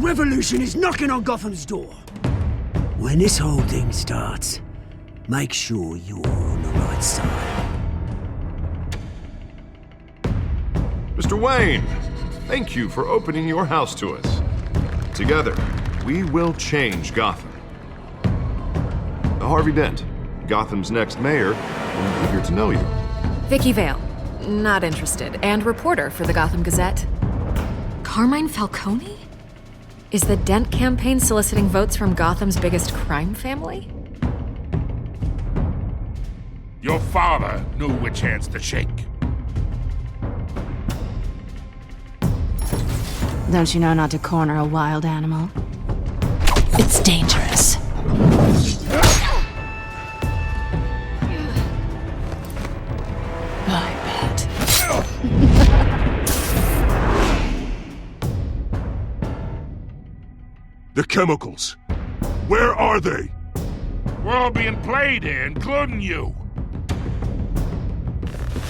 revolution is knocking on Gotham's door. When this whole thing starts, make sure you're on the right side. Mr. Wayne, thank you for opening your house to us. Together, we will change Gotham. Harvey Dent, Gotham's next mayor, and eager to know you. Vicky Vale, not interested, and reporter for the Gotham Gazette. Carmine Falcone? Is the Dent campaign soliciting votes from Gotham's biggest crime family? Your father knew which hands to shake. Don't you know not to corner a wild animal? It's dangerous. I bet. The chemicals. Where are they? We're all being played here, including you.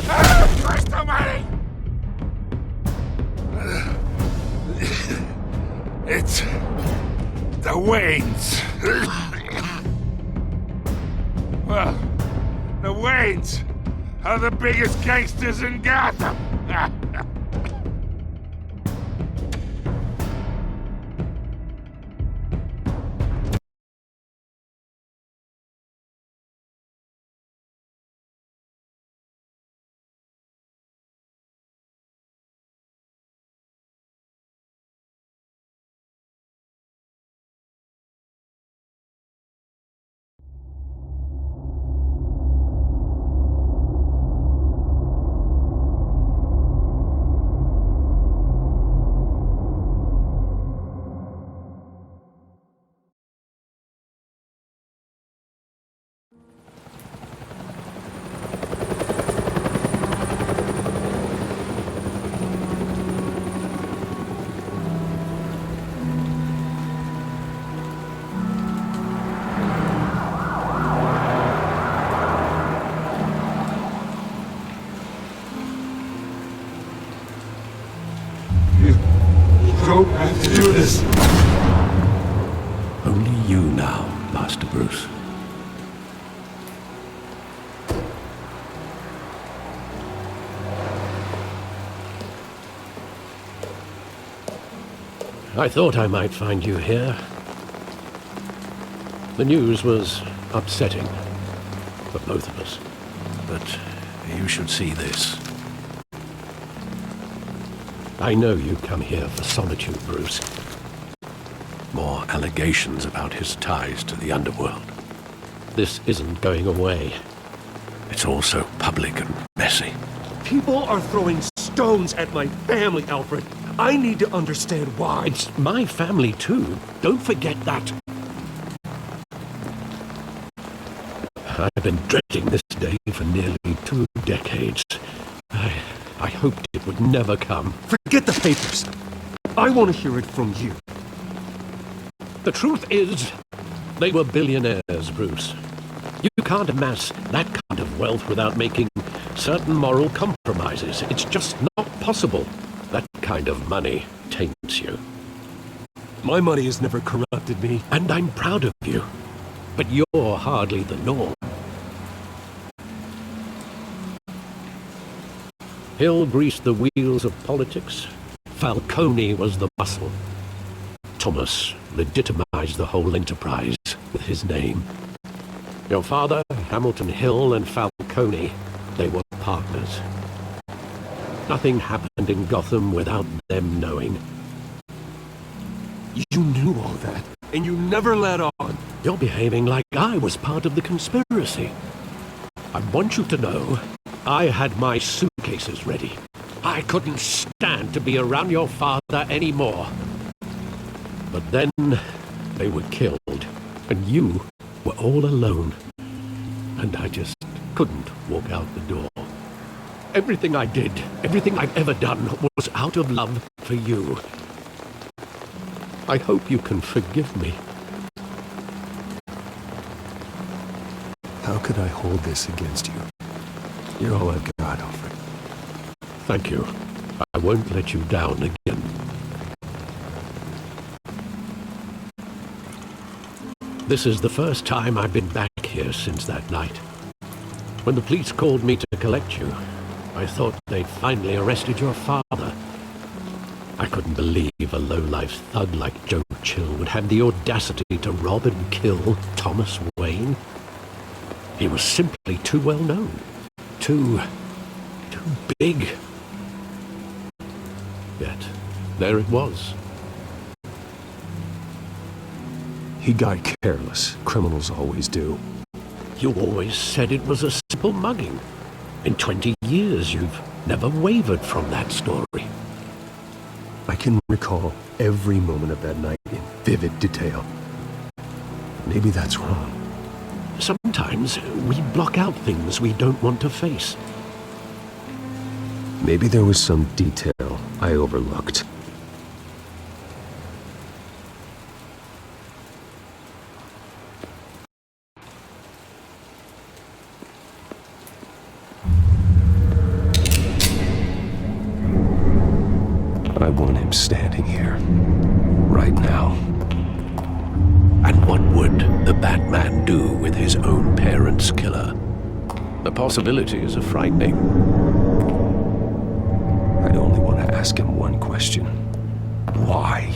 Christ almighty! It's the Waynes. Well, the Waynes are the biggest gangsters in Gotham. Don't have to do this. Only you now, Master Bruce. I thought I might find you here. The news was upsetting for both of us. But you should see this. I know you come here for solitude, Bruce. More allegations about his ties to the underworld. This isn't going away. It's all so public and messy. People are throwing stones at my family, Alfred. I need to understand why. It's my family, too. Don't forget that. I've been dreading this day for nearly 2 decades. I hoped it would never come. Forget the papers. I want to hear it from you. The truth is, they were billionaires, Bruce. You can't amass that kind of wealth without making certain moral compromises. It's just not possible. That kind of money taints you. My money has never corrupted me. And I'm proud of you. But you're hardly the norm. Hill greased the wheels of politics. Falcone was the muscle. Thomas legitimized the whole enterprise with his name. Your father, Hamilton Hill, and Falcone, they were partners. Nothing happened in Gotham without them knowing. You knew all that, and you never let on. You're behaving like I was part of the conspiracy. I want you to know, I had my suitcases ready. I couldn't stand to be around your father anymore. But then, they were killed, and you were all alone. And I just couldn't walk out the door. Everything I did, everything I've ever done, was out of love for you. I hope you can forgive me. How could I hold this against you? You're all I've got, Alfred. Thank you. I won't let you down again. This is the first time I've been back here since that night. When the police called me to collect you, I thought they'd finally arrested your father. I couldn't believe a low-life thug like Joe Chill would have the audacity to rob and kill Thomas Wayne. He was simply too well known. Too big. Yet, there it was. He got careless. Criminals always do. You always said it was a simple mugging. In 20 years, you've never wavered from that story. I can recall every moment of that night in vivid detail. Maybe that's wrong. Sometimes we block out things we don't want to face. Maybe there was some detail I overlooked. I want him standing here, right now. And what would the Batman do with his own parents' killer? The possibilities are frightening. I only want to ask him one question. Why?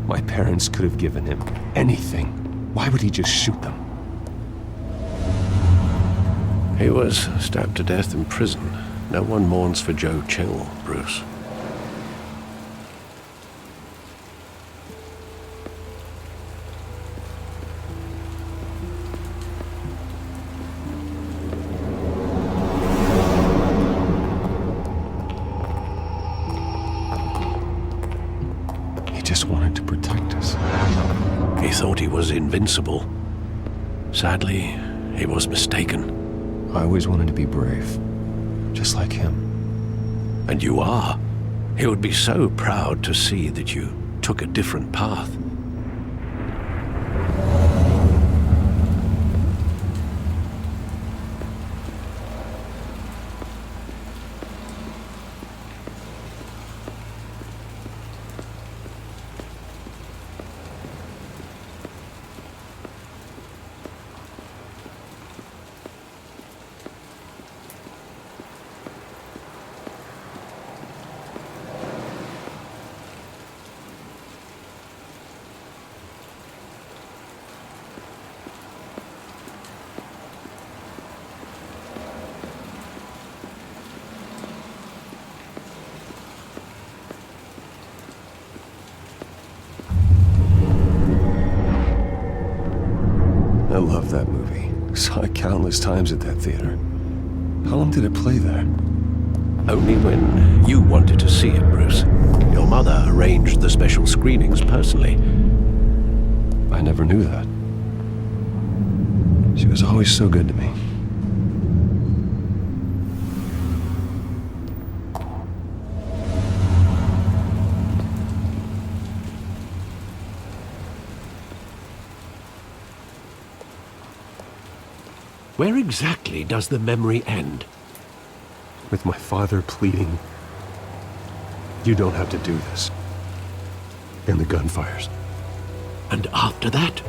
My parents could have given him anything. Why would he just shoot them? He was stabbed to death in prison. No one mourns for Joe Chill, Bruce. He just wanted to protect us. He thought he was invincible. Sadly, he was mistaken. I always wanted to be brave, just like him. And you are. He would be so proud to see that you took a different path. I love that movie. Saw it countless times at that theater. How long did it play there? Only when you wanted to see it, Bruce. Your mother arranged the special screenings personally. I never knew that. She was always so good to me. Where exactly does the memory end? With my father pleading, "You don't have to do this." And the gunfires. And after that?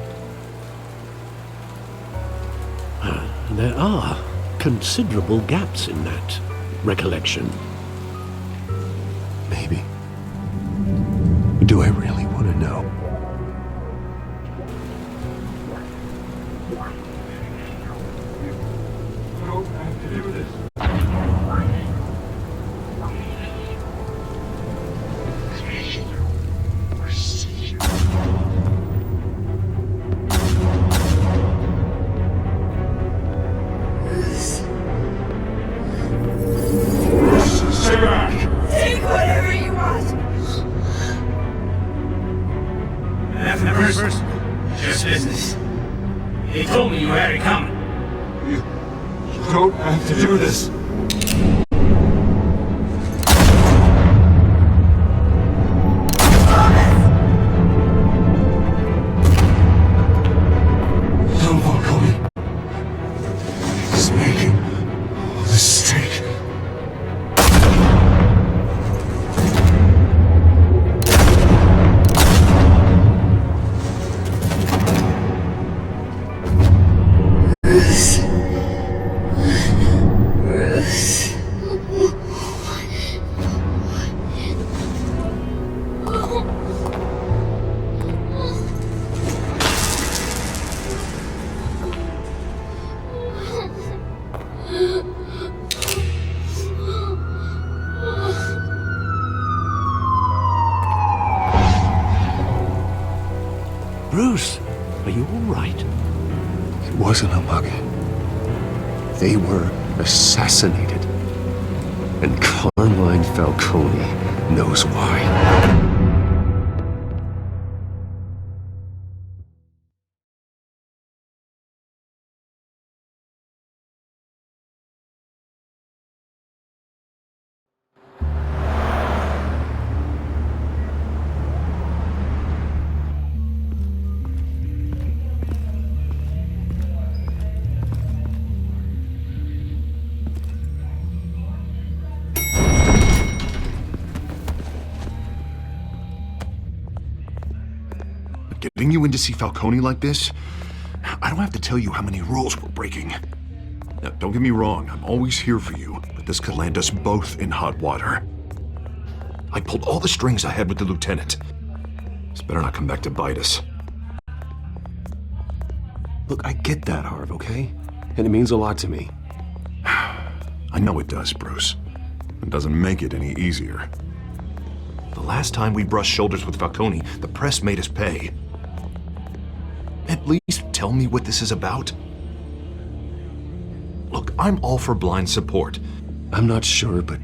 There are considerable gaps in that recollection. Maybe. Do I really want to know? Take whatever you want. Nothing personal, just business. He told me you had it coming. You don't have to do this. Don't walk on me. He's making a mistake. Bruce, are you all right? It wasn't a mug. They were assassinated. And Carmine Falcone knows why. Getting you in to see Falcone like this? I don't have to tell you how many rules we're breaking. Now, don't get me wrong, I'm always here for you, but this could land us both in hot water. I pulled all the strings I had with the lieutenant. This better not come back to bite us. Look, I get that, Harv, okay? And it means a lot to me. I know it does, Bruce. It doesn't make it any easier. The last time we brushed shoulders with Falcone, the press made us pay. At least tell me what this is about. Look, I'm all for blind support. I'm not sure, but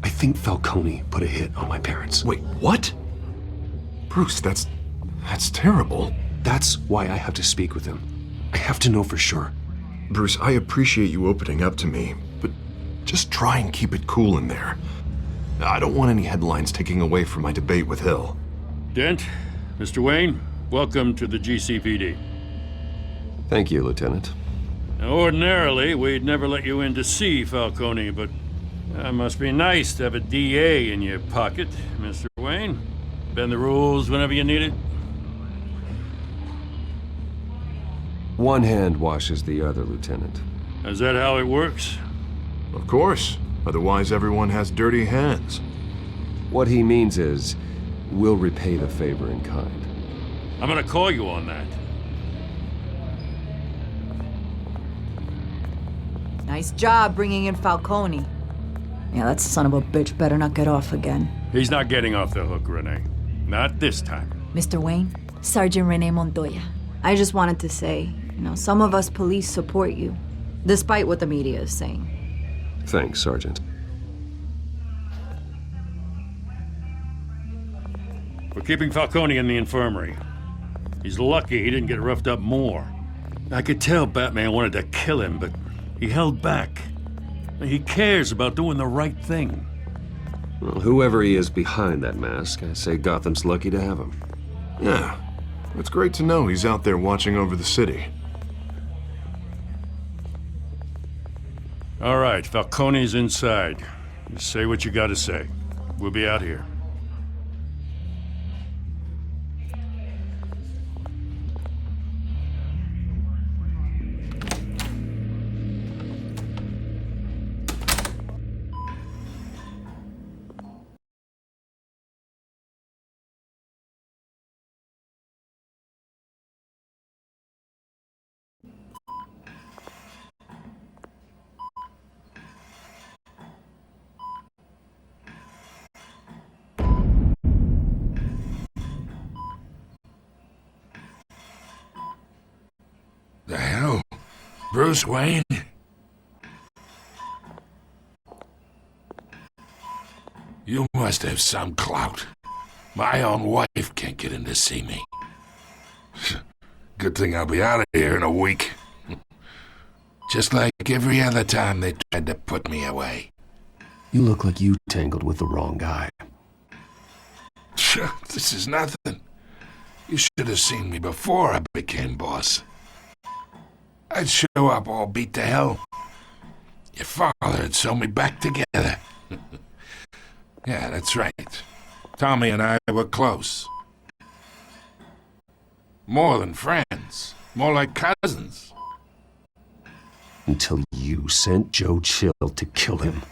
I think Falcone put a hit on my parents. Wait, what? Bruce, that's terrible. That's why I have to speak with him. I have to know for sure. Bruce, I appreciate you opening up to me, but just try and keep it cool in there. I don't want any headlines taking away from my debate with Hill. Dent, Mr. Wayne, welcome to the GCPD. Thank you, Lieutenant. Now, ordinarily, we'd never let you in to see Falcone, but it must be nice to have a DA in your pocket, Mr. Wayne. Bend the rules whenever you need it. One hand washes the other, Lieutenant. Is that how it works? Of course. Otherwise, everyone has dirty hands. What he means is, we'll repay the favor in kind. I'm gonna call you on that. Nice job bringing in Falcone. Yeah, that son of a bitch better not get off again. He's not getting off the hook, Renee. Not this time. Mr. Wayne, Sergeant Renee Montoya. I just wanted to say, some of us police support you, despite what the media is saying. Thanks, Sergeant. We're keeping Falcone in the infirmary. He's lucky he didn't get roughed up more. I could tell Batman wanted to kill him, but he held back. He cares about doing the right thing. Well, whoever he is behind that mask, I say Gotham's lucky to have him. Yeah, it's great to know he's out there watching over the city. All right, Falcone's inside. You say what you gotta say. We'll be out here. The hell? Bruce Wayne? You must have some clout. My own wife can't get in to see me. Good thing I'll be out of here in a week. Just like every other time they tried to put me away. You look like you tangled with the wrong guy. This is nothing. You should have seen me before I became boss. I'd show up all beat to hell. Your father had sewn me back together. Yeah, that's right. Tommy and I were close. More than friends. More like cousins. Until you sent Joe Chill to kill him.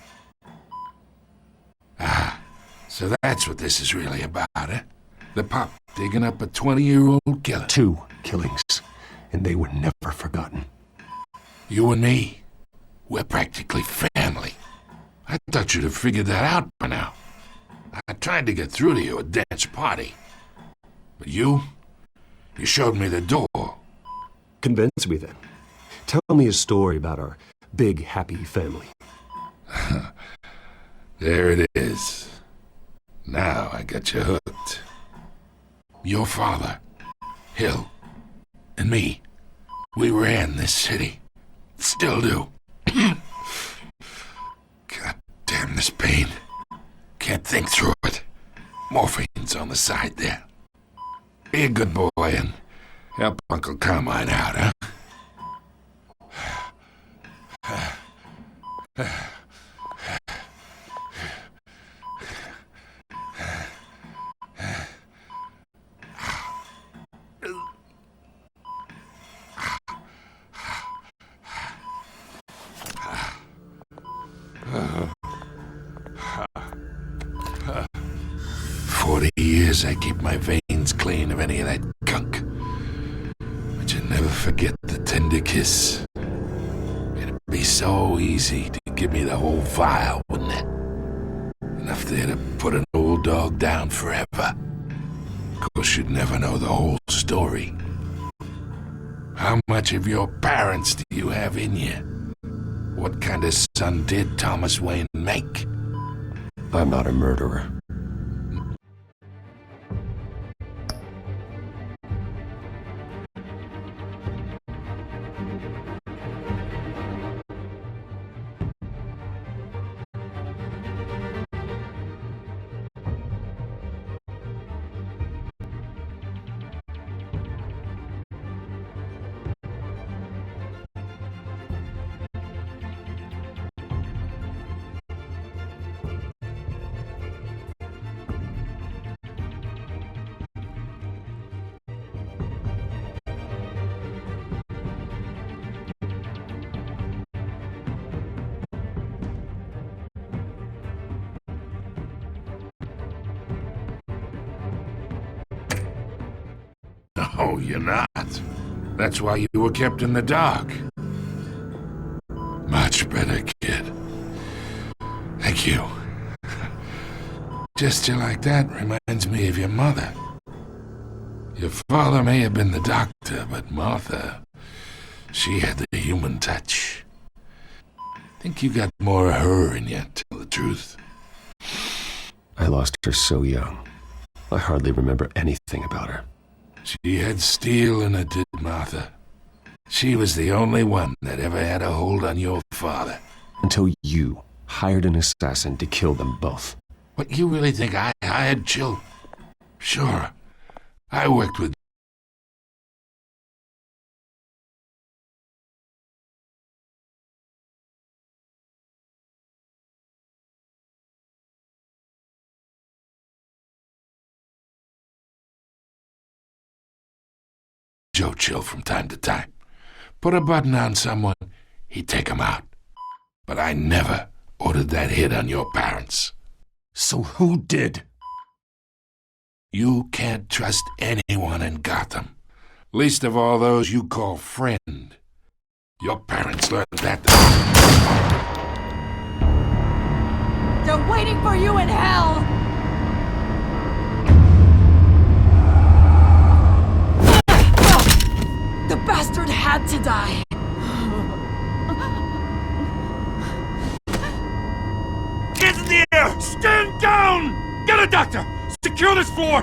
Ah, so that's what this is really about, eh? The pup digging up a 20-year-old killer. 2 killings, and they were never forgotten. You and me, we're practically family. I thought you'd have figured that out by now. I tried to get through to you at Dance Party. But you You showed me the door. Convince me then. Tell me a story about our big, happy family. There it is. Now I got you hooked. Your father, Hill, and me, we ran this city. Still do. God damn this pain. Can't think through it. Morphine's on the side there. Be a good boy and help Uncle Carmine out, huh? I keep my veins clean of any of that gunk. But you never forget the tender kiss. It'd be so easy to give me the whole vial, wouldn't it? Enough there to put an old dog down forever. Of course, you'd never know the whole story. How much of your parents do you have in you? What kind of son did Thomas Wayne make? I'm not a murderer. No, you're not. That's why you were kept in the dark. Much better, kid. Thank you. Gesture like that reminds me of your mother. Your father may have been the doctor, but Martha, she had the human touch. Think you got more of her in you, to tell the truth. I lost her so young. I hardly remember anything about her. She had steel in her, did Martha. She was the only one that ever had a hold on your father. Until you hired an assassin to kill them both. What, you really think I hired Jill? Sure. I worked with Joe Chill from time to time. Put a button on someone, he'd take him out. But I never ordered that hit on your parents. So who did? You can't trust anyone in Gotham. Least of all those you call friend. Your parents learned that. They're waiting for you in hell! The bastard had to die! Hands in the air! Stand down! Get a doctor! Secure this floor!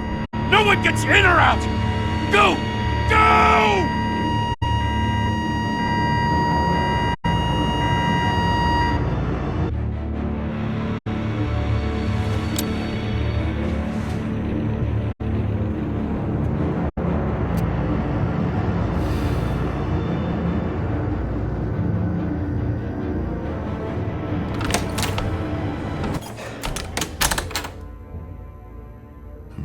No one gets in or out! Go! Go!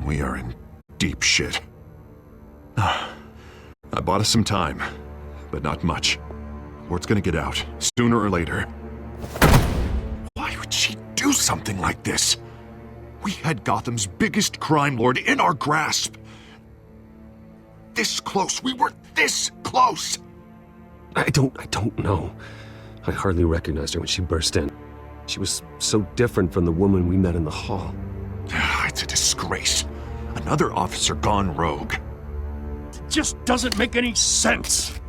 We are in deep shit. I bought us some time, but not much. Word's gonna get out, sooner or later. Why would she do something like this? We had Gotham's biggest crime lord in our grasp. This close, we were this close! I don't know. I hardly recognized her when she burst in. She was so different from the woman we met in the hall. It's a disgrace. Another officer gone rogue. just doesn't make any sense.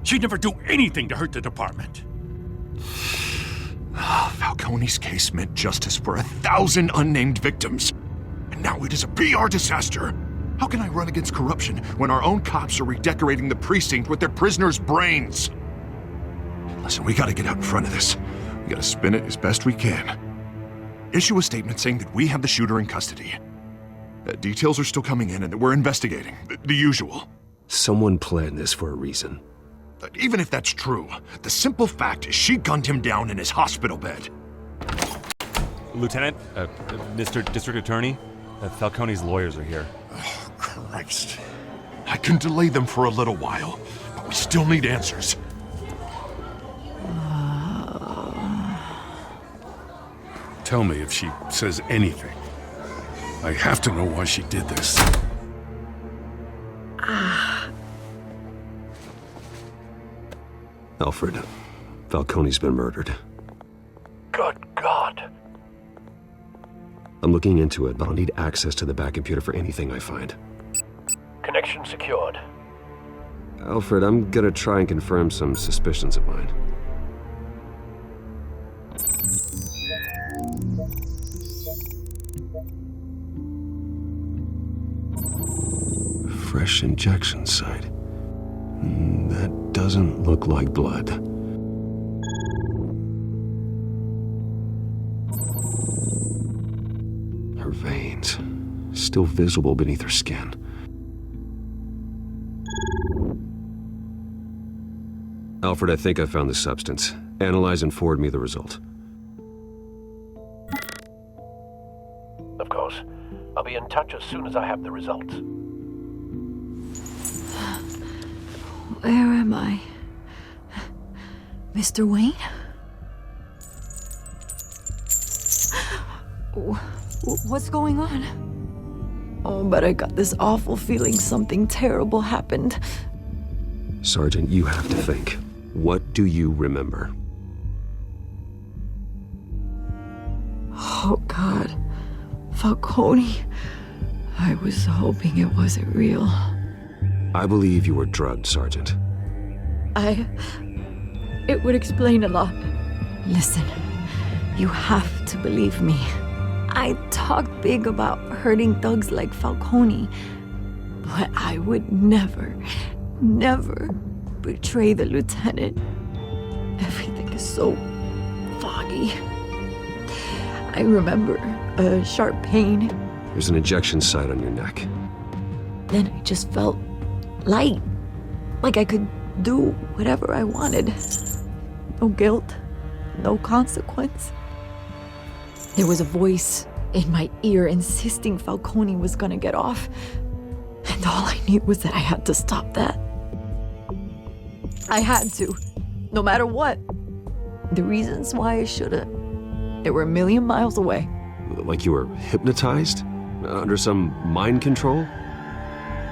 She'd never do anything to hurt the department. Falcone's case meant justice for 1,000 unnamed victims. And now it is a PR disaster. How can I run against corruption when our own cops are redecorating the precinct with their prisoners' brains? Listen, we gotta get out in front of this. We gotta spin it as best we can. Issue a statement saying that we have the shooter in custody. Details are still coming in and that we're investigating. The usual. Someone planned this for a reason. Even if that's true, the simple fact is she gunned him down in his hospital bed. Lieutenant, Mr. District Attorney, Falcone's lawyers are here. Oh, Christ. I can delay them for a little while, but we still need answers. Tell me if she says anything. I have to know why she did this. Alfred, Falcone's been murdered. Good God. I'm looking into it, but I'll need access to the back computer for anything I find. Connection secured. Alfred, I'm gonna try and confirm some suspicions of mine. Fresh injection site. That doesn't look like blood. Her veins, still visible beneath her skin. Alfred, I think I found the substance. Analyze and forward me the result. Of course. I'll be in touch as soon as I have the results. Where am I? Mr. Wayne? What's going on? Oh, but I got this awful feeling something terrible happened. Sergeant, you have to think. What do you remember? Oh, God. Falcone. I was hoping it wasn't real. I believe you were drugged, Sergeant. It would explain a lot. Listen, you have to believe me. I talked big about hurting thugs like Falcone, but I would never betray the lieutenant. Everything is so foggy. I remember a sharp pain. There's an injection site on your neck. Then I just felt light, like I could do whatever I wanted. No guilt, no consequence. There was a voice in my ear insisting Falcone was gonna get off, and all I knew was that I had to stop that. I had to, no matter what. The reasons why I should've, they were a million miles away. Like you were hypnotized? Under some mind control?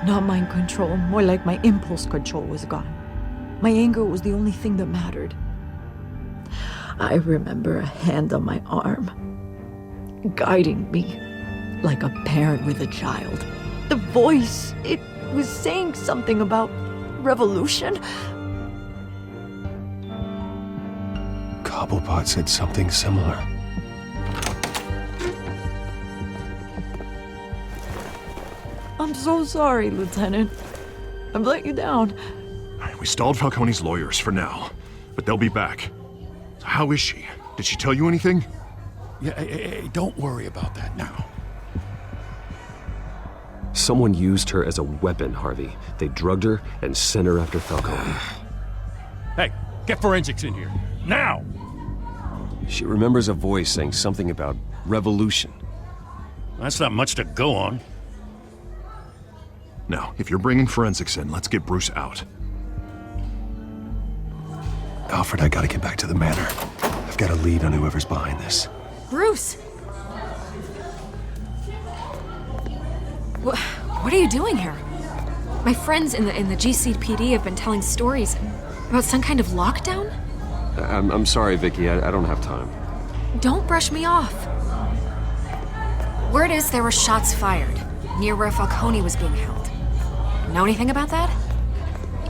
Not mind control, more like my impulse control was gone. My anger was the only thing that mattered. I remember a hand on my arm, guiding me like a parent with a child. The voice, it was saying something about revolution. Cobblepot said something similar. I'm so sorry, Lieutenant. I've let you down. We stalled Falcone's lawyers for now, but they'll be back. So how is she? Did she tell you anything? Yeah, don't worry about that now. Someone used her as a weapon, Harvey. They drugged her and sent her after Falcone. Hey, get forensics in here. Now! She remembers a voice saying something about revolution. That's not much to go on. Now, if you're bringing forensics in, let's get Bruce out. Alfred, I gotta get back to the manor. I've got a lead on whoever's behind this. Bruce! What are you doing here? My friends in the GCPD have been telling stories about some kind of lockdown? I'm sorry, Vicky. I don't have time. Don't brush me off. Word is there were shots fired near where Falcone was being held. Know anything about that?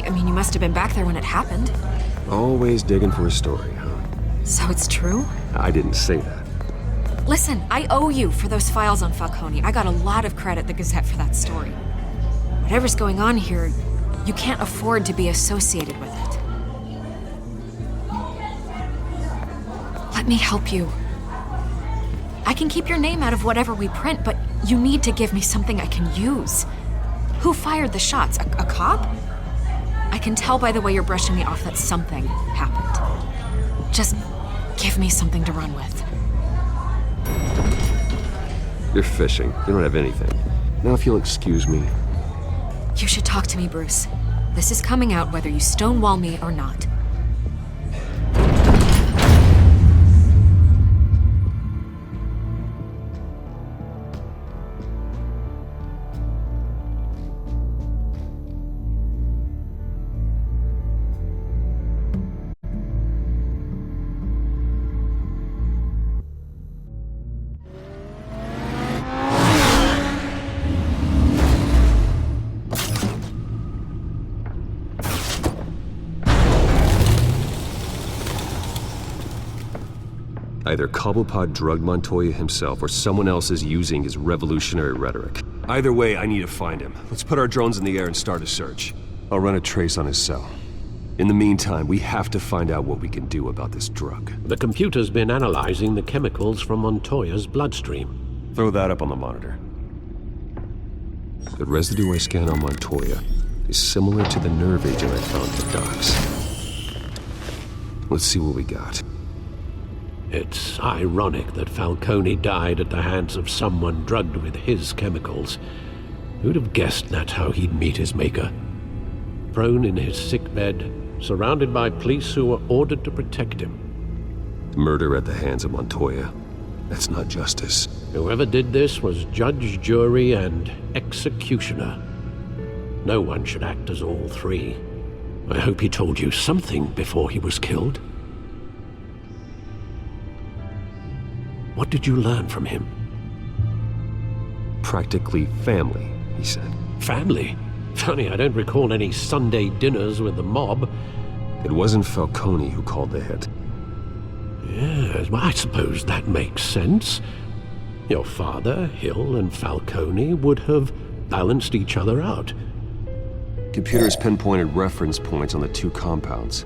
I mean, you must have been back there when it happened. Always digging for a story, huh? So it's true? I didn't say that. Listen, I owe you for those files on Falcone. I got a lot of credit at the Gazette for that story. Whatever's going on here, you can't afford to be associated with it. Let me help you. I can keep your name out of whatever we print, but you need to give me something I can use. Who fired the shots? A cop? I can tell by the way you're brushing me off that something happened. Just give me something to run with. You're fishing. You don't have anything. Now if you'll excuse me. You should talk to me, Bruce. This is coming out whether you stonewall me or not. Either Cobblepot drugged Montoya himself or someone else is using his revolutionary rhetoric. Either way, I need to find him. Let's put our drones in the air and start a search. I'll run a trace on his cell. In the meantime, we have to find out what we can do about this drug. The computer's been analyzing the chemicals from Montoya's bloodstream. Throw that up on the monitor. The residue I scanned on Montoya is similar to the nerve agent I found at the docks. Let's see what we got. It's ironic that Falcone died at the hands of someone drugged with his chemicals. Who'd have guessed that's how he'd meet his maker? Prone in his sickbed, surrounded by police who were ordered to protect him. Murder at the hands of Montoya. That's not justice. Whoever did this was judge, jury, and executioner. No one should act as all three. I hope he told you something before he was killed. What did you learn from him? Practically family, he said. Family? Funny, I don't recall any Sunday dinners with the mob. It wasn't Falcone who called the hit. Yes, well, I suppose that makes sense. Your father, Hill, and Falcone would have balanced each other out. Computers pinpointed reference points on the two compounds.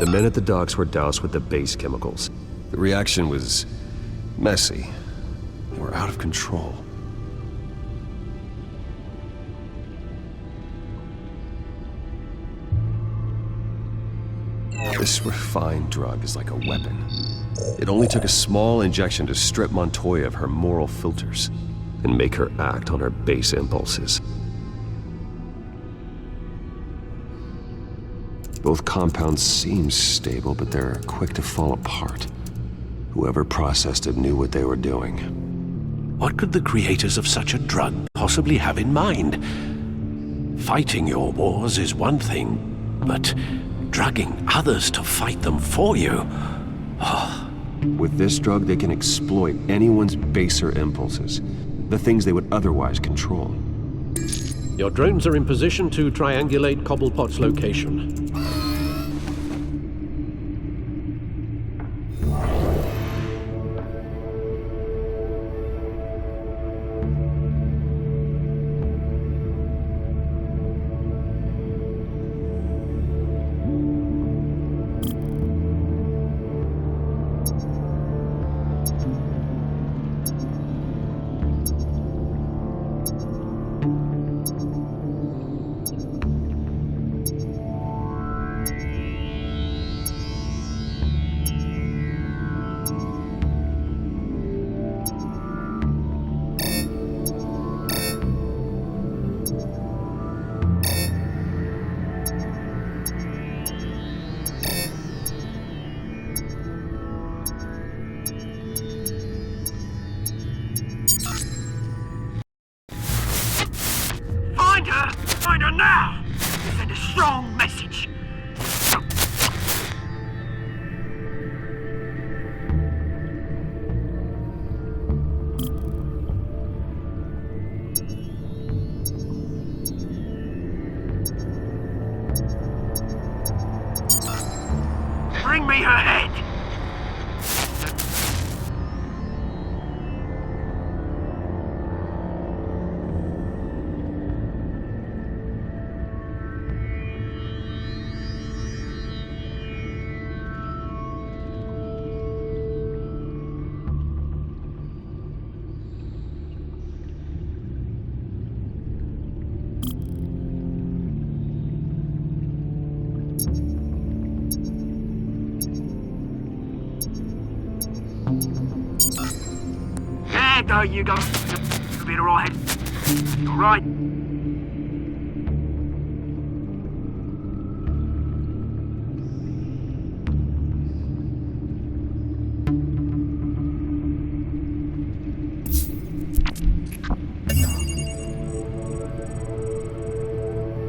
The men at the docks were doused with the base chemicals. The reaction was messy. They were out of control. This refined drug is like a weapon. It only took a small injection to strip Montoya of her moral filters and make her act on her base impulses. Both compounds seem stable, but they're quick to fall apart. Whoever processed it knew what they were doing. What could the creators of such a drug possibly have in mind? Fighting your wars is one thing, but drugging others to fight them for you? Oh. With this drug, they can exploit anyone's baser impulses, the things they would otherwise control. Your drones are in position to triangulate Cobblepot's location. Find her now! Send a strong message. Bring me her head! There you go. You'll be alright. Alright.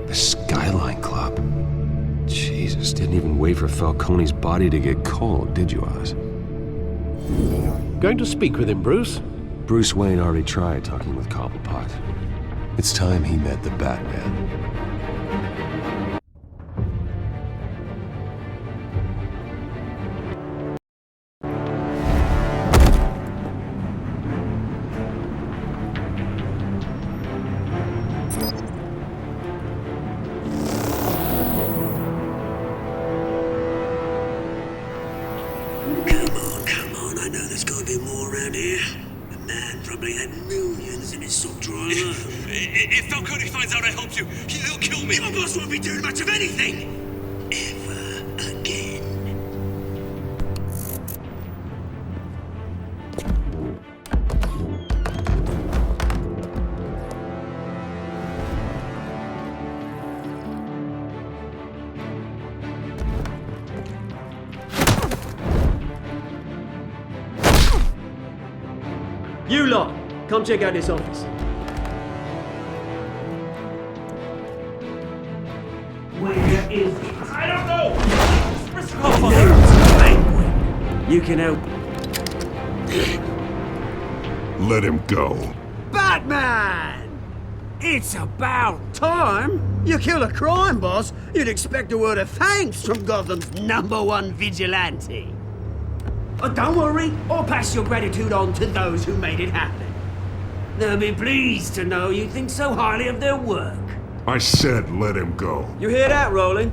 The Skyline Club. Jesus, didn't even wait for Falcone's body to get cold, did you, Oz? Going to speak with him, Bruce? Bruce Wayne already tried talking with Cobblepot. It's time he met the Batman. Come on, I know there's gotta be more around here. The man probably had millions in his sock drawer. If Falcone finds out I helped you, he'll kill me. Your boss won't be doing much of anything! Ever again. You lot, come check out this office. Where is it? I don't know! Mr. You can help. Let him go. Batman! It's about time. You kill a crime boss, you'd expect a word of thanks from Gotham's #1 vigilante. But don't worry, I'll pass your gratitude on to those who made it happen. They'll be pleased to know you think so highly of their work. I said let him go. You hear that, Roland?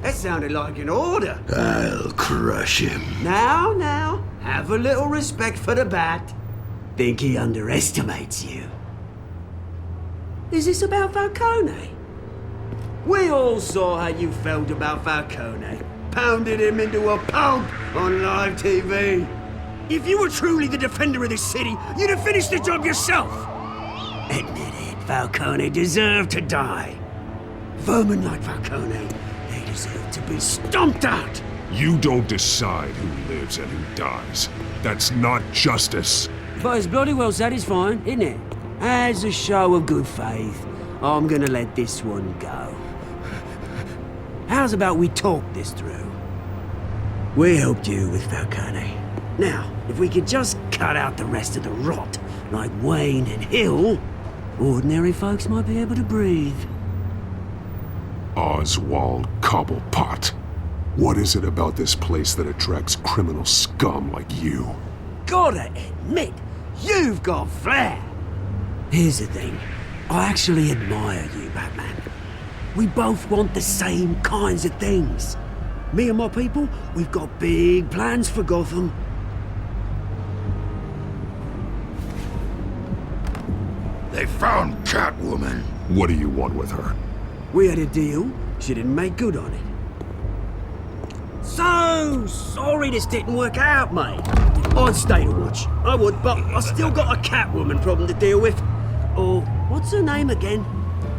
That sounded like an order. I'll crush him. Now, have a little respect for the Bat. Think he underestimates you. Is this about Falcone? We all saw how you felt about Falcone. Pounded him into a pulp on live TV. If you were truly the defender of this city, you'd have finished the job yourself. Admit it, Falcone deserved to die. Vermin like Falcone, they deserve to be stomped out. You don't decide who lives and who dies. That's not justice. But it's bloody well satisfying, isn't it? As a show of good faith, I'm gonna let this one go. How's about we talk this through? We helped you with Falcone. Now, if we could just cut out the rest of the rot, like Wayne and Hill, ordinary folks might be able to breathe. Oswald Cobblepot. What is it about this place that attracts criminal scum like you? Gotta admit, you've got flair. Here's the thing. I actually admire you, Batman. We both want the same kinds of things. Me and my people, we've got big plans for Gotham. They found Catwoman. What do you want with her? We had a deal. She didn't make good on it. So sorry this didn't work out, mate. I'd stay to watch. I would, but I still got a Catwoman problem to deal with. Oh, what's her name again?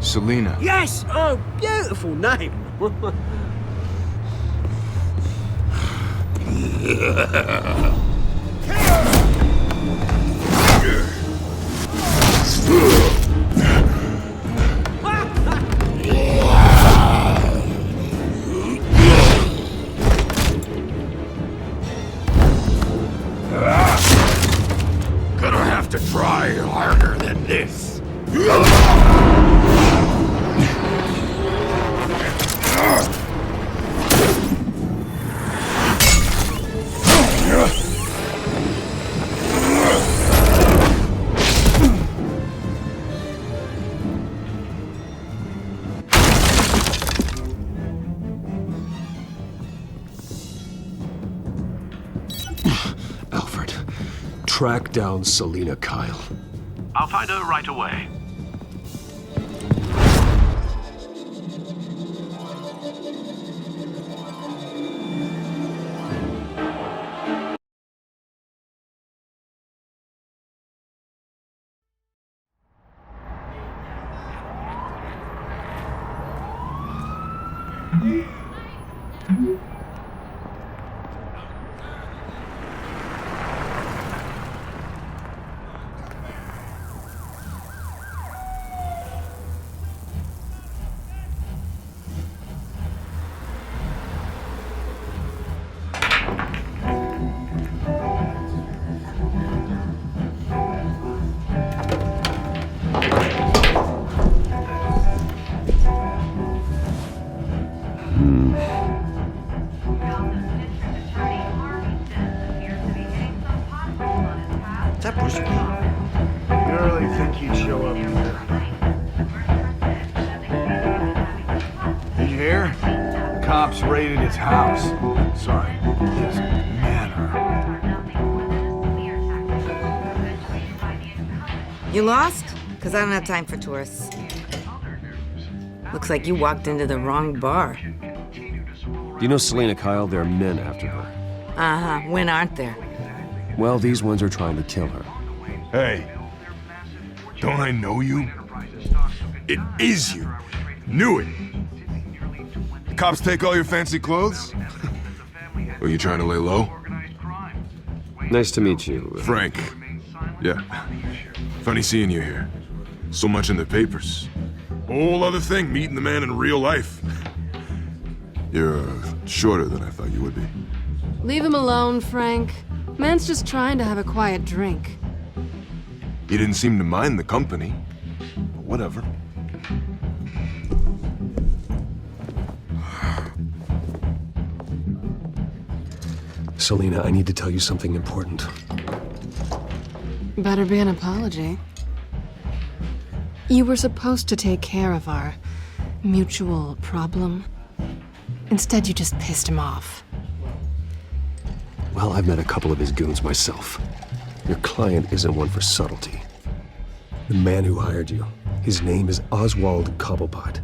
Selina. Yes! Oh, beautiful name. Gonna have to try harder than this. track down Selina Kyle. I'll find her right away. That was me. You really think he'd show up here? Did you hear? The cops raided his house. Sorry, his manor. You lost? Because I don't have time for tourists. Looks like you walked into the wrong bar. You know Selina Kyle? There are men after her. Uh-huh. When aren't there? Well, these ones are trying to kill her. Hey, don't I know you? It is you. Knew it. The cops take all your fancy clothes? Are you trying to lay low? Nice to meet you. Frank. Yeah. Funny seeing you here. So much in the papers. Whole other thing, meeting the man in real life. You're shorter than I thought you would be. Leave him alone, Frank. Man's just trying to have a quiet drink. You didn't seem to mind the company. But whatever. Selina, I need to tell you something important. Better be an apology. You were supposed to take care of our mutual problem. Instead, you just pissed him off. Well, I've met a couple of his goons myself. Your client isn't one for subtlety. The man who hired you, his name is Oswald Cobblepot.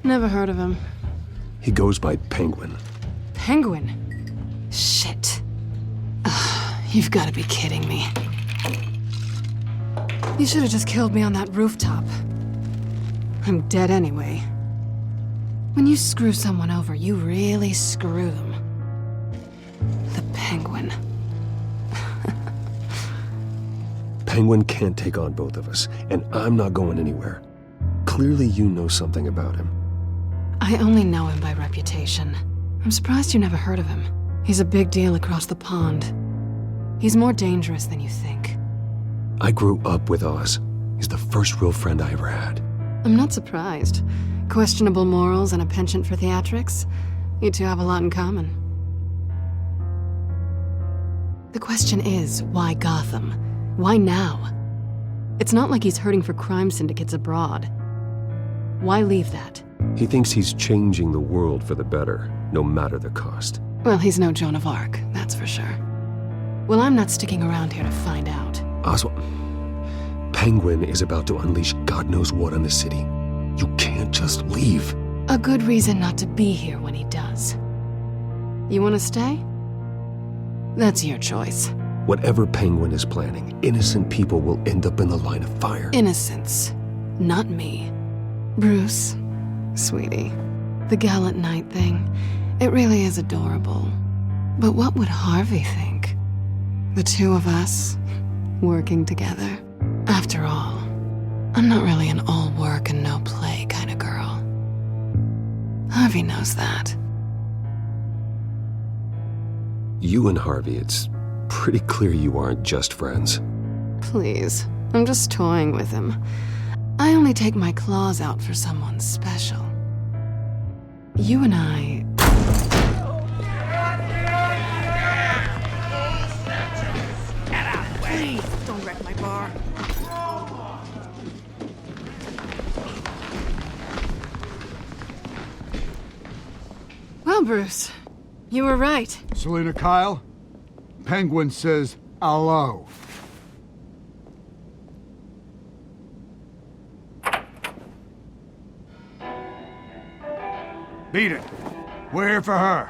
Never heard of him. He goes by Penguin. Penguin? Shit. Ugh, you've got to be kidding me. You should have just killed me on that rooftop. I'm dead anyway. When you screw someone over, you really screw them. The Penguin. Penguin can't take on both of us, and I'm not going anywhere. Clearly you know something about him. I only know him by reputation. I'm surprised you never heard of him. He's a big deal across the pond. He's more dangerous than you think. I grew up with Oz. He's the first real friend I ever had. I'm not surprised. Questionable morals and a penchant for theatrics. You two have a lot in common. The question is, why Gotham? Why now? It's not like he's hurting for crime syndicates abroad. Why leave that? He thinks he's changing the world for the better, no matter the cost. Well, he's no Joan of Arc, that's for sure. Well, I'm not sticking around here to find out. Oswald, Penguin is about to unleash God knows what on the city. You can't just leave. A good reason not to be here when he does. You want to stay? That's your choice. Whatever Penguin is planning, innocent people will end up in the line of fire. Innocence, not me. Bruce, sweetie, the gallant knight thing, it really is adorable. But what would Harvey think? The two of us, working together. After all, I'm not really an all work and no play kind of girl. Harvey knows that. You and Harvey, it's pretty clear you aren't just friends. Please, I'm just toying with him. I only take my claws out for someone special. You and I... Please, don't wreck my bar. Well, Bruce, you were right. Selina Kyle, Penguin says hello. Beat it. We're here for her.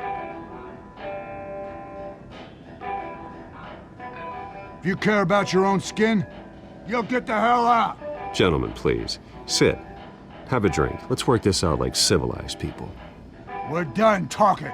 If you care about your own skin, you'll get the hell out. Gentlemen, please. Sit. Have a drink. Let's work this out like civilized people. We're done talking.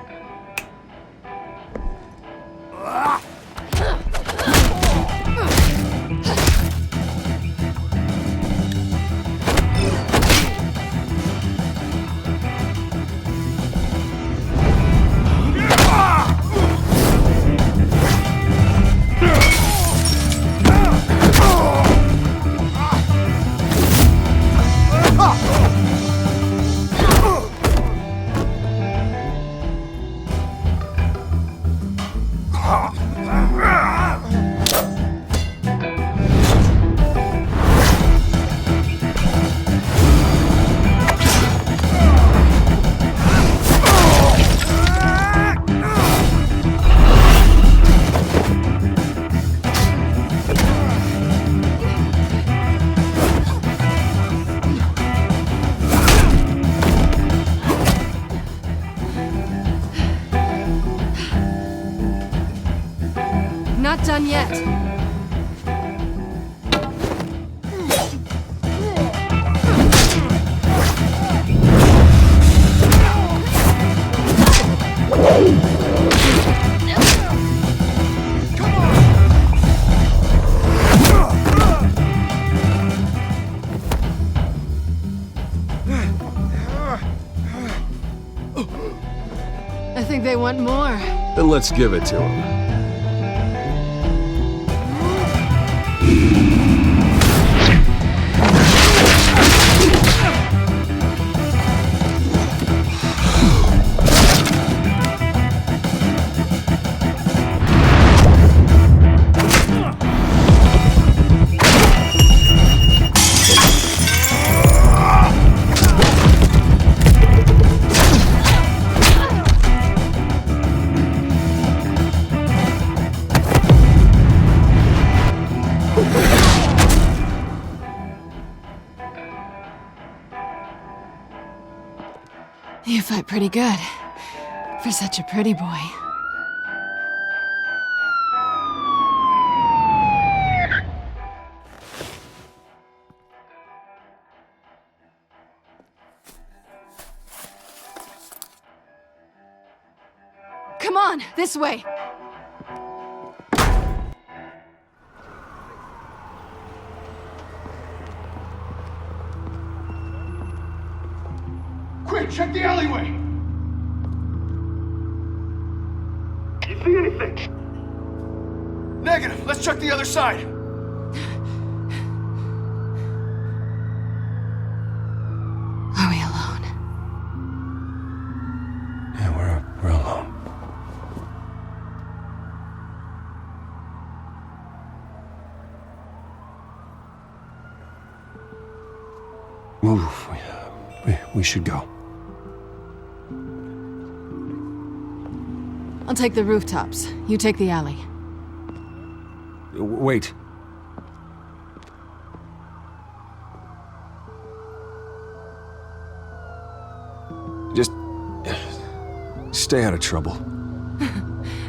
Not done yet. I think they want more. Then let's give it to them. You fight pretty good. For such a pretty boy. Come on, this way! Quick, check the alleyway! You see anything? Negative. Let's check the other side. Are we alone? Yeah, we're alone. Move. We should go. I'll take the rooftops. You take the alley. Wait. Just stay out of trouble.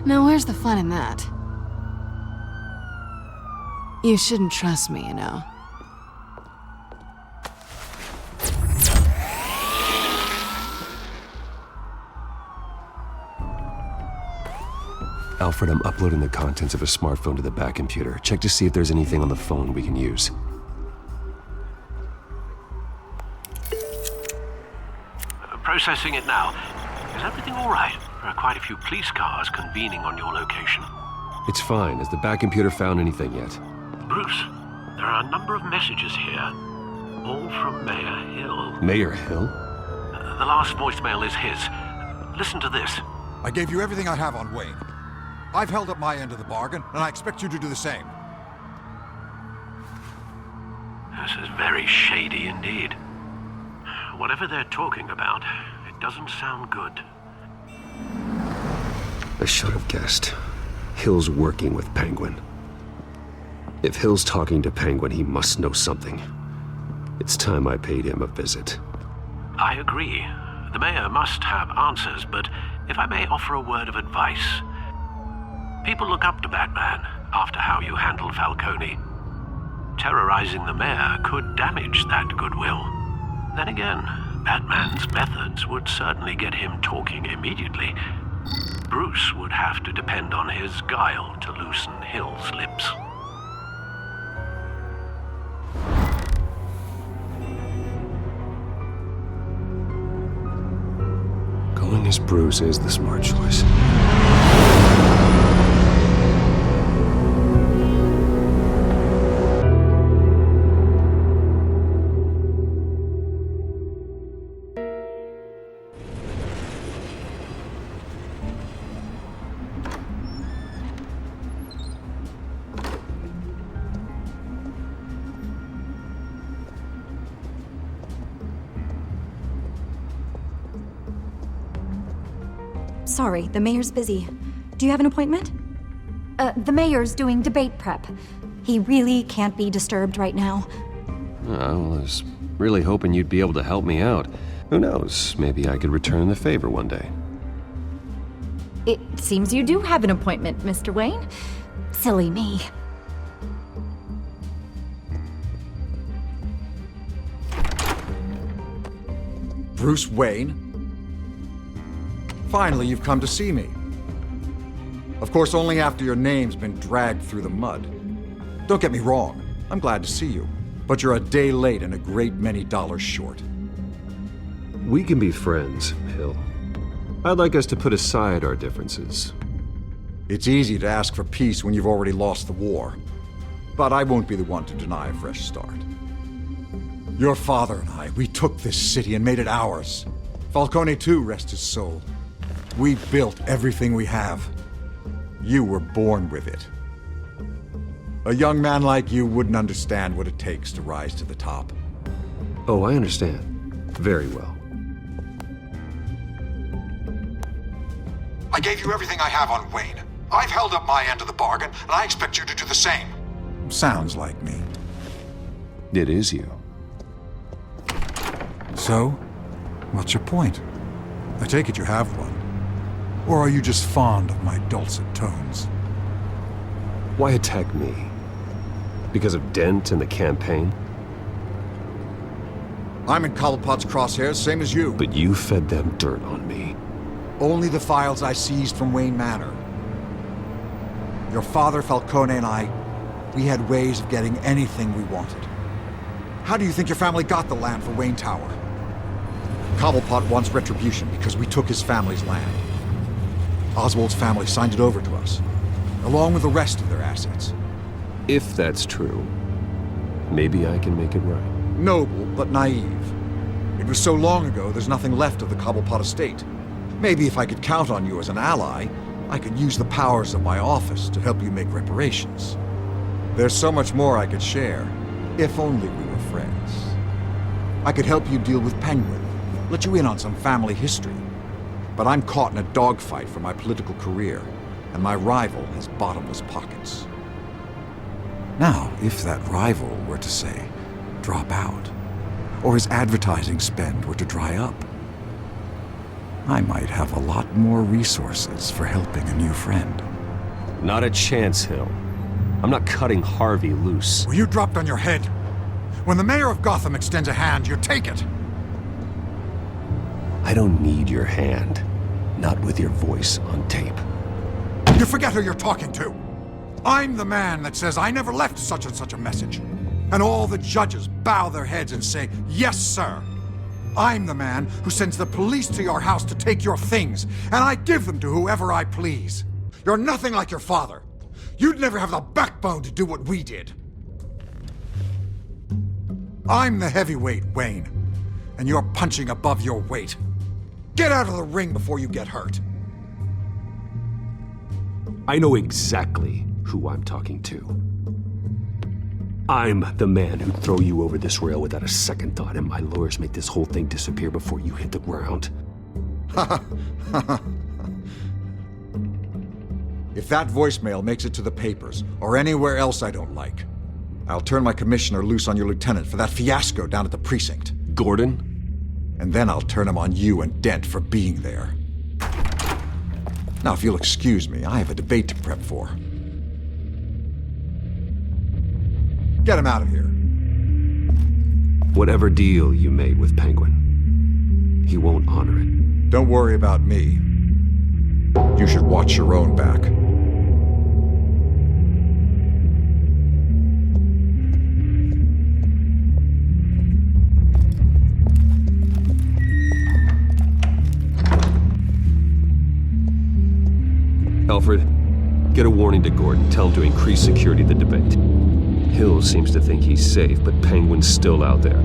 Now, where's the fun in that? You shouldn't trust me, you know. Alfred, I'm uploading the contents of a smartphone to the back computer. Check to see if there's anything on the phone we can use. Processing it now. Is everything all right? There are quite a few police cars convening on your location. It's fine. Has the back computer found anything yet? Bruce, there are a number of messages here. All from Mayor Hill. Mayor Hill? The last voicemail is his. Listen to this. I gave you everything I have on Wayne. I've held up my end of the bargain, and I expect you to do the same. This is very shady indeed. Whatever they're talking about, it doesn't sound good. I should have guessed. Hill's working with Penguin. If Hill's talking to Penguin, he must know something. It's time I paid him a visit. I agree. The mayor must have answers, but if I may offer a word of advice. People look up to Batman after how you handled Falcone. Terrorizing the mayor could damage that goodwill. Then again, Batman's methods would certainly get him talking immediately. Bruce would have to depend on his guile to loosen Hill's lips. Going as Bruce is the smart choice. Sorry, the mayor's busy. Do you have an appointment? The mayor's doing debate prep. He really can't be disturbed right now. I was really hoping you'd be able to help me out. Who knows, maybe I could return the favor one day. It seems you do have an appointment, Mr. Wayne. Silly me. Bruce Wayne? Finally, you've come to see me. Of course, only after your name's been dragged through the mud. Don't get me wrong, I'm glad to see you. But you're a day late and a great many dollars short. We can be friends, Hill. I'd like us to put aside our differences. It's easy to ask for peace when you've already lost the war. But I won't be the one to deny a fresh start. Your father and I, we took this city and made it ours. Falcone too, rest his soul. We built everything we have. You were born with it. A young man like you wouldn't understand what it takes to rise to the top. Oh, I understand. Very well. I gave you everything I have on Wayne. I've held up my end of the bargain, and I expect you to do the same. Sounds like me. It is you. So, what's your point? I take it you have one. Or are you just fond of my dulcet tones? Why attack me? Because of Dent and the campaign? I'm in Cobblepot's crosshairs, same as you. But you fed them dirt on me. Only the files I seized from Wayne Manor. Your father, Falcone, and I, we had ways of getting anything we wanted. How do you think your family got the land for Wayne Tower? Cobblepot wants retribution because we took his family's land. Oswald's family signed it over to us, along with the rest of their assets. If that's true, maybe I can make it right. Noble, but naive. It was so long ago, there's nothing left of the Cobblepot estate. Maybe if I could count on you as an ally, I could use the powers of my office to help you make reparations. There's so much more I could share, if only we were friends. I could help you deal with Penguin, let you in on some family history. But I'm caught in a dogfight for my political career, and my rival has bottomless pockets. Now, if that rival were to say, drop out, or his advertising spend were to dry up, I might have a lot more resources for helping a new friend. Not a chance, Hill. I'm not cutting Harvey loose. Were you dropped on your head? When the mayor of Gotham extends a hand, you take it! I don't need your hand. Not with your voice on tape. You forget who you're talking to! I'm the man that says I never left such and such a message. And all the judges bow their heads and say, yes, sir. I'm the man who sends the police to your house to take your things, and I give them to whoever I please. You're nothing like your father. You'd never have the backbone to do what we did. I'm the heavyweight, Wayne, and you're punching above your weight. Get out of the ring before you get hurt. I know exactly who I'm talking to. I'm the man who'd throw you over this rail without a second thought, and my lawyers make this whole thing disappear before you hit the ground. If that voicemail makes it to the papers, or anywhere else I don't like, I'll turn my commissioner loose on your lieutenant for that fiasco down at the precinct. Gordon? And then I'll turn him on you and Dent for being there. Now, if you'll excuse me, I have a debate to prep for. Get him out of here. Whatever deal you made with Penguin, he won't honor it. Don't worry about me. You should watch your own back. Alfred, get a warning to Gordon. Tell him to increase security at the debate. Hill seems to think he's safe, but Penguin's still out there.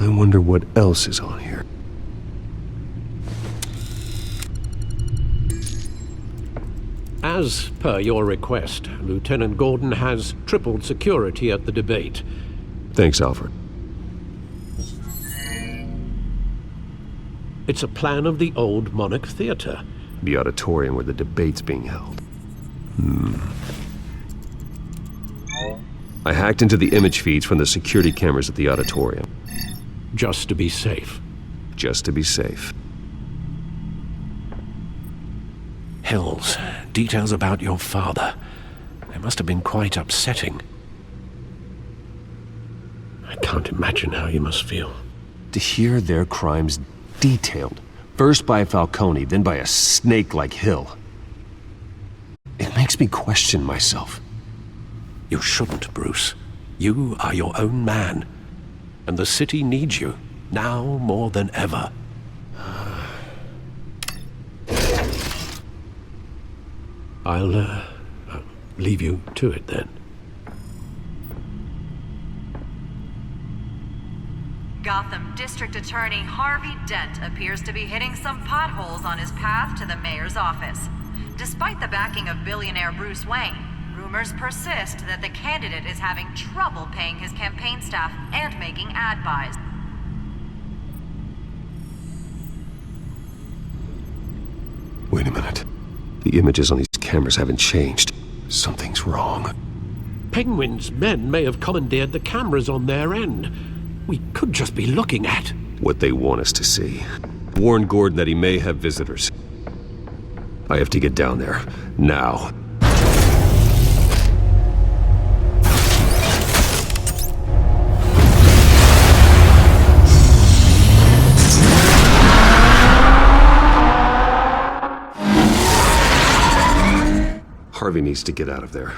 I wonder what else is on here. As per your request, Lieutenant Gordon has tripled security at the debate. Thanks, Alfred. It's a plan of the old Monarch Theater. The auditorium where the debate's being held. I hacked into the image feeds from the security cameras at the auditorium. Just to be safe. Just to be safe. Hills, details about your father. They must have been quite upsetting. I can't imagine how you must feel. To hear their crimes detailed, first by Falcone, then by a snake like Hill. It makes me question myself. You shouldn't, Bruce. You are your own man. And the city needs you, now more than ever. I'll leave you to it then. Gotham District Attorney Harvey Dent appears to be hitting some potholes on his path to the mayor's office. Despite the backing of billionaire Bruce Wayne, rumors persist that the candidate is having trouble paying his campaign staff and making ad buys. Wait a minute. The images on these cameras haven't changed. Something's wrong. Penguin's men may have commandeered the cameras on their end. We could just be looking at what they want us to see. Warn Gordon that he may have visitors. I have to get down there. Now. Harvey needs to get out of there.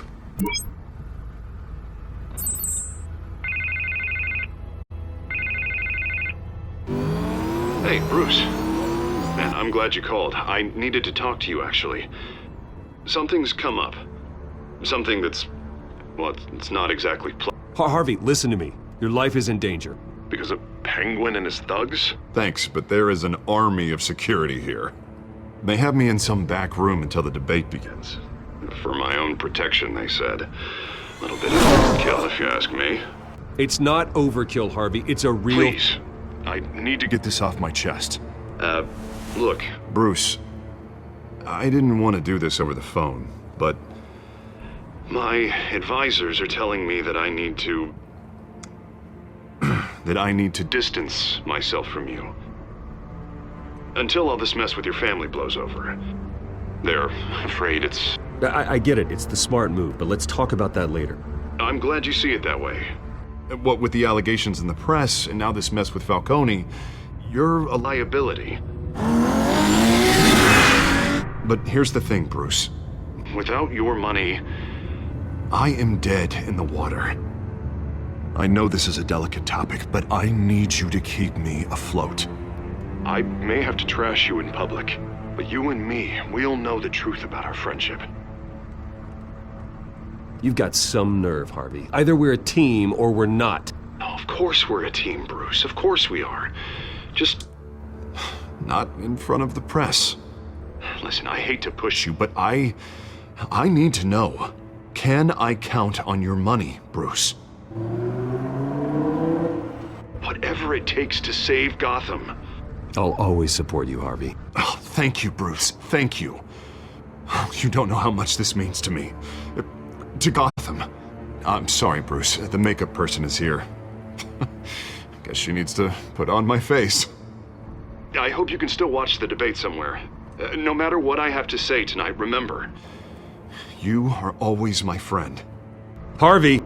Hey, Bruce. Man, I'm glad you called. I needed to talk to you, actually. Something's come up. Something that's... well, it's not exactly Harvey, listen to me. Your life is in danger. Because of Penguin and his thugs? Thanks, but there is an army of security here. They have me in some back room until the debate begins. For my own protection, they said. A little bit of overkill, if you ask me. It's not overkill, Harvey. It's a real... Please. I need to get this off my chest. Look, Bruce. I didn't want to do this over the phone, but... my advisors are telling me that I need to... that I need to distance myself from you. Until all this mess with your family blows over. They're afraid it's... I get it. It's the smart move, but let's talk about that later. I'm glad you see it that way. What with the allegations in the press, and now this mess with Falcone, you're a liability. But here's the thing, Bruce. Without your money, I am dead in the water. I know this is a delicate topic, but I need you to keep me afloat. I may have to trash you in public, but you and me, we'll know the truth about our friendship. You've got some nerve, Harvey. Either we're a team or we're not. Oh, of course we're a team, Bruce. Of course we are. Just... not in front of the press. Listen, I hate to push you, but I need to know. Can I count on your money, Bruce? Whatever it takes to save Gotham. I'll always support you, Harvey. Oh, thank you, Bruce. Thank you. You don't know how much this means to me. To Gotham. I'm sorry, Bruce. The makeup person is here. Guess she needs to put on my face. I hope you can still watch the debate somewhere. No matter what I have to say tonight, remember, you are always my friend. Harvey!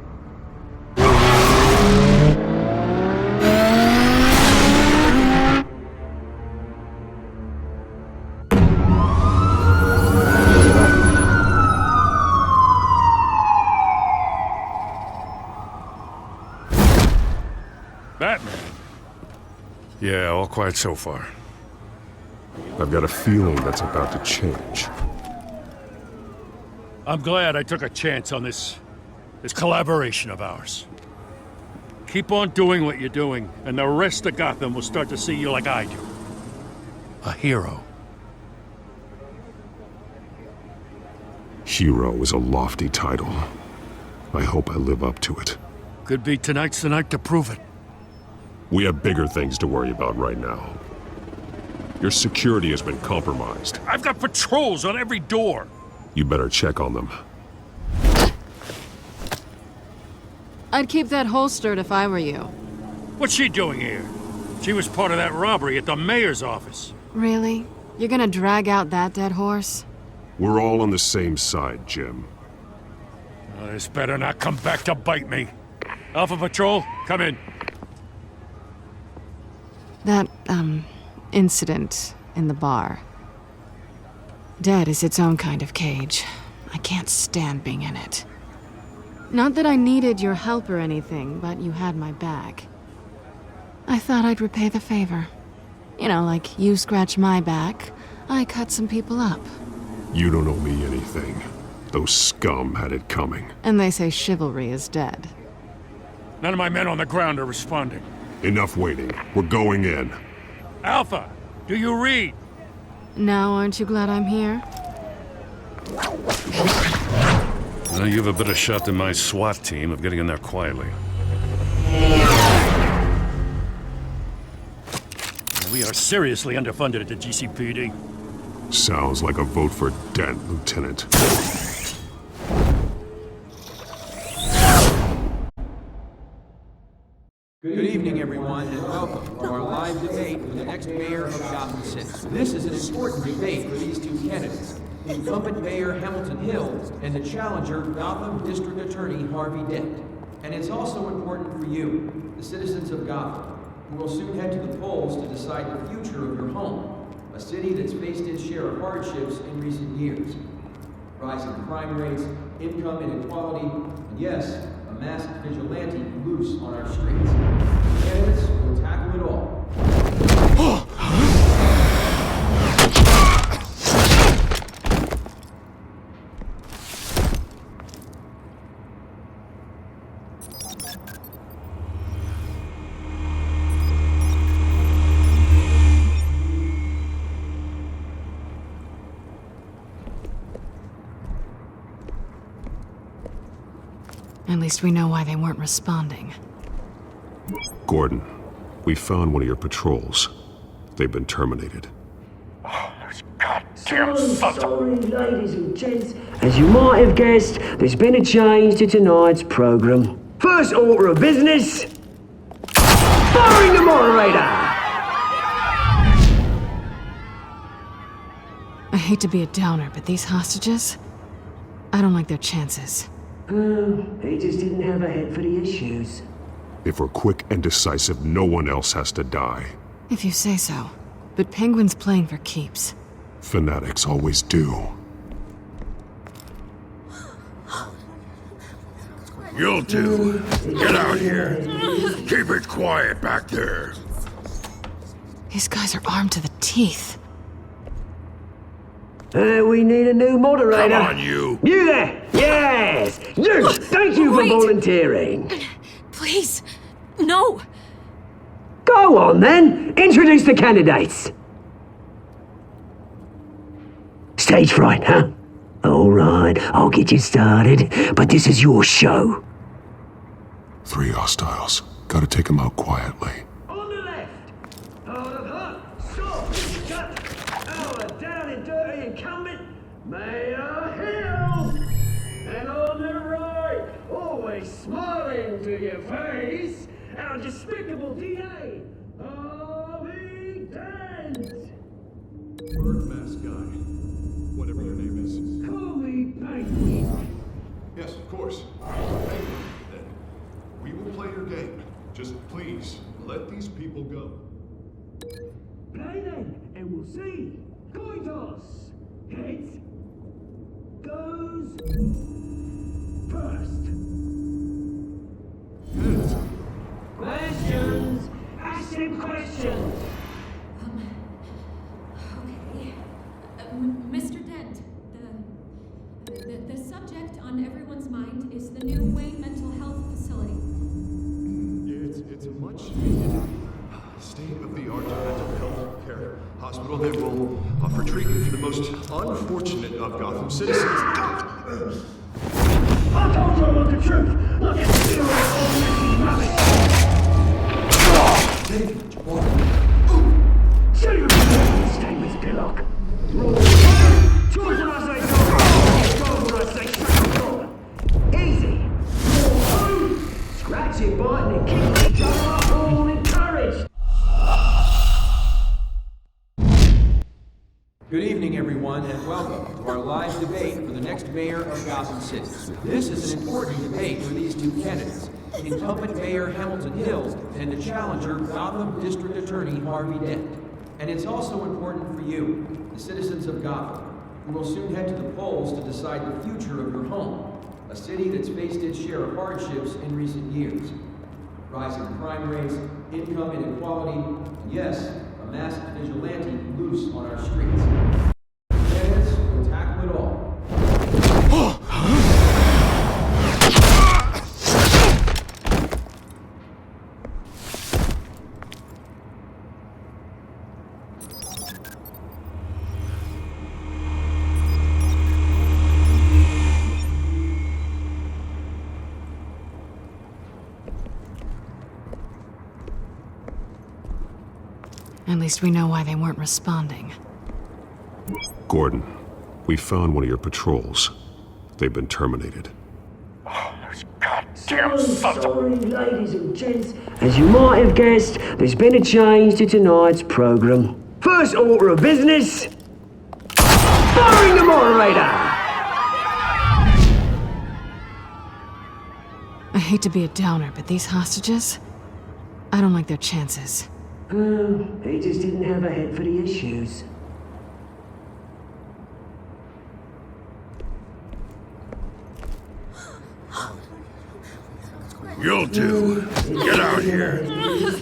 Batman? Yeah, all quiet so far. I've got a feeling that's about to change. I'm glad I took a chance on this collaboration of ours. Keep on doing what you're doing, and the rest of Gotham will start to see you like I do. A hero. Hero is a lofty title. I hope I live up to it. Could be tonight's the night to prove it. We have bigger things to worry about right now. Your security has been compromised. I've got patrols on every door. You better check on them. I'd keep that holstered if I were you. What's she doing here? She was part of that robbery at the mayor's office. Really? You're gonna drag out that dead horse? We're all on the same side, Jim. Oh, this better not come back to bite me. Alpha Patrol, come in. That, incident in the bar. Dead is its own kind of cage. I can't stand being in it. Not that I needed your help or anything, but you had my back. I thought I'd repay the favor. You know, like you scratch my back, I cut some people up. You don't owe me anything. Those scum had it coming. And they say chivalry is dead. None of my men on the ground are responding. Enough waiting. We're going in. Alpha, do you read? Now aren't you glad I'm here? Well, you have a better shot than my SWAT team of getting in there quietly. We are seriously underfunded at the GCPD. Sounds like a vote for Dent, Lieutenant. Good evening, everyone, and welcome to our live debate for the next mayor of Gotham City. This is an important debate for these two candidates, the incumbent Mayor Hamilton Hill and the challenger Gotham District Attorney Harvey Dent. And it's also important for you, the citizens of Gotham, who will soon head to the polls to decide the future of your home, a city that's faced its share of hardships in recent years. Rising crime rates, income inequality, and yes, a masked vigilante loose on our streets. Candidates will tackle it all. At least we know why they weren't responding. Gordon, we found one of your patrols. They've been terminated. So sorry, ladies and gents. As you might have guessed, there's been a change to tonight's program. First order of business, firing the moderator! I hate to be a downer, but these hostages? I don't like their chances. He just didn't have a head for the issues. If we're quick and decisive, no one else has to die. If you say so. But Penguin's playing for keeps. Fanatics always do. You two, get out here. Keep it quiet back there. These guys are armed to the teeth. We need a new moderator. Come on, you. You there! Yes! You! Thank you for volunteering. Please, no. Go on then. Introduce the candidates. Stage fright, huh? All right, I'll get you started, but this is your show. 3 hostiles. Gotta take them out quietly. On the left, out of hut, stop, shut, our down and dirty incumbent, Mayor Hill. And on the right, always smiling to your face, our despicable DA, Harvey Dent. Bird mask guy. Whatever your name is. Call me Penguin. Yes, of course. Penguin, then. We will play your game. Just please, let these people go. Play then, and we'll see. Coin toss. Heads goes first. Heads. Questions. Ask him questions. Mr. Dent, the subject on everyone's mind is the new Wayne Mental Health Facility. It's a much needed state-of-the-art mental health care hospital that will offer treatment for the most unfortunate of Gotham citizens. I told you I want the truth. Look at the hero of rubbish. David, show you stay with Pillock. Choose when I say go. Go when I say shut the door. Easy. Scratching, biting, and kicking each other up, all encouraged. Good evening, everyone, and welcome to our live debate for the next mayor of Gotham City. This is an important debate for these two candidates, incumbent Mayor Hamilton Hill and the challenger, Gotham District Attorney Harvey Dent. And it's also important for you, the citizens of Gotham, who will soon head to the polls to decide the future of your home, a city that's faced its share of hardships in recent years. Rising crime rates, income inequality, and yes, a masked vigilante loose on our streets. Candidates will tackle it all. At least we know why they weren't responding. Gordon, we found one of your patrols. They've been terminated. Damn sorry, ladies and gents. As you might have guessed, there's been a change to tonight's program. First order of business, firing the moderator. I hate to be a downer, but these hostages, I don't like their chances. He just didn't have a head for the issues. You'll do. Get out here.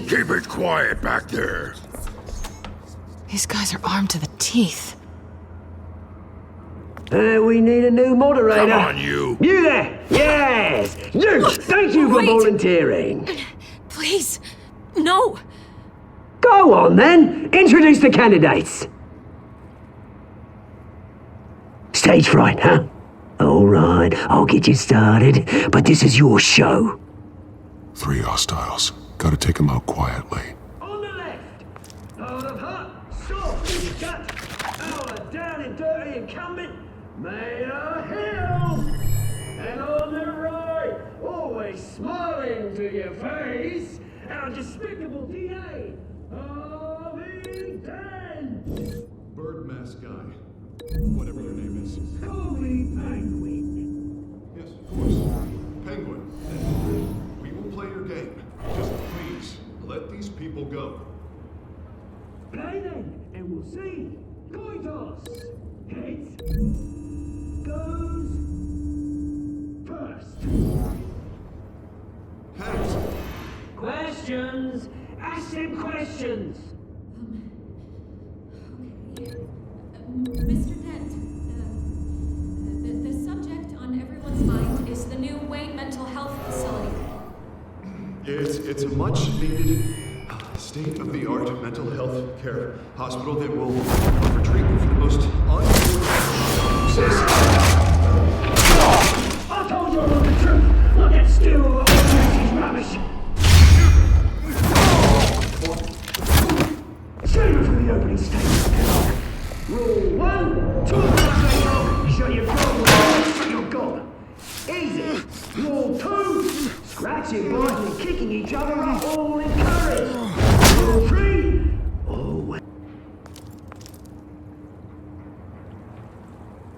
Keep it quiet back there. These guys are armed to the teeth. We need a new moderator. Come on, you. You there! Yes! You! Thank you for volunteering. Please, no. Go on then. Introduce the candidates. Stage fright, huh? All right, I'll get you started, but this is your show. 3 hostiles. Gotta take them out quietly. On the left, out of hut, stop, shut, our down and dirty incumbent, Mayor Hill. And on the right, always smiling to your face, our despicable DA, Harvey Dent. Bird mask guy. Whatever your name is. Call me Penguin. Yes, of course. Penguin. We will play your game. Just please, let these people go. Play then, and we'll see. Coin toss. Heads goes first. Heads. Questions. Ask him questions. Mr. Dent, the subject on everyone's mind is the new Wayne Mental Health Facility. It's a much needed state-of-the-art mental health care hospital that will offer treatment for the most unfortunate I told you all the truth. Look at still all this rubbish. Straight from the opening statement. Rule 1, talk about show your goal, show your goal. Easy. Rule 2, scratching, biting, and kicking each other are all encouraged. Rule 3, always.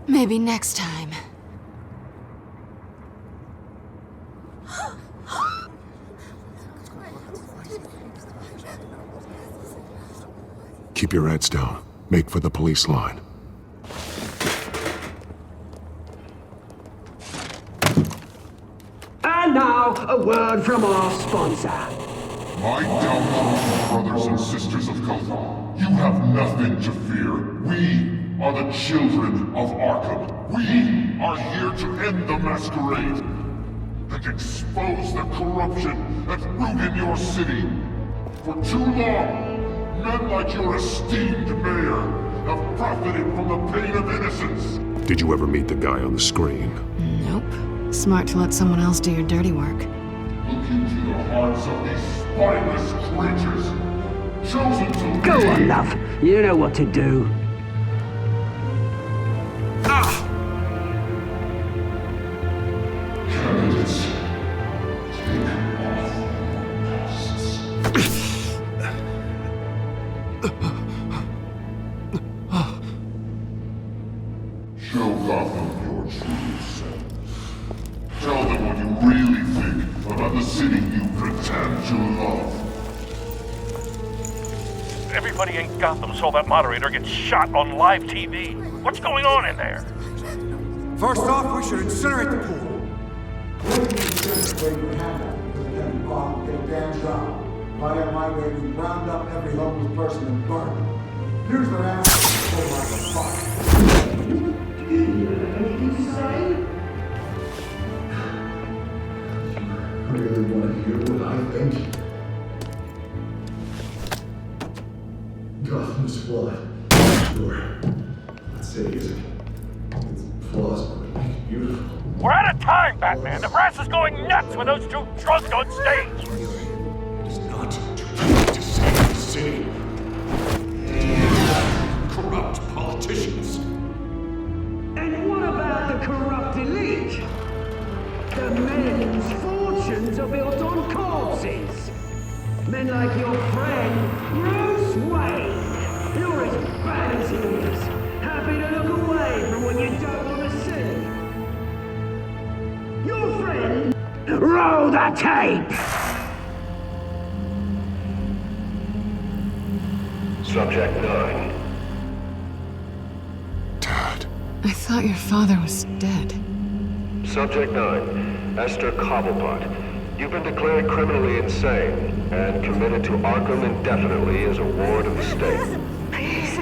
Maybe next time. Keep your heads down. Make for the police line. And now, a word from our sponsor. My downfall, brothers and sisters of Gotham. You have nothing to fear. We are the children of Arkham. We are here to end the masquerade and expose the corruption that root in your city. For too long, men like your esteemed mayor have profited from the pain of innocence. Did you ever meet the guy on the screen? Nope. Smart to let someone else do your dirty work. Look into the hearts of these spineless creatures, chosen to Go on, love. You know what to do. Candidates, take off masks. Show Gotham your true self. Tell them what you really think about the city you pretend to love. Everybody in Gotham saw that moderator get shot on live TV. What's going on in there? First off, we should incinerate the pool. If I had my way, we'd round up every homeless person and burn them. Here's their ass and like a fire. Anything to say? I really want to hear what I think. Gotham's flawed. Sure. Let's say it's flaws, but make it beautiful. We're out of time, Batman. The brass is going nuts with those two drunks on stage. It's not to save the city. Corrupt politicians. And what about the corrupt elite? The men whose fortunes are built on corpses. Men like your friend, Bruce Wayne. You're as bad as he is. Happy to look away from what you don't want to see. Your friend... Roll the tape! Subject 9. I thought your father was dead. Subject 9. Esther Cobblepot. You've been declared criminally insane and committed to Arkham indefinitely as a ward of the state. Please,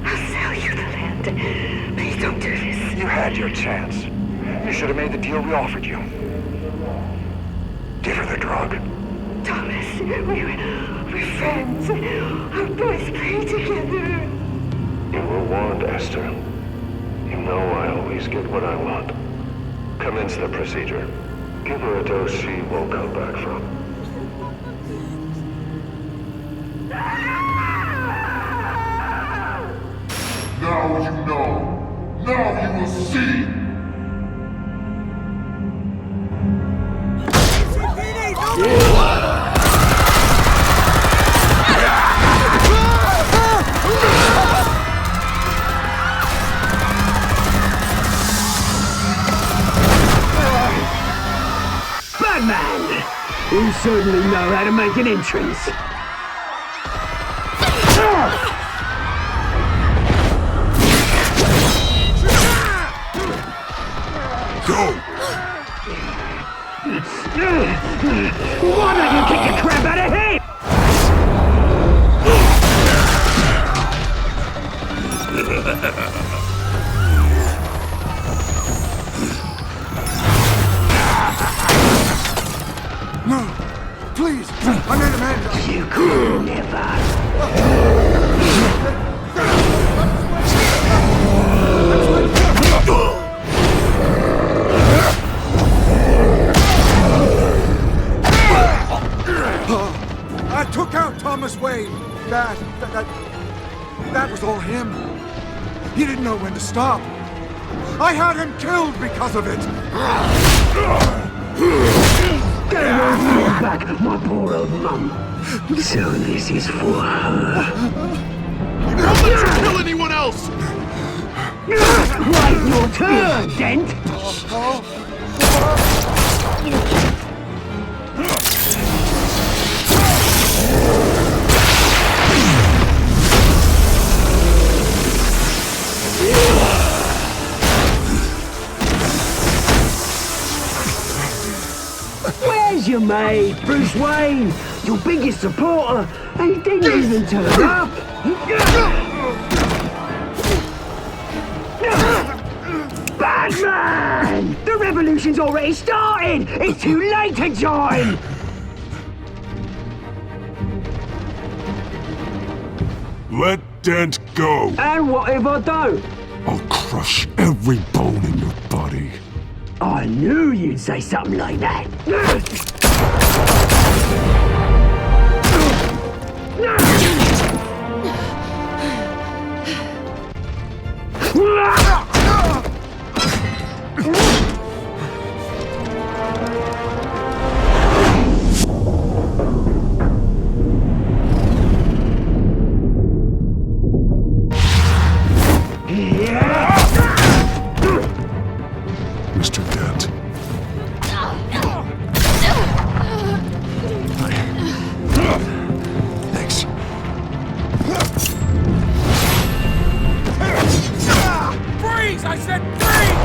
I'll sell you the land. Please don't do this. You had your chance. You should have made the deal we offered you. Give her the drug. Thomas, we're friends. Our boys play together. You were warned, Esther. You know I always get what I want. Commence the procedure. Give her a dose she won't come back from. Now you know. Now you will see. Batman! You certainly know how to make an entrance. Go! Why don't you kick the crap out of him? No! Please! I made a man! You That was all him. He didn't know when to stop. I had him killed because of it. Get your back, my poor old mum. So this is for her. Don't let you kill anyone else! Right, your turn, Dent! Where's your mate, Bruce Wayne? Your biggest supporter, and he didn't even turn up! Batman! The revolution's already started! It's too late to join! Let Dent go! And what if I don't? I'll crush every bone in your body. I knew you'd say something like that. Mr. Dent. Thanks. Freeze! I said freeze!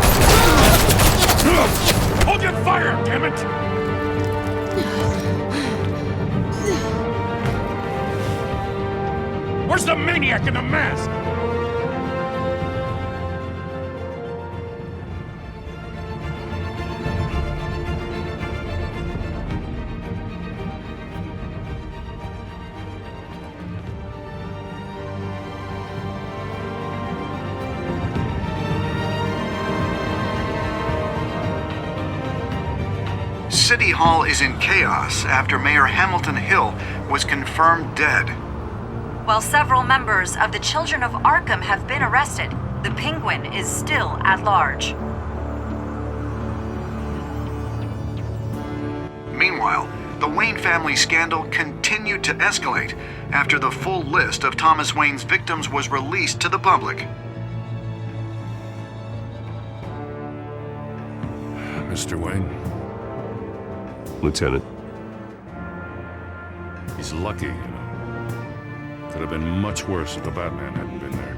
Hold your fire, damn it! Where's the maniac in the mask? City Hall is in chaos after Mayor Hamilton Hill was confirmed dead. While several members of the Children of Arkham have been arrested, the Penguin is still at large. Meanwhile, the Wayne family scandal continued to escalate after the full list of Thomas Wayne's victims was released to the public. Mr. Wayne? Lieutenant. He's lucky, you know. Could have been much worse if the Batman hadn't been there.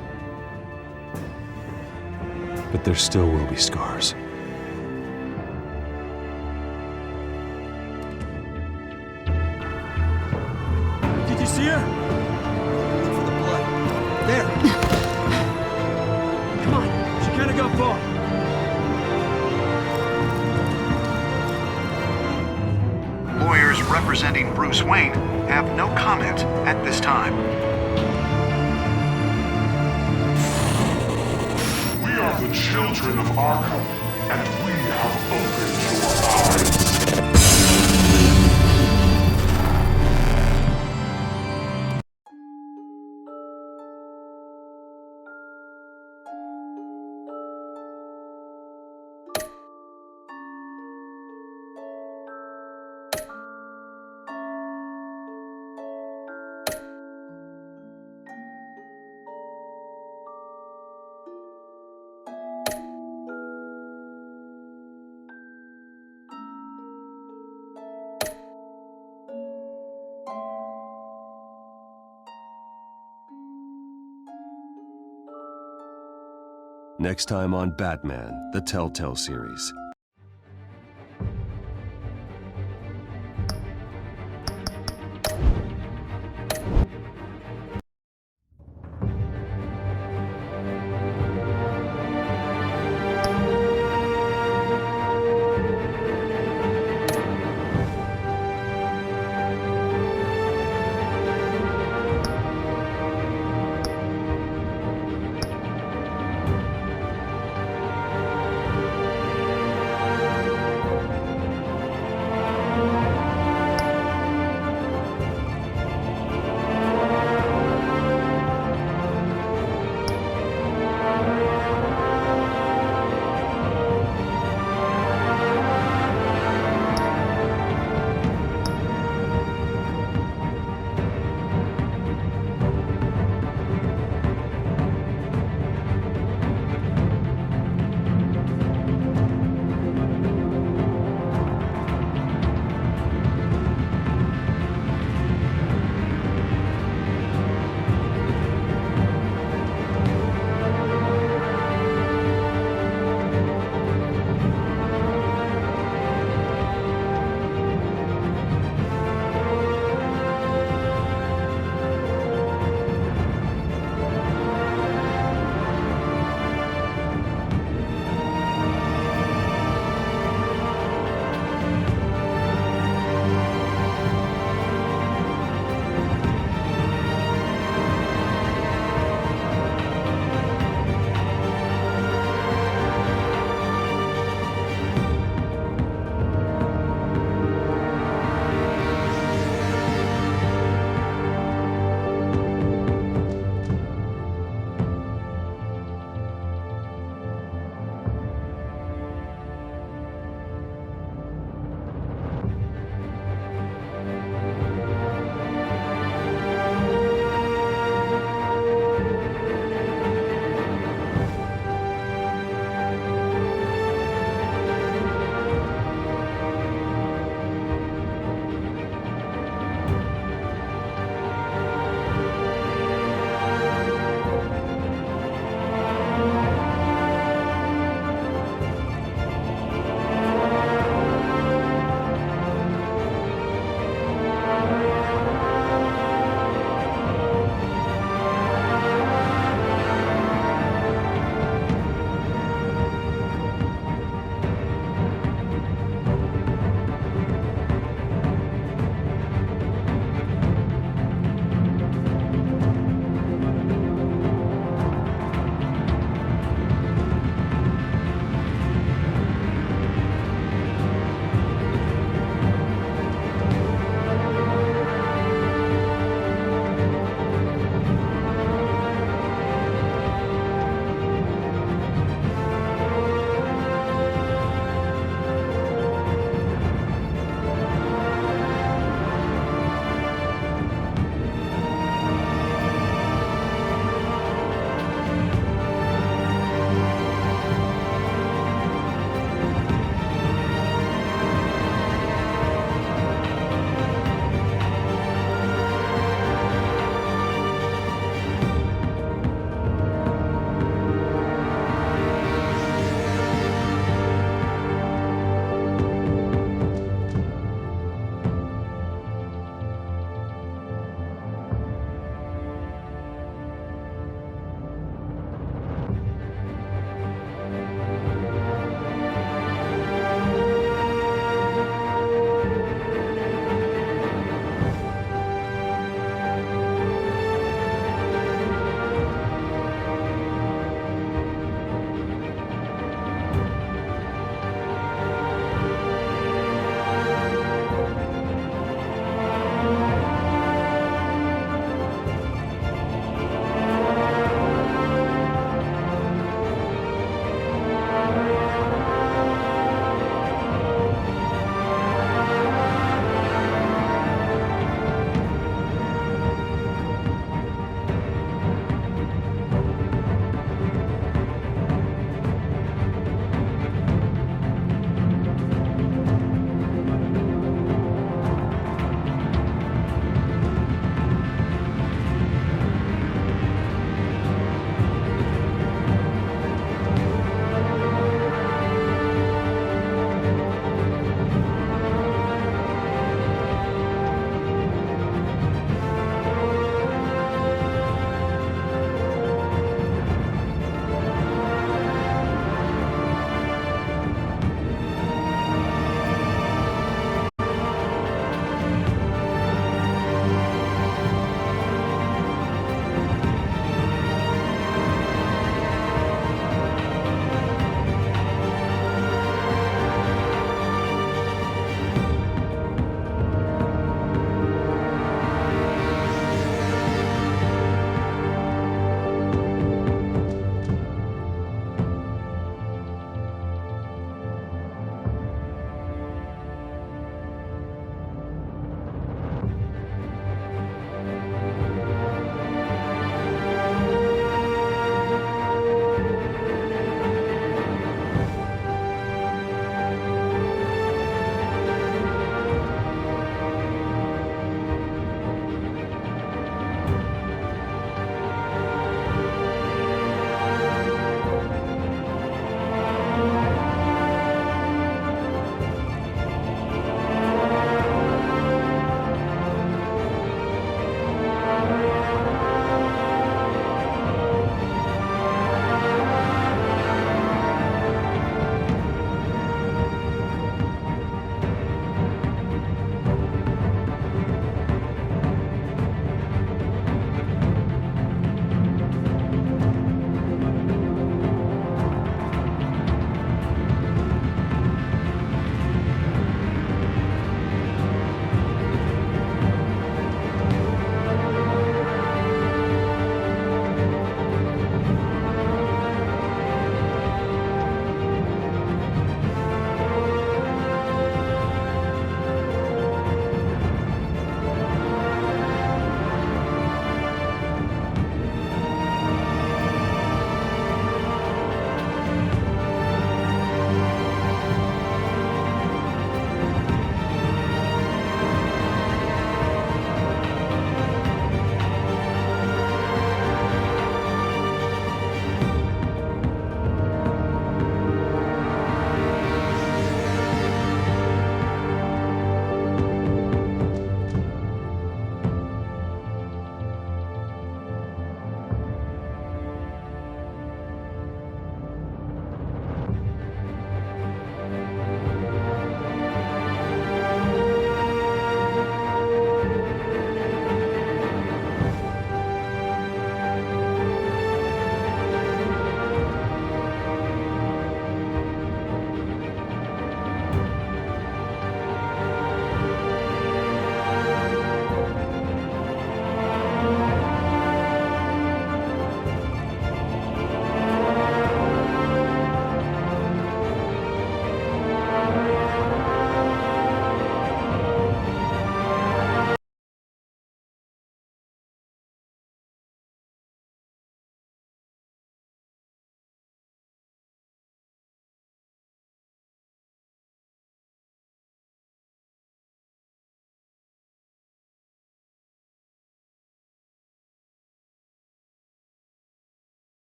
But there still will be scars. Did you see her? Look for the blood. There. Come on. She can't have gone far. Lawyers representing Bruce Wayne have no comment at this time. We are the children of Arkham, and we have opened your eyes. Next time on Batman, the Telltale series.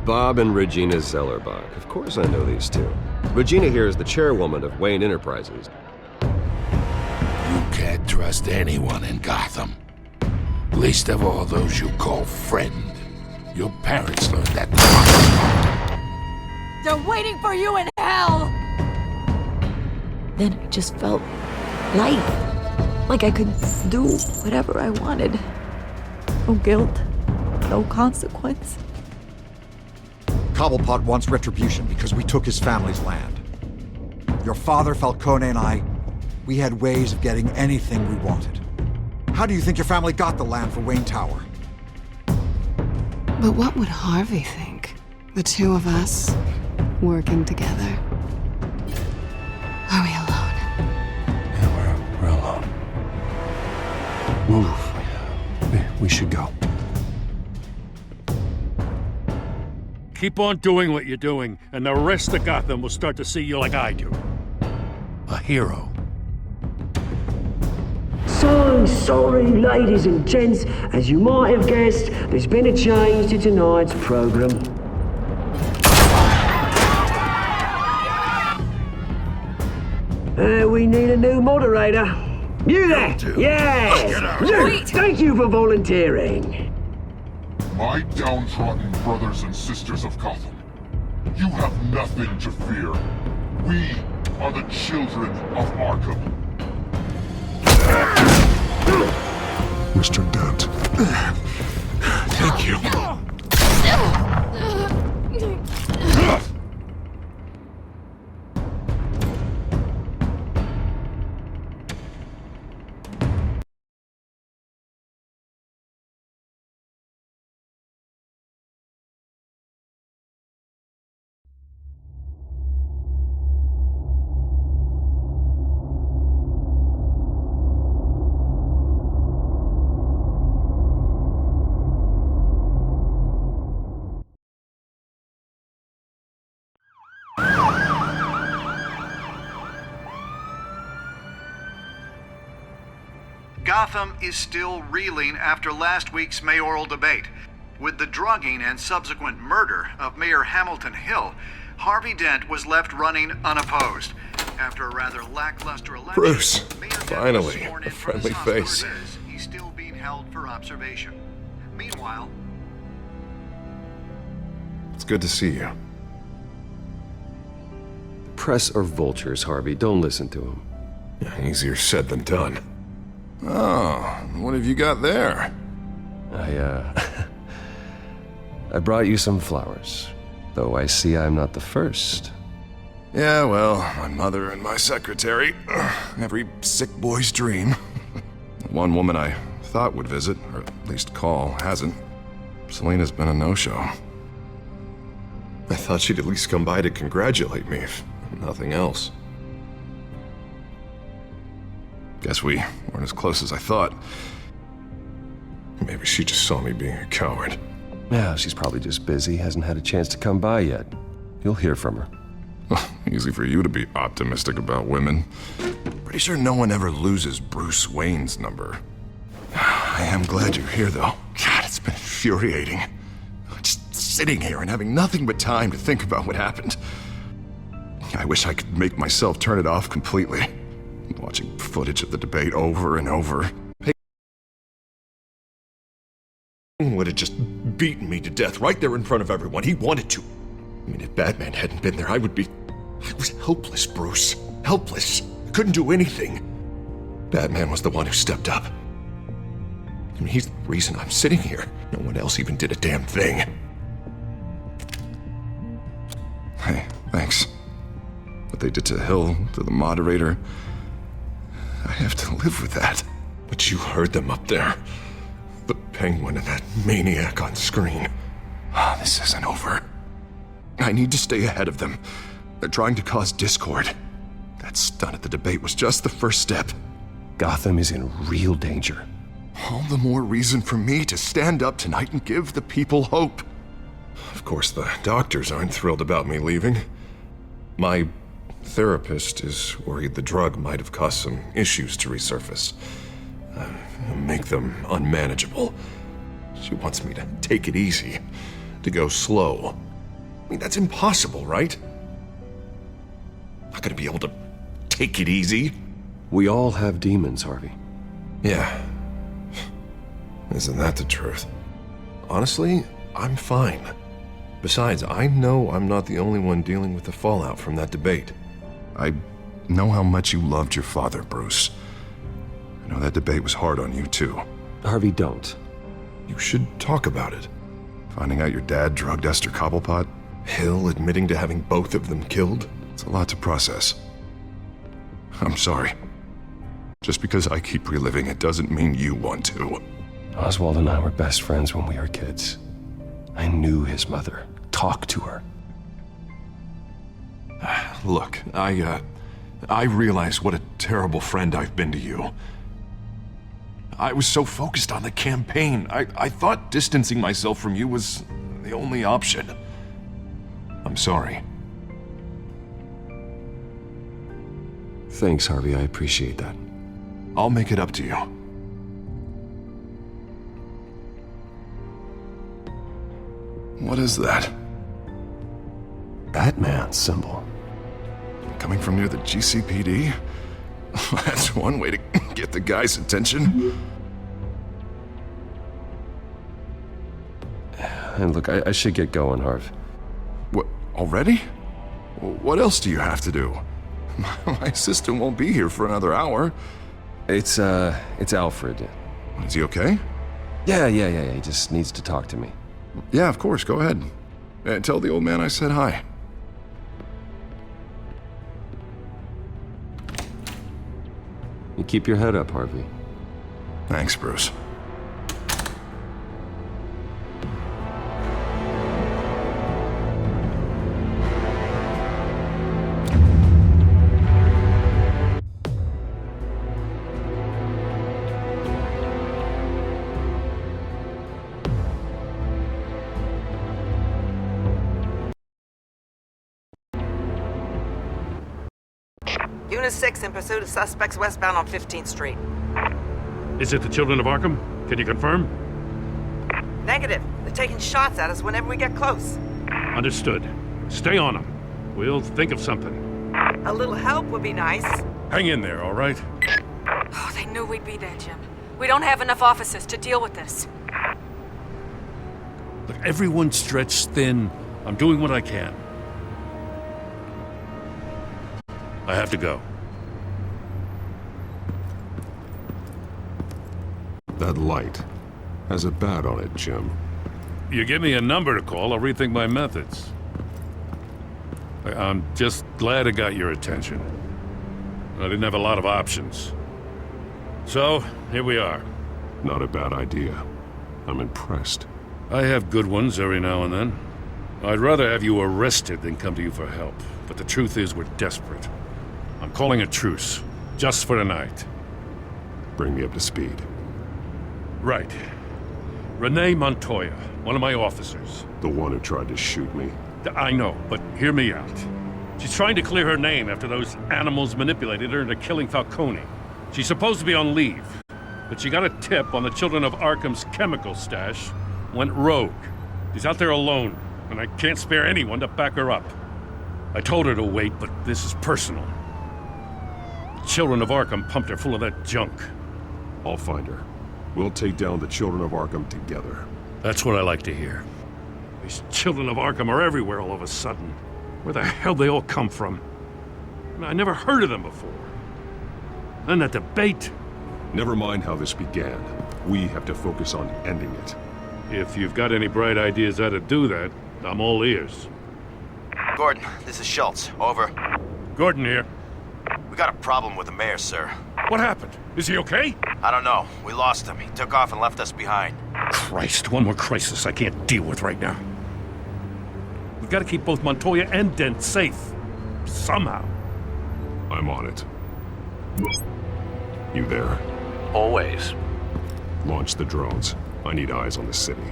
Bob and Regina Zellerbach. Of course I know these two. Regina here is the chairwoman of Wayne Enterprises. You can't trust anyone in Gotham. Least of all those you call friend. Your parents learned that. They're waiting for you in hell! Then I just felt light. Like I could do whatever I wanted. No guilt. No consequence. Cobblepot wants retribution because we took his family's land. Your father, Falcone, and I, we had ways of getting anything we wanted. How do you think your family got the land for Wayne Tower? But what would Harvey think? The two of us, working together. Are we alone? Yeah, we're alone. Move. We should go. Keep on doing what you're doing, and the rest of Gotham will start to see you like I do. A hero. So sorry, ladies and gents. As you might have guessed, there's been a change to tonight's program. We need a new moderator. You there? Yes! Luke, thank you for volunteering. My downtrodden brothers and sisters of Gotham, you have nothing to fear. We are the children of Arkham. Mr. Dent. Thank you. Gotham is still reeling after last week's mayoral debate. With the drugging and subsequent murder of Mayor Hamilton Hill, Harvey Dent was left running unopposed. After a rather lackluster election, Bruce, Mayor Dent was finally, sworn a in for his friendly hospital face. visits. He's still being held for observation. Meanwhile, It's good to see you. Press are vultures, Harvey. Don't listen to them. Easier said than done. Oh, what have you got there? I brought you some flowers. Though I see I'm not the first. Yeah, well, my mother and my secretary. Every sick boy's dream. One woman I thought would visit, or at least call, hasn't. Selena's been a no-show. I thought she'd at least come by to congratulate me, if nothing else. Guess we weren't as close as I thought. Maybe she just saw me being a coward. Yeah, she's probably just busy, hasn't had a chance to come by yet. You'll hear from her. Easy for you to be optimistic about women. Pretty sure no one ever loses Bruce Wayne's number. I am glad you're here, though. God, it's been infuriating. Just sitting here and having nothing but time to think about what happened. I wish I could make myself turn it off completely. Watching footage of the debate over and over. He would have just beaten me to death right there in front of everyone. He wanted to. I mean, if Batman hadn't been there, I was helpless, Bruce. Helpless. Couldn't do anything. Batman was the one who stepped up. I mean, he's the reason I'm sitting here. No one else even did a damn thing. Hey, thanks. What they did to Hill, to the moderator, I have to live with that. But you heard them up there. The Penguin and that maniac on screen. This isn't over. I need to stay ahead of them. They're trying to cause discord. That stunt at the debate was just the first step. Gotham is in real danger. All the more reason for me to stand up tonight and give the people hope. Of course, the doctors aren't thrilled about me leaving. My therapist is worried the drug might have caused some issues to resurface. Make them unmanageable. She wants me to take it easy, to go slow. I mean, that's impossible, right? Not gonna be able to take it easy. We all have demons, Harvey. Yeah. Isn't that the truth? Honestly, I'm fine. Besides, I know I'm not the only one dealing with the fallout from that debate. I know how much you loved your father, Bruce. I know that debate was hard on you, too. Harvey, don't. You should talk about it. Finding out your dad drugged Esther Cobblepot, Hill admitting to having both of them killed. It's a lot to process. I'm sorry. Just because I keep reliving it doesn't mean you want to. Oswald and I were best friends when we were kids. I knew his mother. Talked to her. Look, I realize what a terrible friend I've been to you. I was so focused on the campaign. I thought distancing myself from you was the only option. I'm sorry. Thanks, Harvey. I appreciate that. I'll make it up to you. What is that? Batman symbol. Coming from near the GCPD? That's one way to get the guy's attention. And look, I should get going, Harv. What, already? What else do you have to do? My assistant won't be here for another hour. It's Alfred. Is he okay? Yeah, he just needs to talk to me. Yeah, of course, go ahead. Tell the old man I said hi. You keep your head up, Harvey. Thanks, Bruce. Unit 6 in pursuit of suspects westbound on 15th Street. Is it the Children of Arkham? Can you confirm? Negative. They're taking shots at us whenever we get close. Understood. Stay on them. We'll think of something. A little help would be nice. Hang in there, all right? Oh, they knew we'd be there, Jim. We don't have enough officers to deal with this. Look, everyone's stretched thin. I'm doing what I can. I have to go. That light has a bat on it, Jim. You give me a number to call, I'll rethink my methods. I'm just glad I got your attention. I didn't have a lot of options. So, here we are. Not a bad idea. I'm impressed. I have good ones every now and then. I'd rather have you arrested than come to you for help. But the truth is, we're desperate. I'm calling a truce, just for tonight. Bring me up to speed. Right. Renee Montoya, one of my officers. The one who tried to shoot me. I know, but hear me out. She's trying to clear her name after those animals manipulated her into killing Falcone. She's supposed to be on leave, but she got a tip on the Children of Arkham's chemical stash, went rogue. She's out there alone, and I can't spare anyone to back her up. I told her to wait, but this is personal. The Children of Arkham pumped her full of that junk. I'll find her. We'll take down the Children of Arkham together. That's what I like to hear. These Children of Arkham are everywhere all of a sudden. Where the hell they all come from? I never heard of them before. Then that debate. Never mind how this began. We have to focus on ending it. If you've got any bright ideas how to do that, I'm all ears. Gordon, this is Schultz. Over. Gordon here. We got a problem with the mayor, sir. What happened? Is he okay? I don't know. We lost him. He took off and left us behind. Christ, one more crisis I can't deal with right now. We've got to keep both Montoya and Dent safe. Somehow. I'm on it. You there? Always. Launch the drones. I need eyes on the city.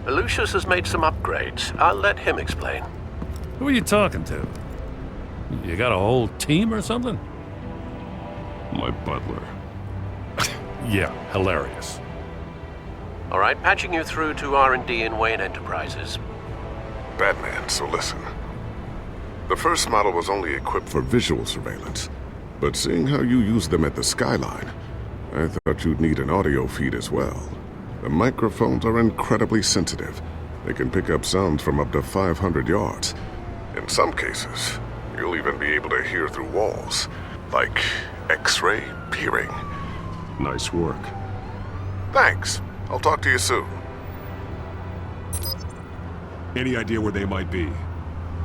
Lucius has made some upgrades. I'll let him explain. Who are you talking to? You got a whole team or something? My butler. Yeah, hilarious. All right, patching you through to R&D in Wayne Enterprises. Batman, so listen. The first model was only equipped for visual surveillance, but seeing how you use them at the skyline, I thought you'd need an audio feed as well. The microphones are incredibly sensitive. They can pick up sounds from up to 500 yards. In some cases, you'll even be able to hear through walls, like X-ray peering. Nice work. Thanks. I'll talk to you soon. Any idea where they might be?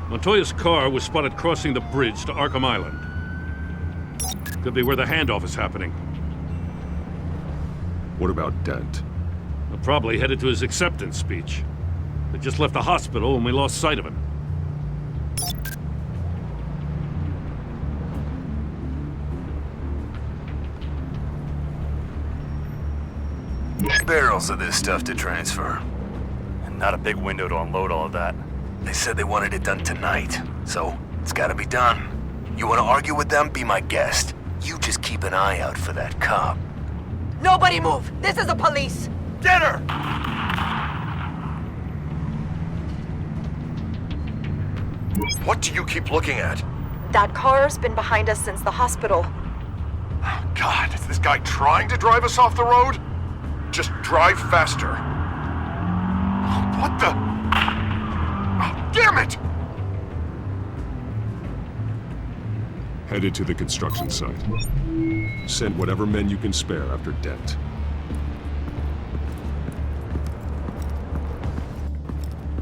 Montoya's car was spotted crossing the bridge to Arkham Island. Could be where the handoff is happening. What about Dent? Probably headed to his acceptance speech. They just left the hospital and we lost sight of him. Barrels of this stuff to transfer. And not a big window to unload all of that. They said they wanted it done tonight, so it's gotta be done. You wanna argue with them? Be my guest. You just keep an eye out for that cop. Nobody move! This is the police! Get her! What do you keep looking at? That car's been behind us since the hospital. God, is this guy trying to drive us off the road? Just drive faster. What the? Oh, damn it! Headed to the construction site. Send whatever men you can spare after Dent.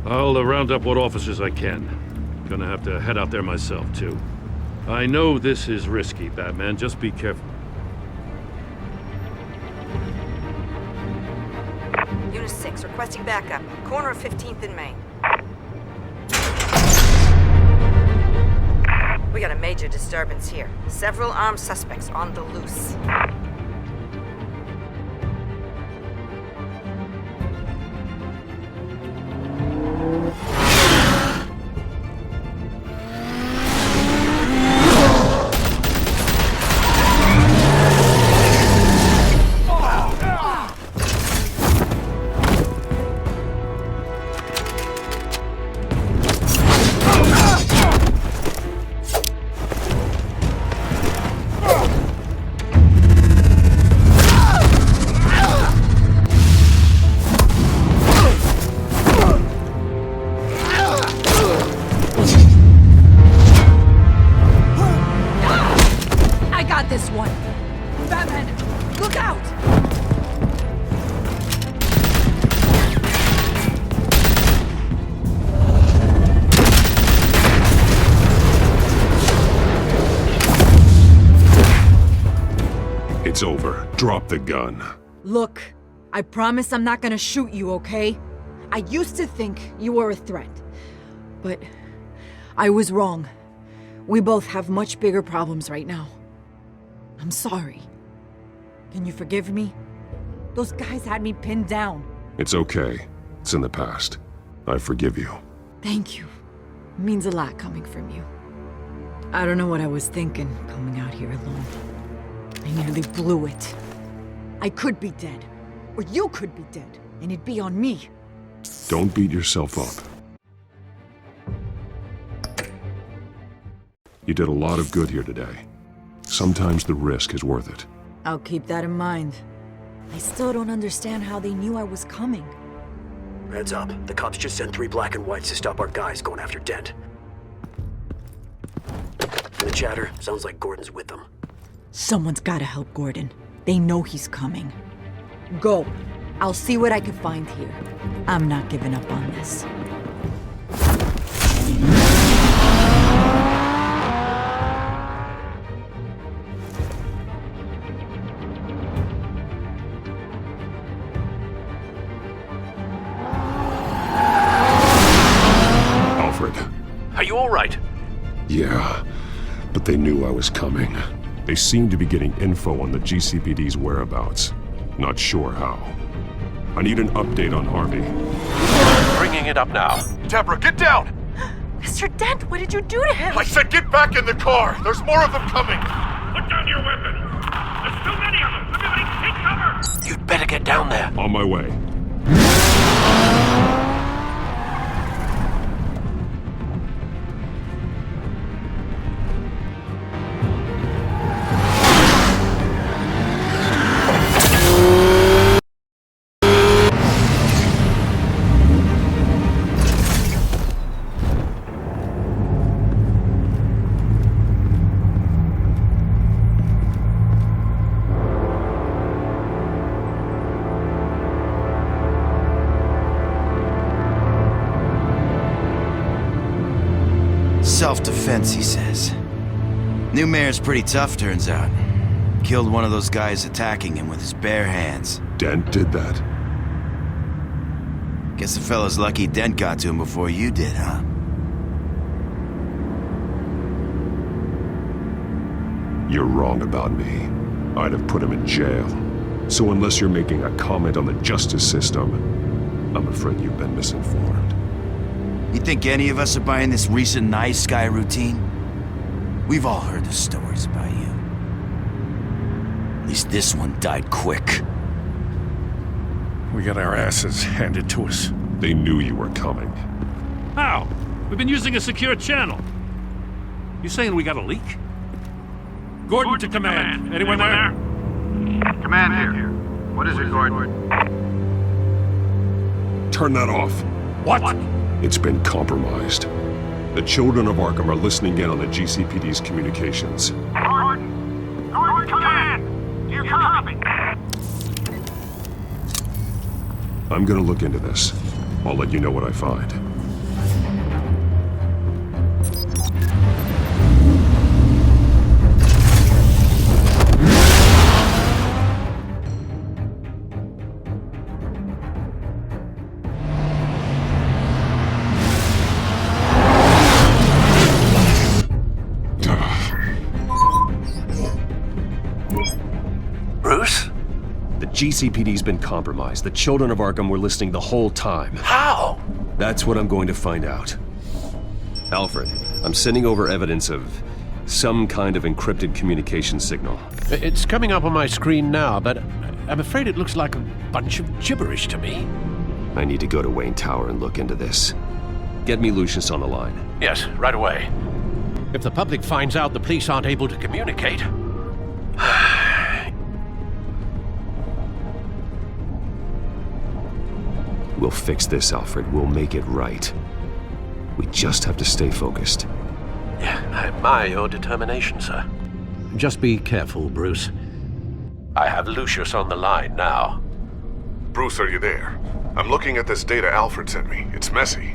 I'll round up what officers I can. Gonna have to head out there myself, too. I know this is risky, Batman. Just be careful. Unit 6, requesting backup. Corner of 15th and Main. We got a major disturbance here. Several armed suspects on the loose. It's over. Drop the gun. Look, I promise I'm not gonna shoot you, okay? I used to think you were a threat, but I was wrong. We both have much bigger problems right now. I'm sorry. Can you forgive me? Those guys had me pinned down. It's okay. It's in the past. I forgive you. Thank you. It means a lot coming from you. I don't know what I was thinking coming out here alone. I nearly blew it. I could be dead. Or you could be dead, and it'd be on me. Don't beat yourself up. You did a lot of good here today. Sometimes the risk is worth it. I'll keep that in mind. I still don't understand how they knew I was coming. Heads up. The cops just sent 3 black and whites to stop our guys going after Dent. The chatter sounds like Gordon's with them. Someone's gotta help Gordon. They know he's coming. Go. I'll see what I can find here. I'm not giving up on this. Alfred. Are you all right? Yeah, but they knew I was coming. They seem to be getting info on the GCPD's whereabouts. Not sure how. I need an update on Harvey. Bringing it up now. Deborah, get down! Mr. Dent, what did you do to him? I said get back in the car! There's more of them coming! Put down your weapon! There's too many of them! Everybody take cover! You'd better get down there. On my way. Self-defense, he says. New mayor's pretty tough, turns out. Killed one of those guys attacking him with his bare hands. Dent did that? Guess the fella's lucky Dent got to him before you did, huh? You're wrong about me. I'd have put him in jail. So unless you're making a comment on the justice system, I'm afraid you've been misinformed. You think any of us are buying this recent nice guy routine? We've all heard the stories about you. At least this one died quick. We got our asses handed to us. They knew you were coming. How? We've been using a secure channel. You saying we got a leak? Gordon to command. Anyone there? Command here. What is it, Gordon? Turn that off. What? It's been compromised. The children of Arkham are listening in on the GCPD's communications. Gordon! Gordon, command! You copy? I'm gonna look into this. I'll let you know what I find. Bruce? The GCPD's been compromised. The children of Arkham were listening the whole time. How? That's what I'm going to find out. Alfred, I'm sending over evidence of some kind of encrypted communication signal. It's coming up on my screen now, but I'm afraid it looks like a bunch of gibberish to me. I need to go to Wayne Tower and look into this. Get me Lucius on the line. Yes, right away. If the public finds out the police aren't able to communicate... We'll fix this, Alfred. We'll make it right. We just have to stay focused. Yeah, I admire your determination, sir. Just be careful, Bruce. I have Lucius on the line now. Bruce, are you there? I'm looking at this data Alfred sent me. It's messy.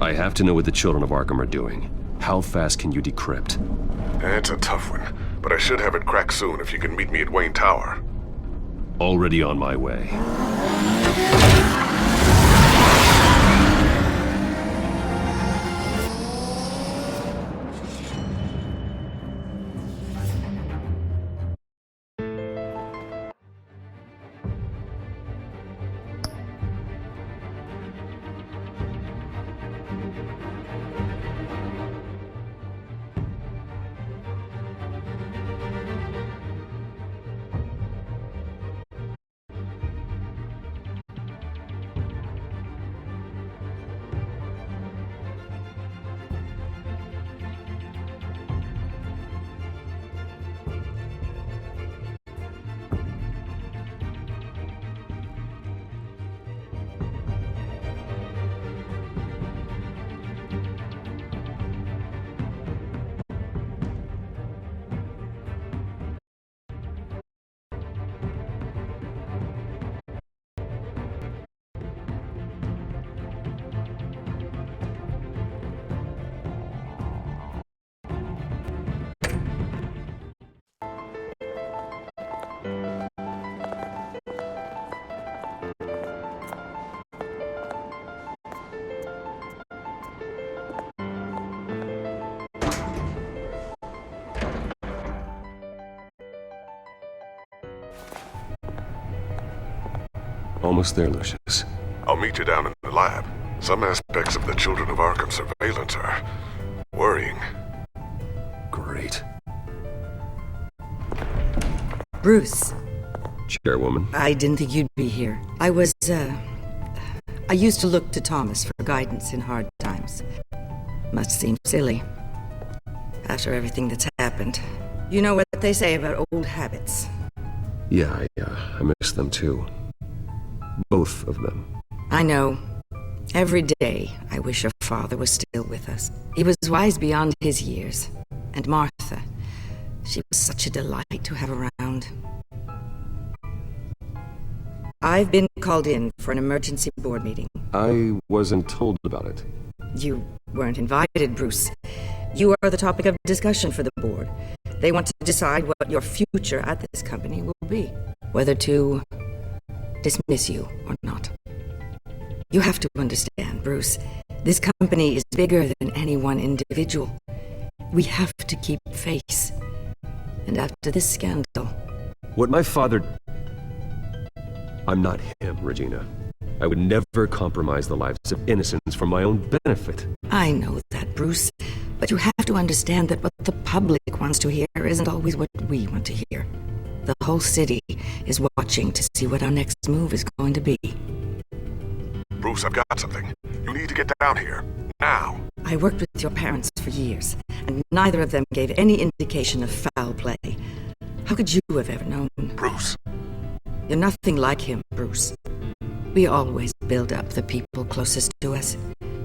I have to know what the children of Arkham are doing. How fast can you decrypt? It's a tough one, but I should have it cracked soon if you can meet me at Wayne Tower. Already on my way. Almost there, Lucius. I'll meet you down in the lab. Some aspects of the Children of Arkham surveillance are worrying. Great. Bruce. Chairwoman. I didn't think you'd be here. I used to look to Thomas for guidance in hard times. Must seem silly. After everything that's happened. You know what they say about old habits. Yeah, I miss them too. Both of them. I know. Every day, I wish your father was still with us. He was wise beyond his years. And Martha, she was such a delight to have around. I've been called in for an emergency board meeting. I wasn't told about it. You weren't invited, Bruce. You are the topic of discussion for the board. They want to decide what your future at this company will be, whether to dismiss you or not. You have to understand, Bruce, this company is bigger than any one individual. We have to keep face. And after this scandal... What my father... I'm not him, Regina. I would never compromise the lives of innocents for my own benefit. I know that, Bruce. But you have to understand that what the public wants to hear isn't always what we want to hear. The whole city is watching to see what our next move is going to be. Bruce, I've got something. You need to get down here. Now. I worked with your parents for years, and neither of them gave any indication of foul play. How could you have ever known? Bruce. You're nothing like him, Bruce. We always build up the people closest to us.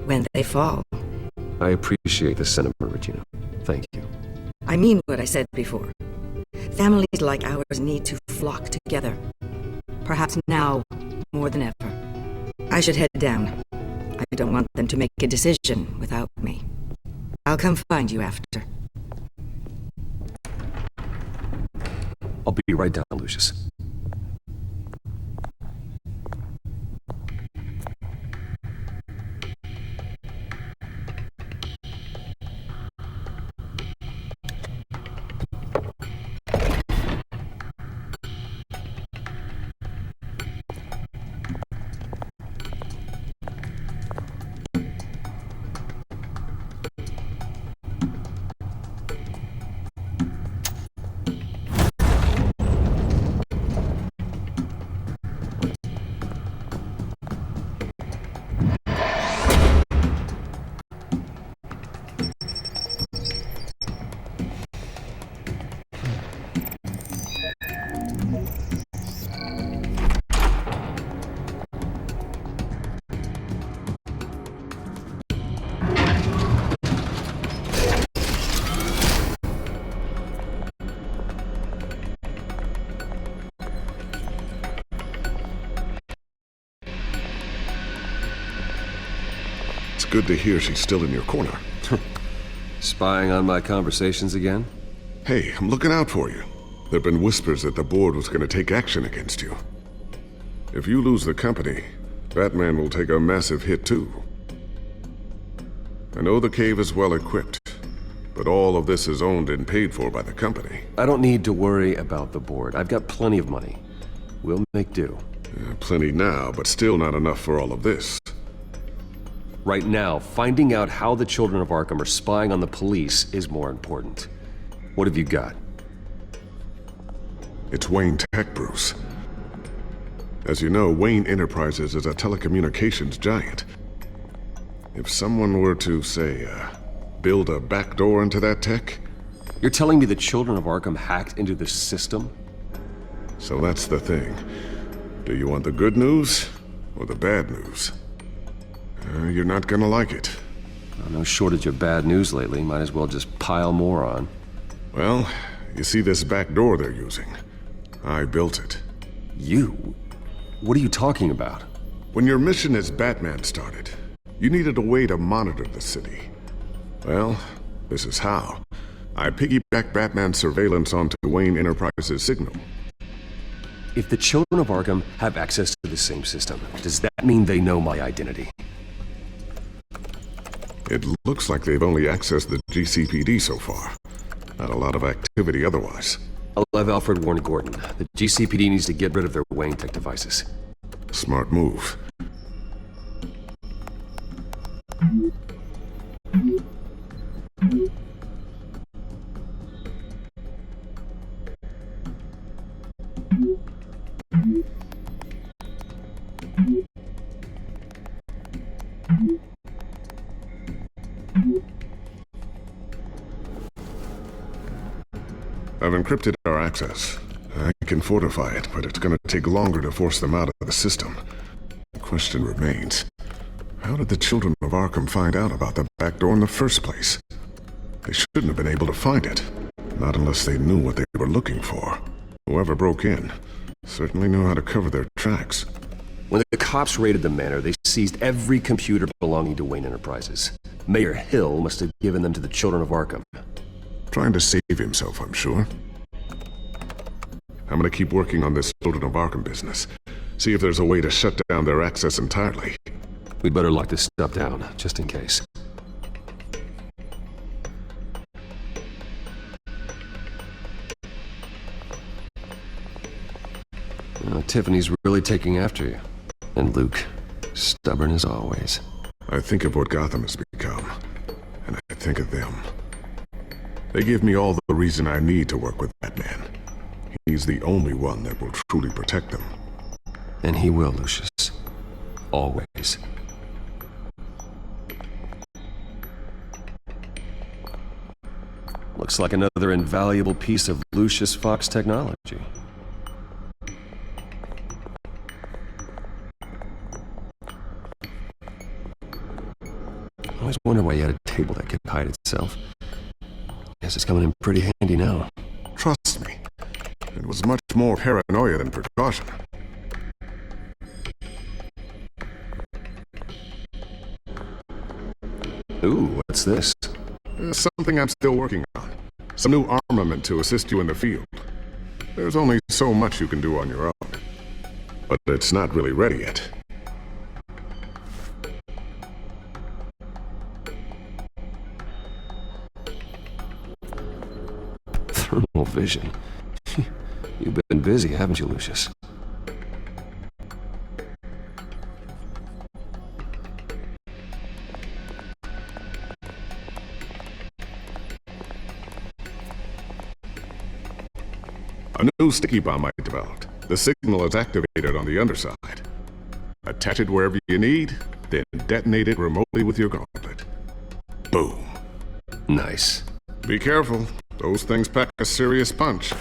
When they fall... I appreciate the sentiment, Regina. Thank you. I mean what I said before. Families like ours need to flock together. Perhaps now more than ever. I should head down. I don't want them to make a decision without me. I'll come find you after. I'll be right down, Lucius. Good to hear she's still in your corner. Spying on my conversations again? Hey, I'm looking out for you. There've been whispers that the board was going to take action against you. If you lose the company, Batman will take a massive hit too. I know the cave is well equipped, but all of this is owned and paid for by the company. I don't need to worry about the board. I've got plenty of money. We'll make do. Plenty now, but still not enough for all of this. Right now, finding out how the children of Arkham are spying on the police is more important. What have you got? It's Wayne Tech, Bruce. As you know, Wayne Enterprises is a telecommunications giant. If someone were to, say, build a backdoor into that tech... You're telling me the children of Arkham hacked into the system? So that's the thing. Do you want the good news or the bad news? You're not gonna like it. No shortage of bad news lately. Might as well just pile more on. Well, you see this back door they're using? I built it. You? What are you talking about? When your mission as Batman started, you needed a way to monitor the city. Well, this is how. I piggybacked Batman's surveillance onto Wayne Enterprises' signal. If the children of Arkham have access to the same system, does that mean they know my identity? It looks like they've only accessed the GCPD so far. Not a lot of activity otherwise. I'll have Alfred warn Gordon. The GCPD needs to get rid of their Wayne Tech devices. Smart move. I've encrypted our access. I can fortify it, but it's gonna take longer to force them out of the system. The question remains, how did the children of Arkham find out about the back door in the first place? They shouldn't have been able to find it. Not unless they knew what they were looking for. Whoever broke in certainly knew how to cover their tracks. When the cops raided the manor, they seized every computer belonging to Wayne Enterprises. Mayor Hill must have given them to the children of Arkham. Trying to save himself, I'm sure. I'm gonna keep working on this Children of Arkham business. See if there's a way to shut down their access entirely. We'd better lock this stuff down, just in case. Tiffany's really taking after you. And Luke, stubborn as always. I think of what Gotham has become, and I think of them. They give me all the reason I need to work with Batman. He's the only one that will truly protect them. And he will, Lucius. Always. Looks like another invaluable piece of Lucius Fox technology. I always wondered why you had a table that could hide itself. Guess it's coming in pretty handy now. Trust me, it was much more paranoia than precaution. Ooh, what's this? Something I'm still working on. Some new armament to assist you in the field. There's only so much you can do on your own. But it's not really ready yet. Thermal vision. You've been busy, haven't you, Lucius? A new sticky bomb I developed. The signal is activated on the underside. Attach it wherever you need, then detonate it remotely with your gauntlet. Boom. Nice. Be careful. Those things pack a serious punch.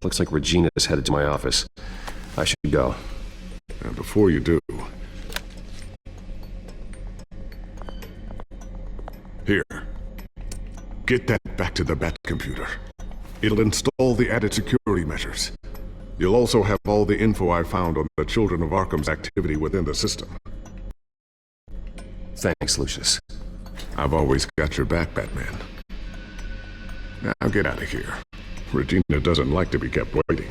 Looks like Regina's headed to my office. I should go. And before you do... Here. Get that back to the Bat computer. It'll install the added security measures. You'll also have all the info I found on the Children of Arkham's activity within the system. Thanks, Lucius. I've always got your back, Batman. Now get out of here. Regina doesn't like to be kept waiting.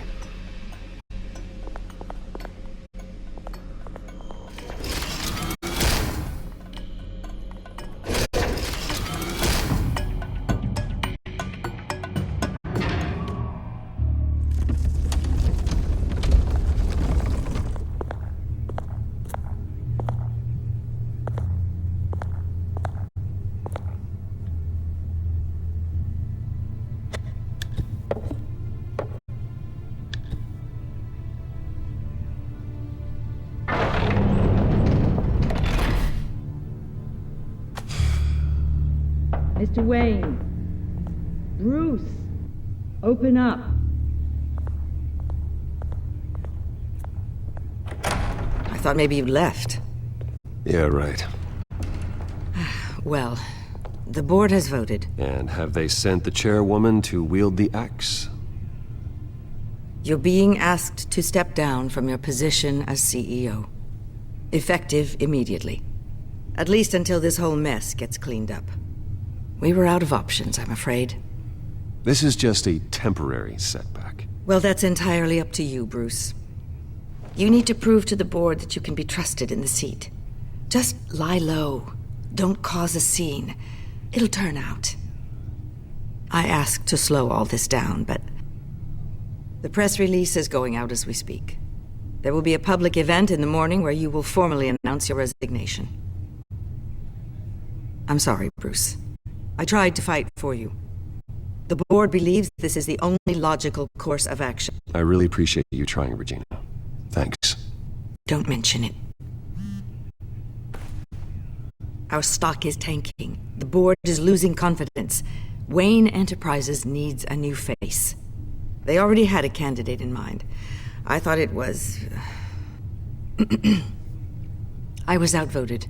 Mr. Wayne. Bruce. Open up. I thought maybe you'd left. Yeah, right. Well, the board has voted. And have they sent the chairwoman to wield the axe? You're being asked to step down from your position as CEO. Effective immediately. At least until this whole mess gets cleaned up. We were out of options, I'm afraid. This is just a temporary setback. Well, that's entirely up to you, Bruce. You need to prove to the board that you can be trusted in the seat. Just lie low. Don't cause a scene. It'll turn out. I asked to slow all this down, but the press release is going out as we speak. There will be a public event in the morning where you will formally announce your resignation. I'm sorry, Bruce. I tried to fight for you. The board believes this is the only logical course of action. I really appreciate you trying, Regina. Thanks. Don't mention it. Our stock is tanking. The board is losing confidence. Wayne Enterprises needs a new face. They already had a candidate in mind. I thought it was... I was outvoted.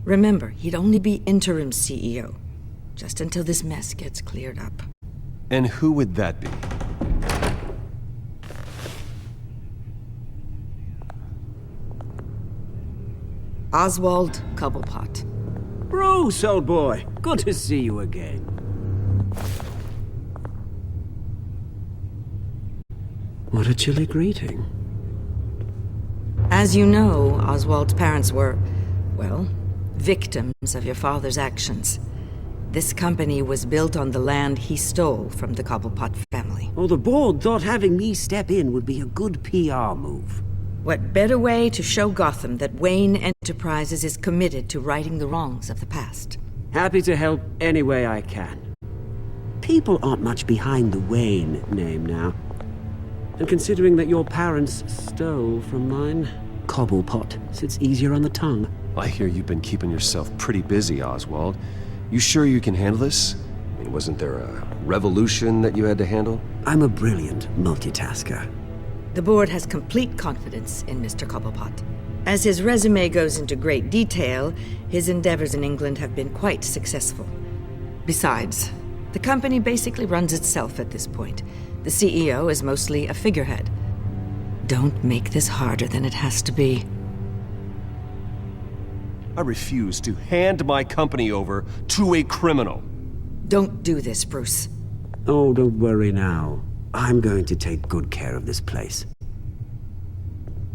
Remember, he'd only be interim CEO, just until this mess gets cleared up. And who would that be? Oswald Cobblepot. Bruce, old boy. Good to see you again. What a chilly greeting. As you know, Oswald's parents were, well, victims of your father's actions. This company was built on the land he stole from the Cobblepot family. Well, the board thought having me step in would be a good PR move. What better way to show Gotham that Wayne Enterprises is committed to righting the wrongs of the past? Happy to help any way I can. People aren't much behind the Wayne name now. And considering that your parents stole from mine, Cobblepot sits easier on the tongue. I hear you've been keeping yourself pretty busy, Oswald. You sure you can handle this? I mean, wasn't there a revolution that you had to handle? I'm a brilliant multitasker. The board has complete confidence in Mr. Cobblepot. As his resume goes into great detail, his endeavors in England have been quite successful. Besides, the company basically runs itself at this point. The CEO is mostly a figurehead. Don't make this harder than it has to be. I refuse to hand my company over to a criminal. Don't do this, Bruce. Oh, don't worry now. I'm going to take good care of this place.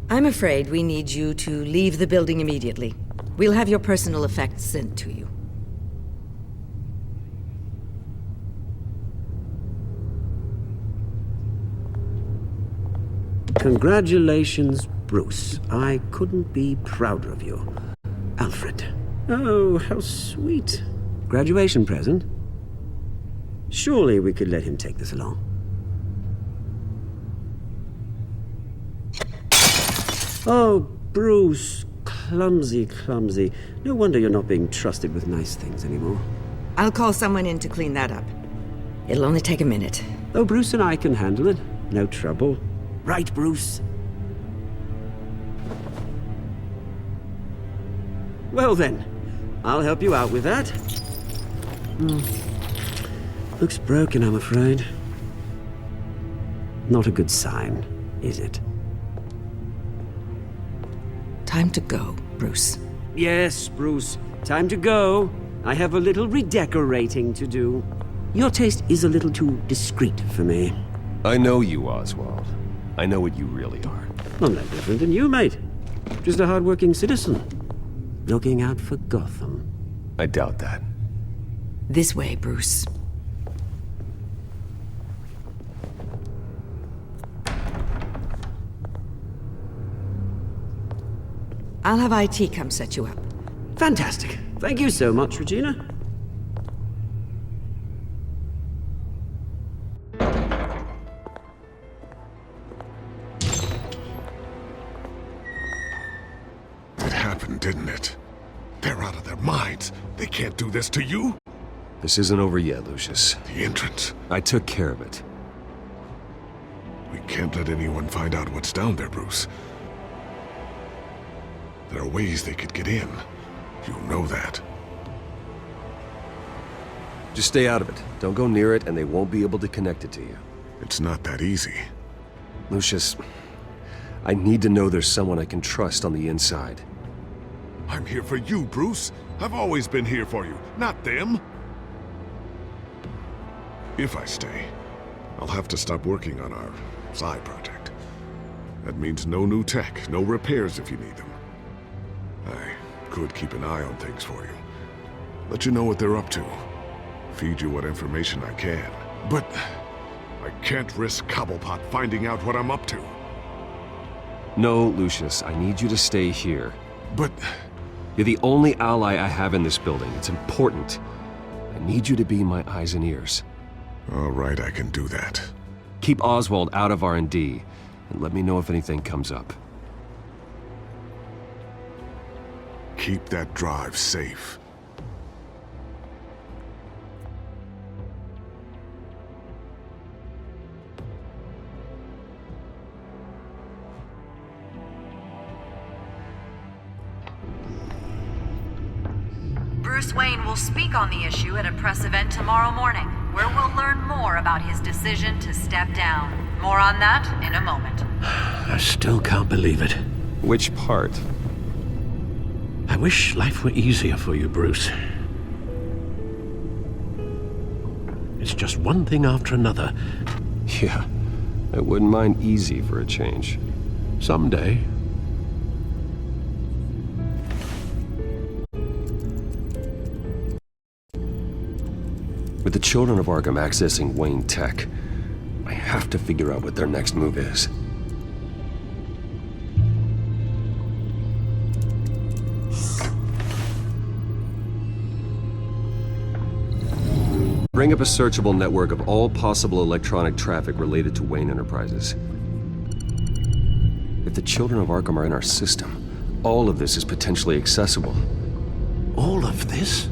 I'm afraid we need you to leave the building immediately. We'll have your personal effects sent to you. Congratulations, Bruce. I couldn't be prouder of you. Alfred. Oh, how sweet. Graduation present? Surely we could let him take this along. Oh, Bruce. Clumsy, clumsy. No wonder you're not being trusted with nice things anymore. I'll call someone in to clean that up. It'll only take a minute. Oh, Bruce and I can handle it. No trouble. Right, Bruce? Well then, I'll help you out with that. Looks broken, I'm afraid. Not a good sign, is it? Time to go, Bruce. Yes, Bruce. Time to go. I have a little redecorating to do. Your taste is a little too discreet for me. I know you, Oswald. I know what you really are. I'm no different than you, mate. Just a hard-working citizen. Looking out for Gotham. I doubt that. This way, Bruce. I'll have IT come set you up. Fantastic. Thank you so much, Regina. It happened, didn't it? They're out of their minds. They can't do this to you. This isn't over yet, Lucius. The entrance. I took care of it. We can't let anyone find out what's down there, Bruce. There are ways they could get in. You know that. Just stay out of it. Don't go near it, and they won't be able to connect it to you. It's not that easy. Lucius, I need to know there's someone I can trust on the inside. I'm here for you, Bruce. I've always been here for you, not them. If I stay, I'll have to stop working on our side project. That means no new tech, no repairs if you need them. I could keep an eye on things for you. Let you know what they're up to. Feed you what information I can. But I can't risk Cobblepot finding out what I'm up to. No, Lucius, I need you to stay here. But... You're the only ally I have in this building. It's important. I need you to be my eyes and ears. All right, I can do that. Keep Oswald out of R&D, and let me know if anything comes up. Keep that drive safe. Bruce Wayne will speak on the issue at a press event tomorrow morning, where we'll learn more about his decision to step down. More on that in a moment. I still can't believe it. Which part? I wish life were easier for you, Bruce. It's just one thing after another. Yeah, I wouldn't mind easy for a change. Someday. With the children of Arkham accessing Wayne Tech, I have to figure out what their next move is. Bring up a searchable network of all possible electronic traffic related to Wayne Enterprises. If the children of Arkham are in our system, all of this is potentially accessible. All of this?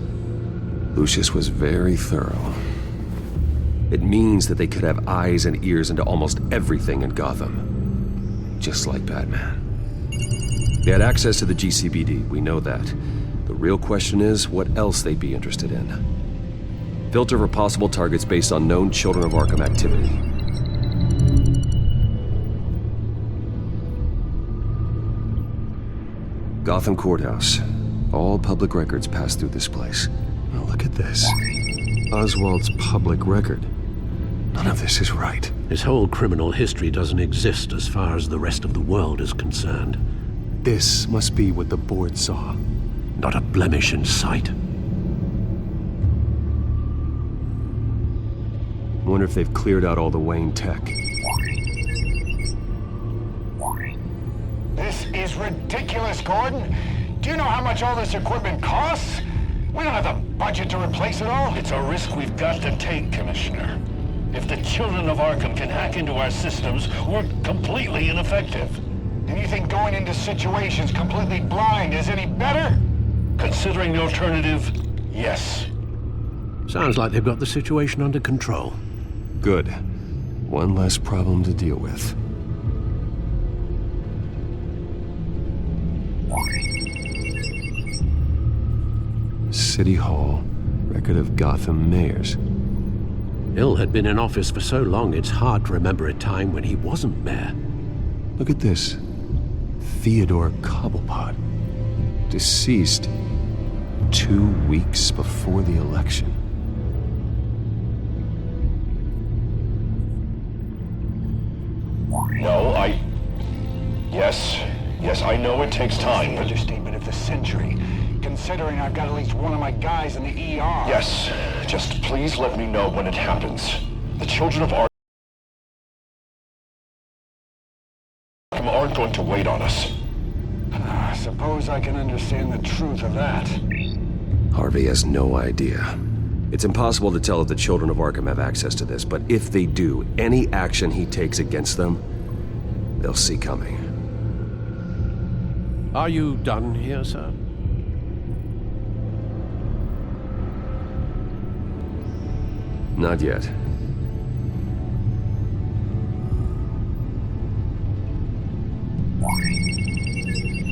Lucius was very thorough. It means that they could have eyes and ears into almost everything in Gotham. Just like Batman. They had access to the GCPD, we know that. The real question is what else they'd be interested in. Filter for possible targets based on known Children of Arkham activity. Gotham Courthouse. All public records pass through this place. Now look at this. Oswald's public record. None of this is right. His whole criminal history doesn't exist as far as the rest of the world is concerned. This must be what the board saw. Not a blemish in sight. Wonder if they've cleared out all the Wayne tech. This is ridiculous, Gordon. Do you know how much all this equipment costs? We don't have the budget to replace it all. It's a risk we've got to take, Commissioner. If the children of Arkham can hack into our systems, we're completely ineffective. And you think going into situations completely blind is any better? Considering the alternative, yes. Sounds like they've got the situation under control. Good. One less problem to deal with. City Hall. Record of Gotham mayors. Hill had been in office for so long, it's hard to remember a time when he wasn't mayor. Look at this. Theodore Cobblepot. Deceased 2 weeks before the election. No, Yes, I know it takes time, but... Understatement of the century. Considering I've got at least one of my guys in the ER. Yes, just please let me know when it happens. The children of Arkham aren't going to wait on us. Suppose I can understand the truth of that. Harvey has no idea. It's impossible to tell if the children of Arkham have access to this, but if they do, any action he takes against them, they'll see coming. Are you done here, sir? Not yet.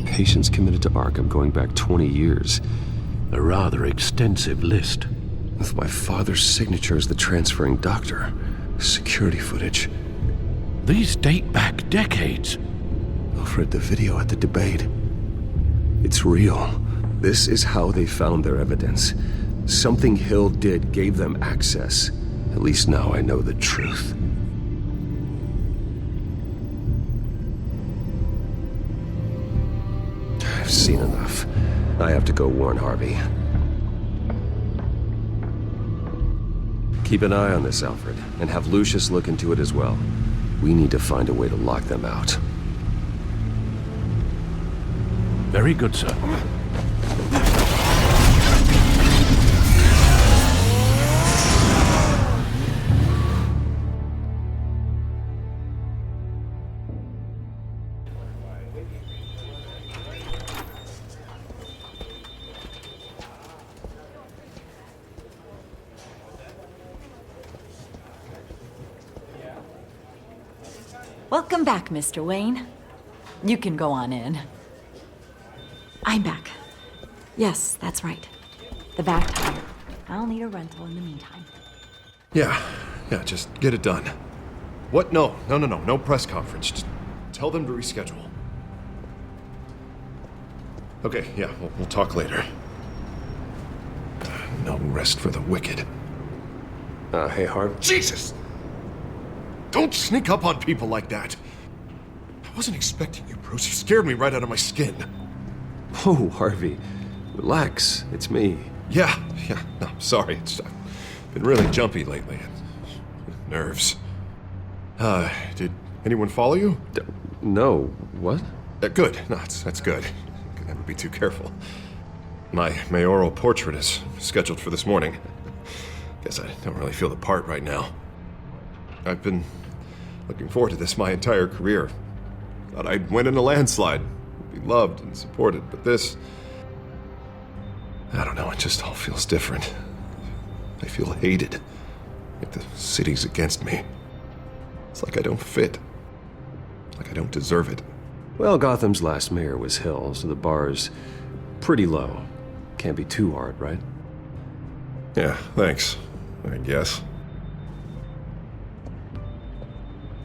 Patients committed to Arkham going back 20 years. A rather extensive list. With my father's signature as the transferring doctor. Security footage. These date back decades. Alfred, the video at the debate. It's real. This is how they found their evidence. Something Hill did gave them access. At least now I know the truth. I've seen enough. I have to go warn Harvey. Keep an eye on this, Alfred, and have Lucius look into it as well. We need to find a way to lock them out. Very good, sir. Welcome back, Mr. Wayne. You can go on in. I'm back. Yes, that's right. The back tire. I'll need a rental in the meantime. Yeah, just get it done. What? No press conference. Just tell them to reschedule. Okay, yeah, we'll talk later. No rest for the wicked. Hey, Harv. Jesus! Don't sneak up on people like that. I wasn't expecting you, Bruce. You scared me right out of my skin. Oh, Harvey. Relax. It's me. Yeah, no, sorry. I've been really jumpy lately. Nerves. Did anyone follow you? No. What? Good. No, that's good. Could never be too careful. My mayoral portrait is scheduled for this morning. Guess I don't really feel the part right now. I've been looking forward to this my entire career. Thought I'd win in a landslide, be loved and supported, but this... I don't know, it just all feels different. I feel hated. Like the city's against me. It's like I don't fit. Like I don't deserve it. Well, Gotham's last mayor was Hill, so the bar's pretty low. Can't be too hard, right? Yeah, thanks. I guess.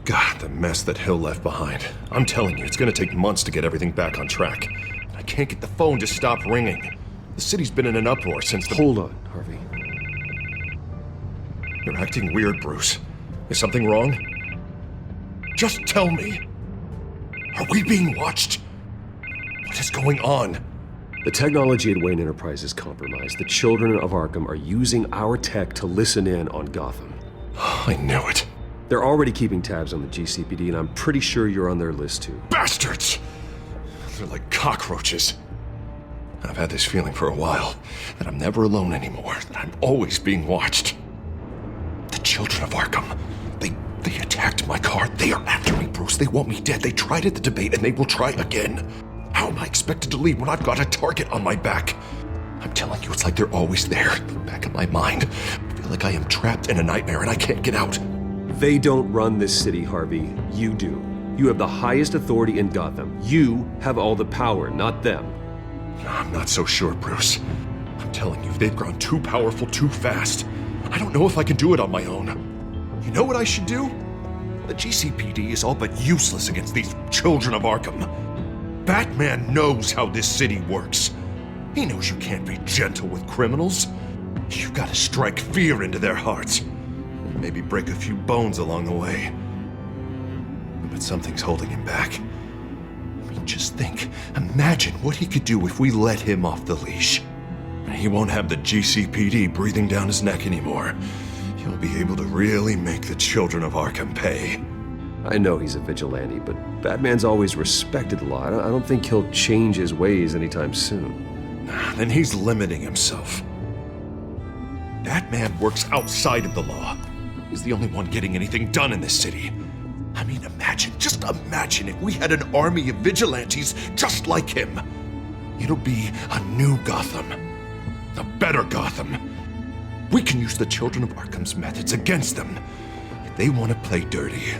God, the mess that Hill left behind. I'm telling you, it's gonna take months to get everything back on track. I can't get the phone to stop ringing. The city's been in an uproar since the... Hold on, Harvey. You're acting weird, Bruce. Is something wrong? Just tell me. Are we being watched? What is going on? The technology at Wayne Enterprise is compromised. The children of Arkham are using our tech to listen in on Gotham. I knew it. They're already keeping tabs on the GCPD, and I'm pretty sure you're on their list too. Bastards! They're like cockroaches. I've had this feeling for a while, that I'm never alone anymore, that I'm always being watched. The children of Arkham, they attacked my car. They are after me, Bruce. They want me dead. They tried at the debate, and they will try again. How am I expected to leave when I've got a target on my back? I'm telling you, it's like they're always there, in the back of my mind. I feel like I am trapped in a nightmare and I can't get out. They don't run this city, Harvey. You do. You have the highest authority in Gotham. You have all the power, not them. I'm not so sure, Bruce. I'm telling you, they've grown too powerful too fast. I don't know if I can do it on my own. You know what I should do? The GCPD is all but useless against these children of Arkham. Batman knows how this city works. He knows you can't be gentle with criminals. You've got to strike fear into their hearts. And maybe break a few bones along the way. But something's holding him back. I mean, just think. Imagine what he could do if we let him off the leash. He won't have the GCPD breathing down his neck anymore. He'll be able to really make the children of Arkham pay. I know he's a vigilante, but Batman's always respected the law. I don't think he'll change his ways anytime soon. Then he's limiting himself. Batman works outside of the law. He's the only one getting anything done in this city. I mean, just imagine if we had an army of vigilantes just like him. It'll be a new Gotham. A better Gotham. We can use the children of Arkham's methods against them. If they want to play dirty,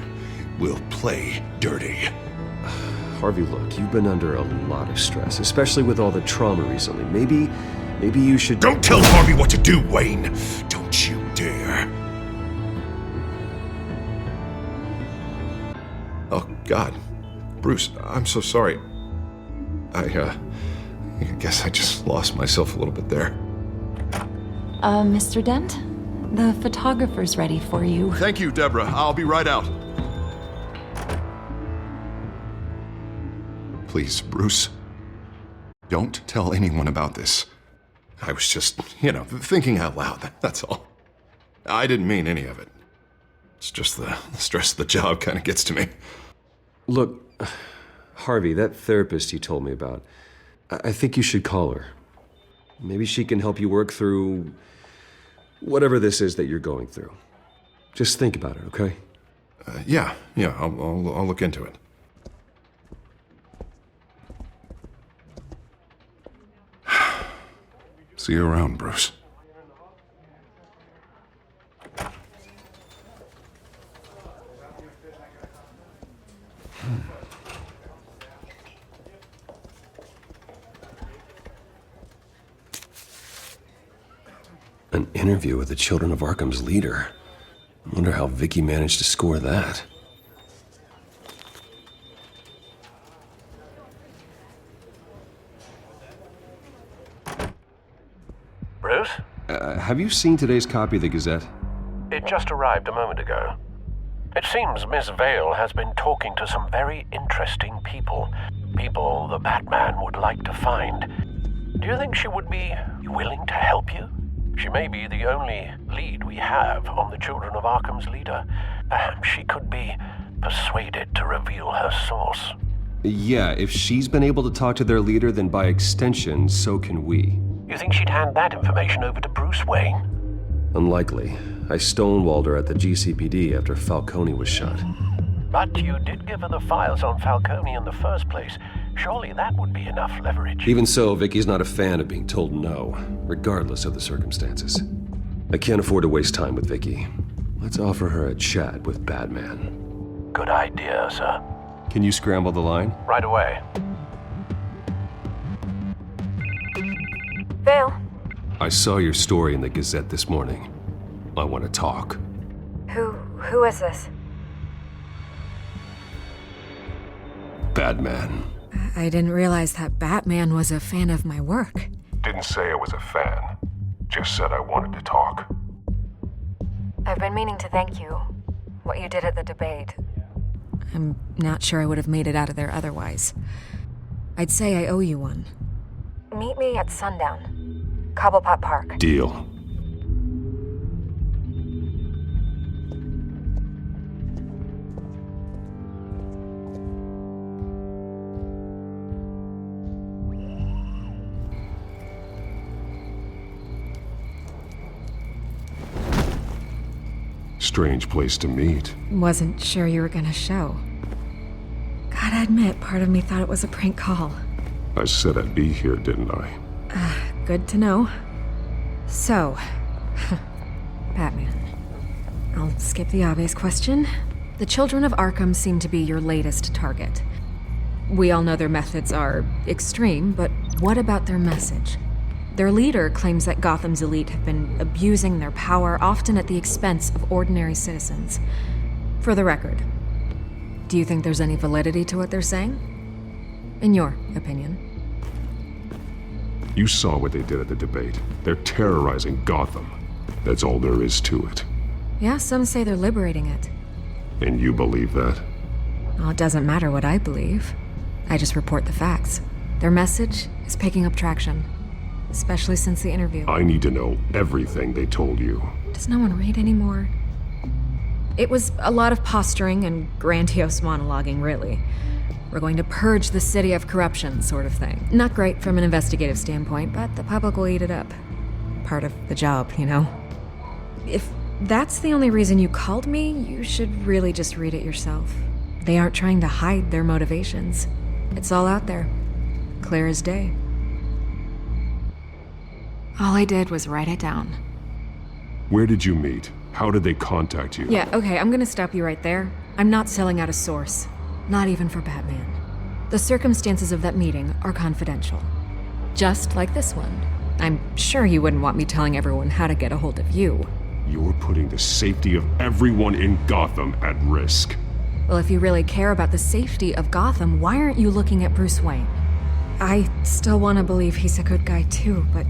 we'll play dirty. Harvey, look, you've been under a lot of stress, especially with all the trauma recently. Maybe you should... Don't tell Harvey what to do, Wayne! Don't you dare. Oh, God. Bruce, I'm so sorry. I guess I just lost myself a little bit there. Mr. Dent? The photographer's ready for you. Thank you, Deborah. I'll be right out. Please, Bruce. Don't tell anyone about this. I was just, thinking out loud, that's all. I didn't mean any of it. It's just the stress of the job kind of gets to me. Look, Harvey, that therapist you told me about, I think you should call her. Maybe she can help you work through whatever this is that you're going through. Just think about it, okay? Yeah, I'll look into it. See you around, Bruce. interview with the Children of Arkham's leader. I wonder how Vicky managed to score that. Bruce? Have you seen today's copy of the Gazette? It just arrived a moment ago. It seems Miss Vale has been talking to some very interesting people. People the Batman would like to find. Do you think she would be willing to help you? She may be the only lead we have on the Children of Arkham's leader. Perhaps she could be persuaded to reveal her source. Yeah, if she's been able to talk to their leader, then by extension, so can we. You think she'd hand that information over to Bruce Wayne? Unlikely. I stonewalled her at the GCPD after Falcone was shot. But you did give her the files on Falcone in the first place. Surely that would be enough leverage. Even so, Vicky's not a fan of being told no, regardless of the circumstances. I can't afford to waste time with Vicky. Let's offer her a chat with Batman. Good idea, sir. Can you scramble the line? Right away. Vale. I saw your story in the Gazette this morning. I want to talk. Who is this? Batman. I didn't realize that Batman was a fan of my work. Didn't say I was a fan. Just said I wanted to talk. I've been meaning to thank you. What you did at the debate. I'm not sure I would have made it out of there otherwise. I'd say I owe you one. Meet me at sundown. Cobblepot Park. Deal. Strange place to meet. Wasn't sure you were gonna show. Gotta admit, part of me thought it was a prank call. I said I'd be here, didn't I? Good to know. So, Batman. I'll skip the obvious question. The Children of Arkham seem to be your latest target. We all know their methods are extreme, but what about their message? Their leader claims that Gotham's elite have been abusing their power, often at the expense of ordinary citizens. For the record, do you think there's any validity to what they're saying? In your opinion? You saw what they did at the debate. They're terrorizing Gotham. That's all there is to it. Yeah, some say they're liberating it. And you believe that? Well, it doesn't matter what I believe. I just report the facts. Their message is picking up traction. Especially since the interview. I need to know everything they told you. Does no one read anymore? It was a lot of posturing and grandiose monologuing, really. We're going to purge the city of corruption, sort of thing. Not great from an investigative standpoint, but the public will eat it up. Part of the job, you know? If that's the only reason you called me, you should really just read it yourself. They aren't trying to hide their motivations. It's all out there. Clear as day. All I did was write it down. Where did you meet? How did they contact you? Yeah, okay, I'm gonna stop you right there. I'm not selling out a source. Not even for Batman. The circumstances of that meeting are confidential. Just like this one. I'm sure you wouldn't want me telling everyone how to get a hold of you. You're putting the safety of everyone in Gotham at risk. Well, if you really care about the safety of Gotham, why aren't you looking at Bruce Wayne? I still want to believe he's a good guy too, but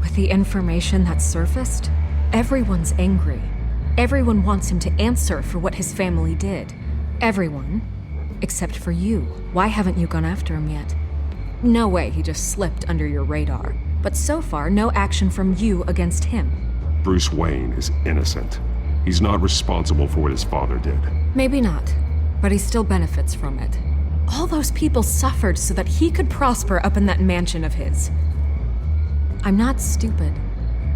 with the information that's surfaced, everyone's angry. Everyone wants him to answer for what his family did. Everyone, except for you. Why haven't you gone after him yet? No way he just slipped under your radar. But so far, no action from you against him. Bruce Wayne is innocent. He's not responsible for what his father did. Maybe not, but he still benefits from it. All those people suffered so that he could prosper up in that mansion of his. I'm not stupid.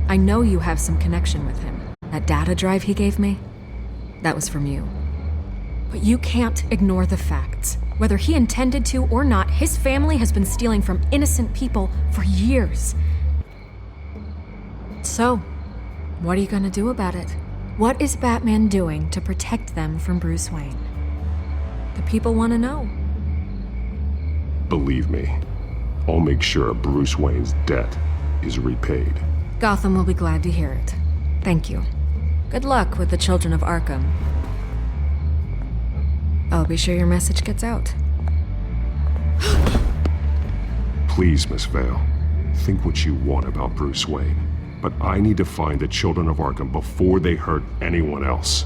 I know you have some connection with him. That data drive he gave me, that was from you. But you can't ignore the facts. Whether he intended to or not, his family has been stealing from innocent people for years. So, what are you gonna do about it? What is Batman doing to protect them from Bruce Wayne? The people want to know. Believe me, I'll make sure Bruce Wayne's debt is repaid. Gotham will be glad to hear it. Thank you. Good luck with the children of Arkham. I'll be sure your message gets out. Please, Miss Vale. Think what you want about Bruce Wayne. But I need to find the children of Arkham before they hurt anyone else.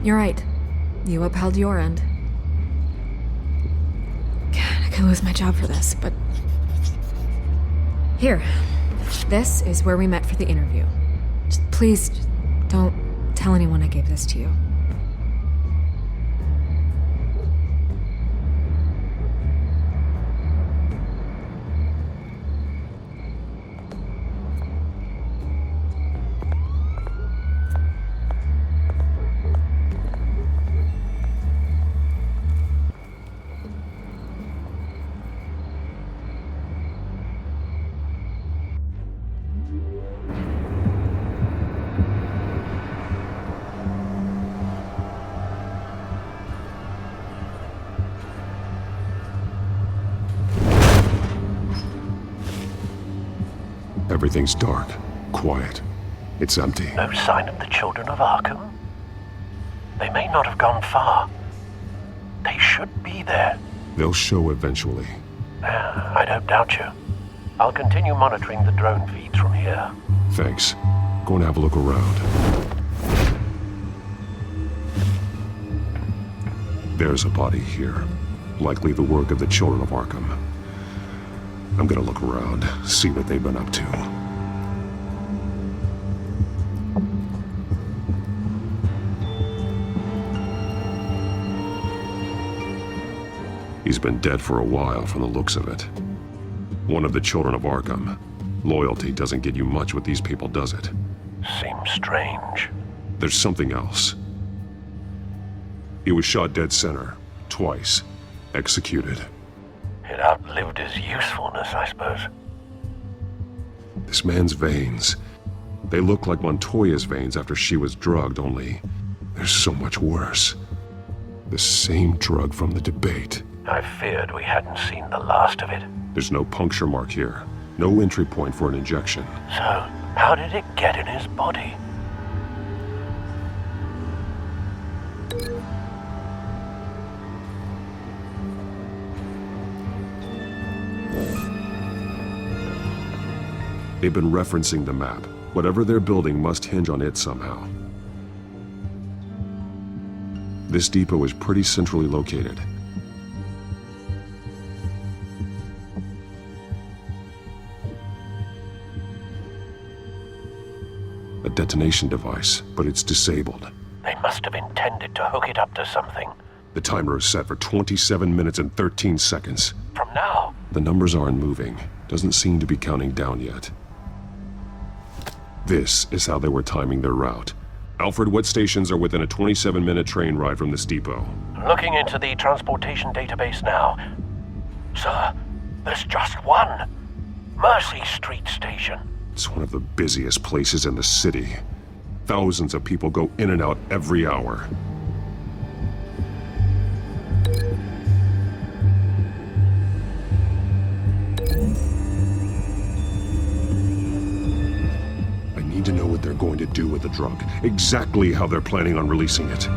You're right. You upheld your end. God, I could lose my job for this, but... Here. This is where we met for the interview. Please, don't tell anyone I gave this to you. Everything's dark, quiet. It's empty. No sign of the children of Arkham? They may not have gone far. They should be there. They'll show eventually. I don't doubt you. I'll continue monitoring the drone feeds from here. Thanks. Go and have a look around. There's a body here. Likely the work of the children of Arkham. I'm gonna look around, see what they've been up to. He's been dead for a while from the looks of it. One of the children of Arkham. Loyalty doesn't get you much with these people, does it? Seems strange. There's something else. He was shot dead center, twice, executed. It outlived his usefulness, I suppose. This man's veins. They look like Montoya's veins after she was drugged, only they're so much worse. The same drug from the debate. I feared we hadn't seen the last of it. There's no puncture mark here. No entry point for an injection. So, how did it get in his body? They've been referencing the map. Whatever they're building must hinge on it somehow. This depot is pretty centrally located. A detonation device, but it's disabled. They must have intended to hook it up to something. The timer is set for 27 minutes and 13 seconds. From now? The numbers aren't moving. Doesn't seem to be counting down yet. This is how they were timing their route. Alfred, what stations are within a 27-minute train ride from this depot? Looking into the transportation database now. Sir, there's just one. Mercy Street Station. It's one of the busiest places in the city. Thousands of people go in and out every hour. I need to know what they're going to do with the drug. Exactly how they're planning on releasing it.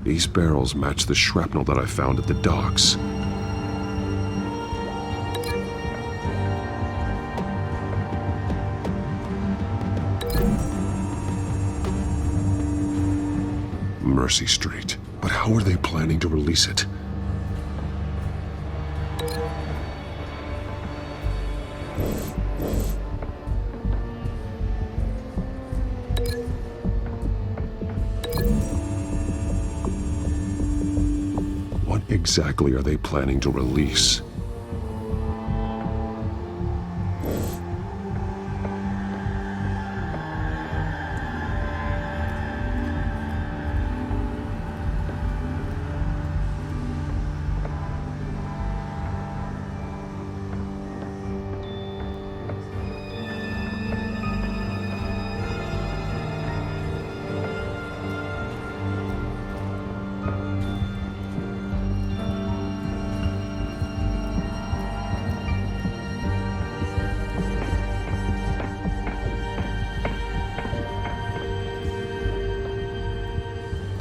These barrels match the shrapnel that I found at the docks. Mercy Street. But how are they planning to release it? What exactly are they planning to release?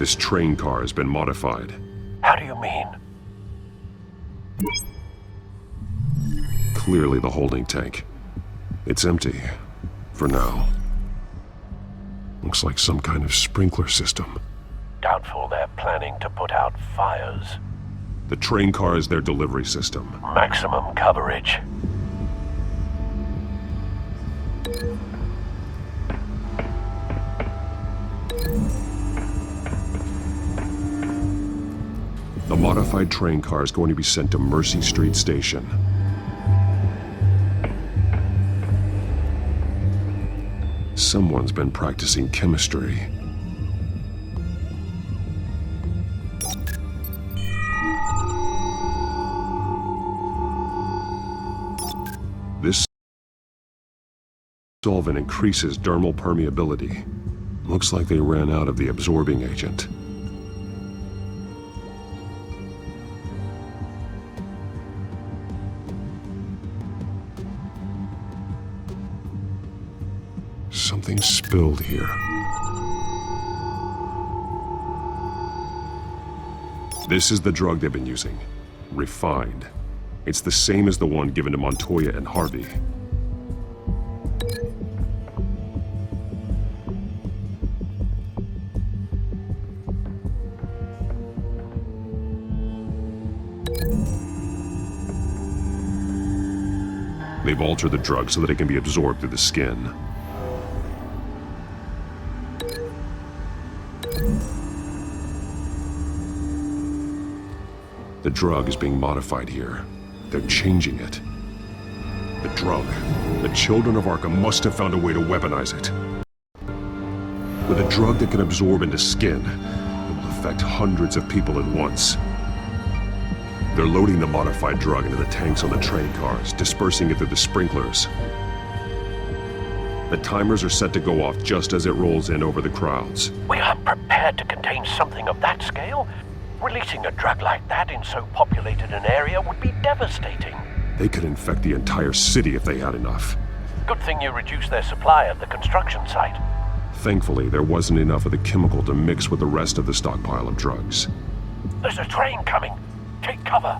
This train car has been modified. How do you mean? Clearly the holding tank. It's empty. For now. Looks like some kind of sprinkler system. Doubtful they're planning to put out fires. The train car is their delivery system. Maximum coverage. The modified train car is going to be sent to Mercy Street Station. Someone's been practicing chemistry. This solvent increases dermal permeability. Looks like they ran out of the absorbing agent. Something spilled here. This is the drug they've been using. Refined. It's the same as the one given to Montoya and Harvey. They've altered the drug so that it can be absorbed through the skin. The drug is being modified here. They're changing it. The drug. The children of Arkham must have found a way to weaponize it. With a drug that can absorb into skin, it will affect hundreds of people at once. They're loading the modified drug into the tanks on the train cars, dispersing it through the sprinklers. The timers are set to go off just as it rolls in over the crowds. We aren't prepared to contain something of that scale. Releasing a drug like that in so populated an area would be devastating. They could infect the entire city if they had enough. Good thing you reduced their supply at the construction site. Thankfully, there wasn't enough of the chemical to mix with the rest of the stockpile of drugs. There's a train coming. Take cover.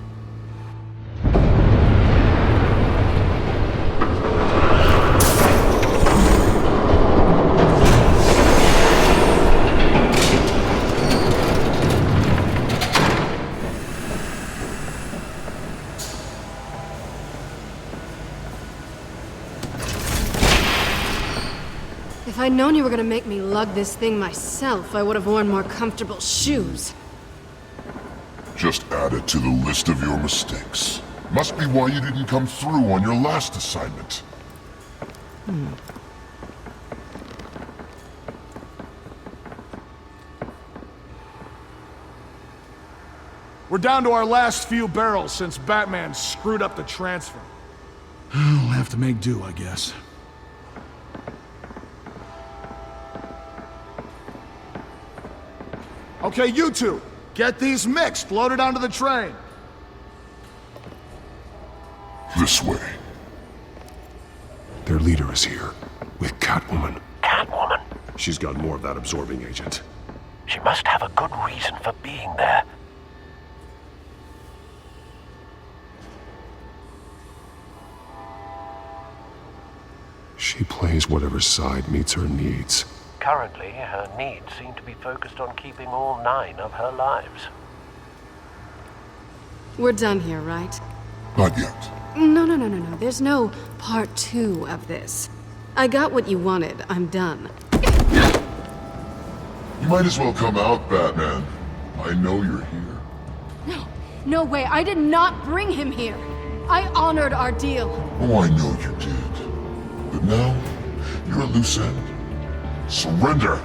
If I'd known you were gonna make me lug this thing myself, I would have worn more comfortable shoes. Just add it to the list of your mistakes. Must be why you didn't come through on your last assignment. We're down to our last few barrels since Batman screwed up the transfer. We'll have to make do, I guess. Okay, you two, get these mixed, loaded onto the train. This way. Their leader is here, with Catwoman. Catwoman? She's got more of that absorbing agent. She must have a good reason for being there. She plays whatever side meets her needs. Currently, her needs seem to be focused on keeping all 9 of her lives. We're done here, right? Not yet. No. There's no part 2 of this. I got what you wanted. I'm done. You might as well come out, Batman. I know you're here. No way. I did not bring him here. I honored our deal. Oh, I know you did. But now, you're a loose end. Surrender,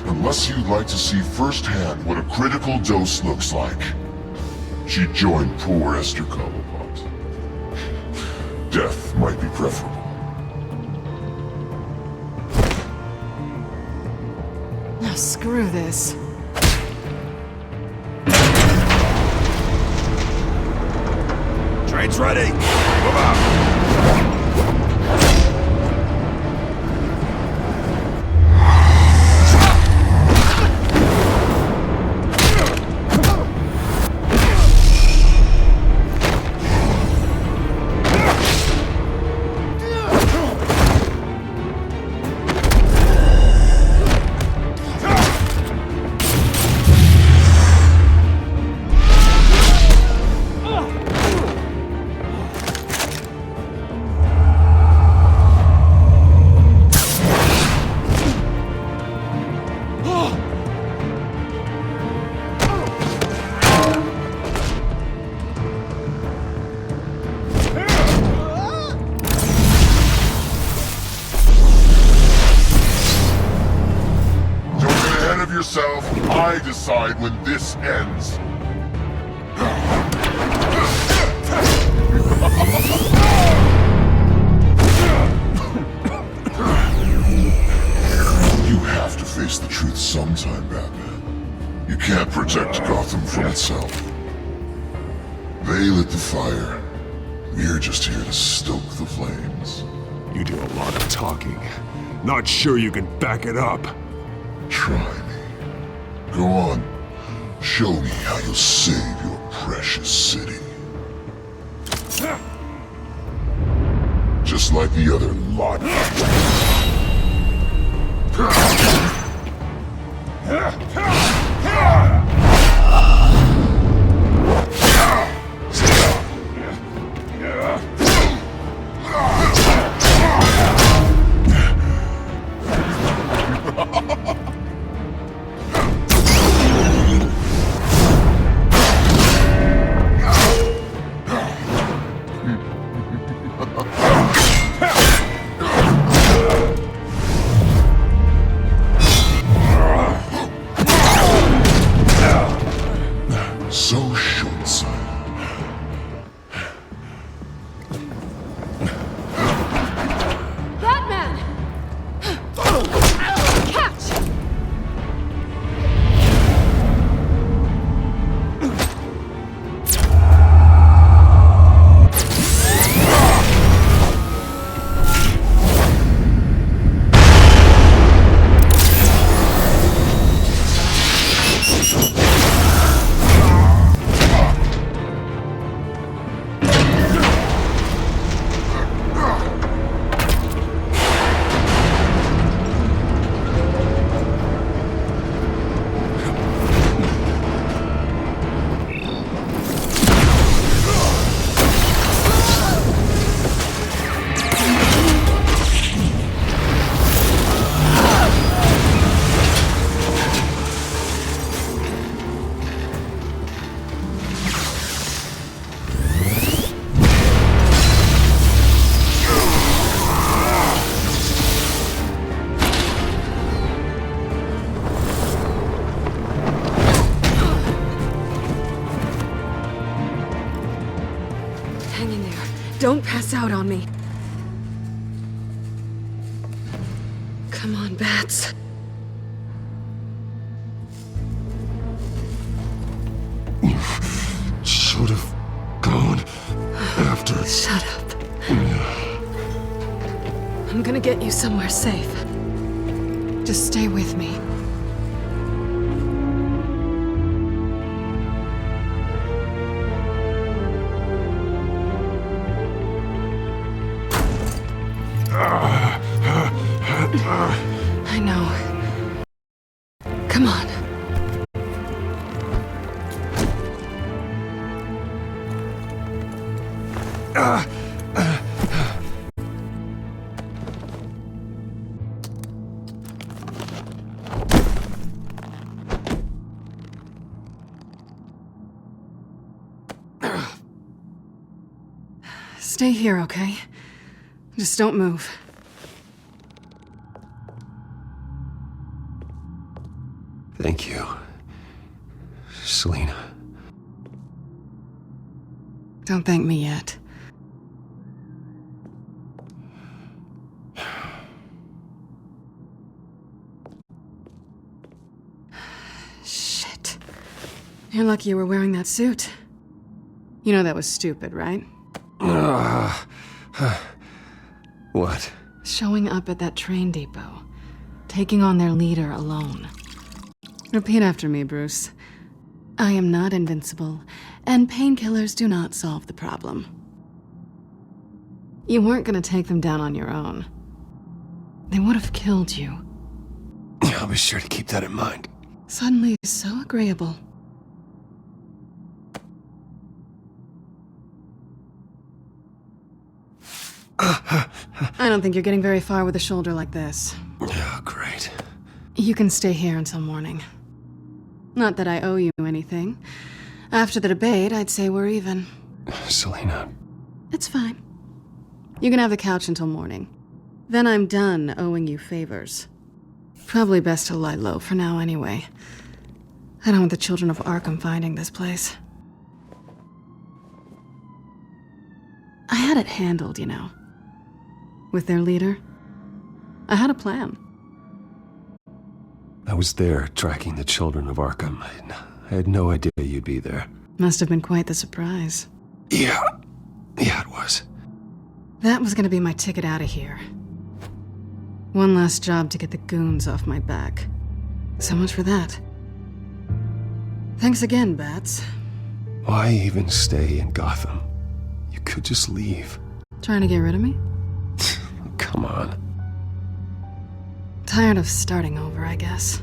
unless you'd like to see firsthand what a critical dose looks like. She joined poor Esther Cobblepot. Death might be preferable. Now screw this. Train's ready! Move out! yourself. I decide when this ends. You have to face the truth sometime, Batman. You can't protect Gotham from itself. They lit the fire. We're just here to stoke the flames. You do a lot of talking. Not sure you can back it up. Try me. Go on. Show me how you'll save your precious city. Just like the other lot. So short-sighted. Batman! Catch! Hang in there. Don't pass out on me. Come on, Bats. Should have gone after. Shut up. I'm gonna get you somewhere safe. Just stay with me. I know. Come on. Stay here, okay? Just don't move. Thank you, Selina. Don't thank me yet. Shit. You're lucky you were wearing that suit. You know that was stupid, right? What? Showing up at that train depot. Taking on their leader alone. Repeat after me, Bruce. I am not invincible, and painkillers do not solve the problem. You weren't gonna take them down on your own. They would have killed you. I'll be sure to keep that in mind. Suddenly so agreeable. I don't think you're getting very far with a shoulder like this. Oh, great. You can stay here until morning. Not that I owe you anything. After the debate, I'd say we're even. Selina. It's fine. You can have the couch until morning. Then I'm done owing you favors. Probably best to lie low for now anyway. I don't want the children of Arkham finding this place. I had it handled, you know. With their leader. I had a plan. I was there, tracking the children of Arkham. I had no idea you'd be there. Must have been quite the surprise. Yeah, it was. That was gonna be my ticket out of here. One last job to get the goons off my back. So much for that. Thanks again, Bats. Why even stay in Gotham? You could just leave. Trying to get rid of me? Come on. Tired of starting over, I guess.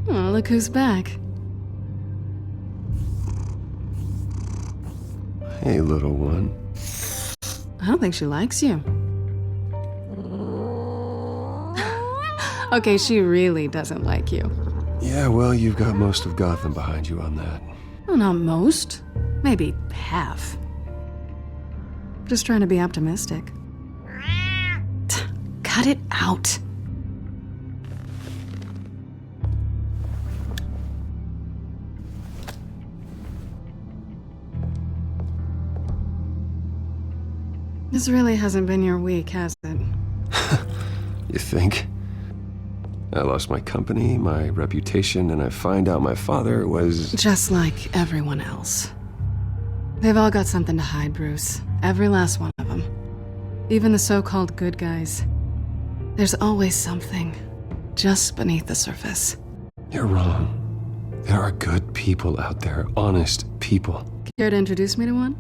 Oh, look who's back. Hey, little one. I don't think she likes you. Okay, she really doesn't like you. Yeah, well, you've got most of Gotham behind you on that. Well, not most. Maybe half. Just trying to be optimistic. Cut it out. This really hasn't been your week, has it? You think? I lost my company, my reputation, and I find out my father was... Just like everyone else. They've all got something to hide, Bruce. Every last one of them. Even the so-called good guys. There's always something just beneath the surface. You're wrong. There are good people out there, honest people. Care to introduce me to one?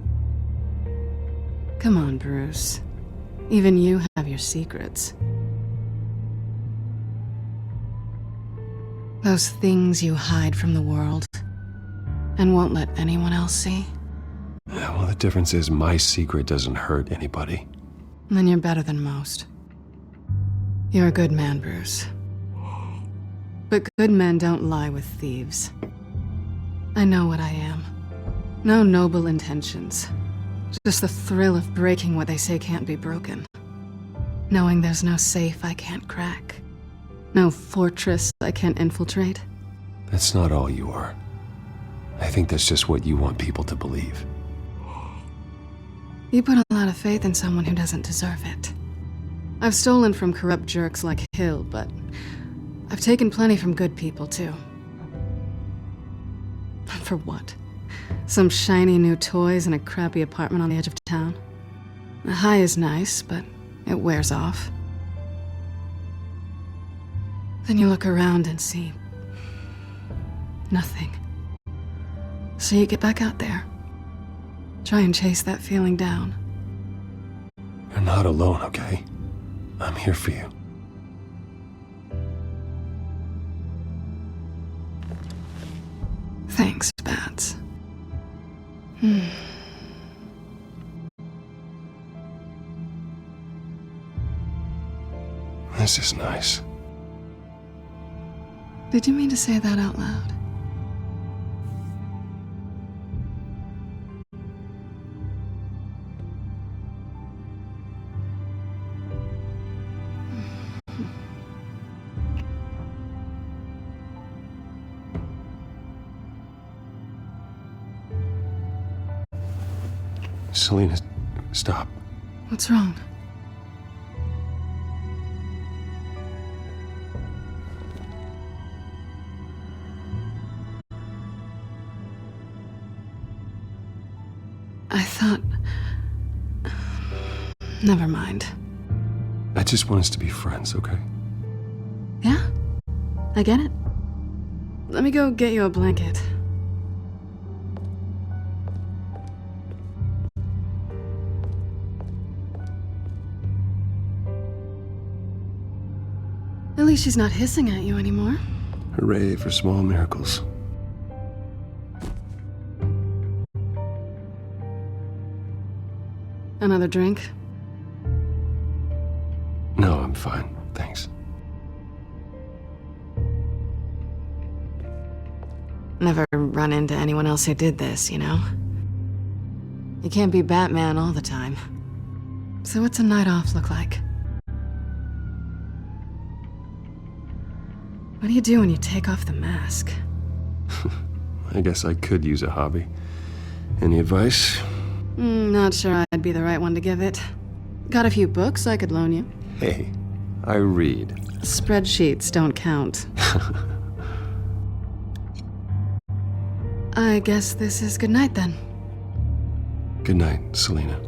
Come on, Bruce. Even you have your secrets. Those things you hide from the world and won't let anyone else see. Yeah, well, the difference is my secret doesn't hurt anybody. Then you're better than most. You're a good man, Bruce. But good men don't lie with thieves. I know what I am. No noble intentions. Just the thrill of breaking what they say can't be broken. Knowing there's no safe I can't crack. No fortress I can't infiltrate. That's not all you are. I think that's just what you want people to believe. You put a lot of faith in someone who doesn't deserve it. I've stolen from corrupt jerks like Hill, but I've taken plenty from good people, too. For what? Some shiny new toys and a crappy apartment on the edge of town? The high is nice, but it wears off. Then you look around and see nothing. So you get back out there. Try and chase that feeling down. You're not alone, okay? I'm here for you. Thanks, Bats. This is nice. Did you mean to say that out loud? Selina, stop. What's wrong? I thought... Never mind. I just want us to be friends, okay? Yeah? I get it. Let me go get you a blanket. At least she's not hissing at you anymore. Hooray for small miracles. Another drink? No, I'm fine. Thanks. Never run into anyone else who did this, you know? You can't be Batman all the time. So what's a night off look like? What do you do when you take off the mask? I guess I could use a hobby. Any advice? Not sure I'd be the right one to give it. Got a few books I could loan you. Hey, I read. Spreadsheets don't count. I guess this is good night then. Good night, Selena.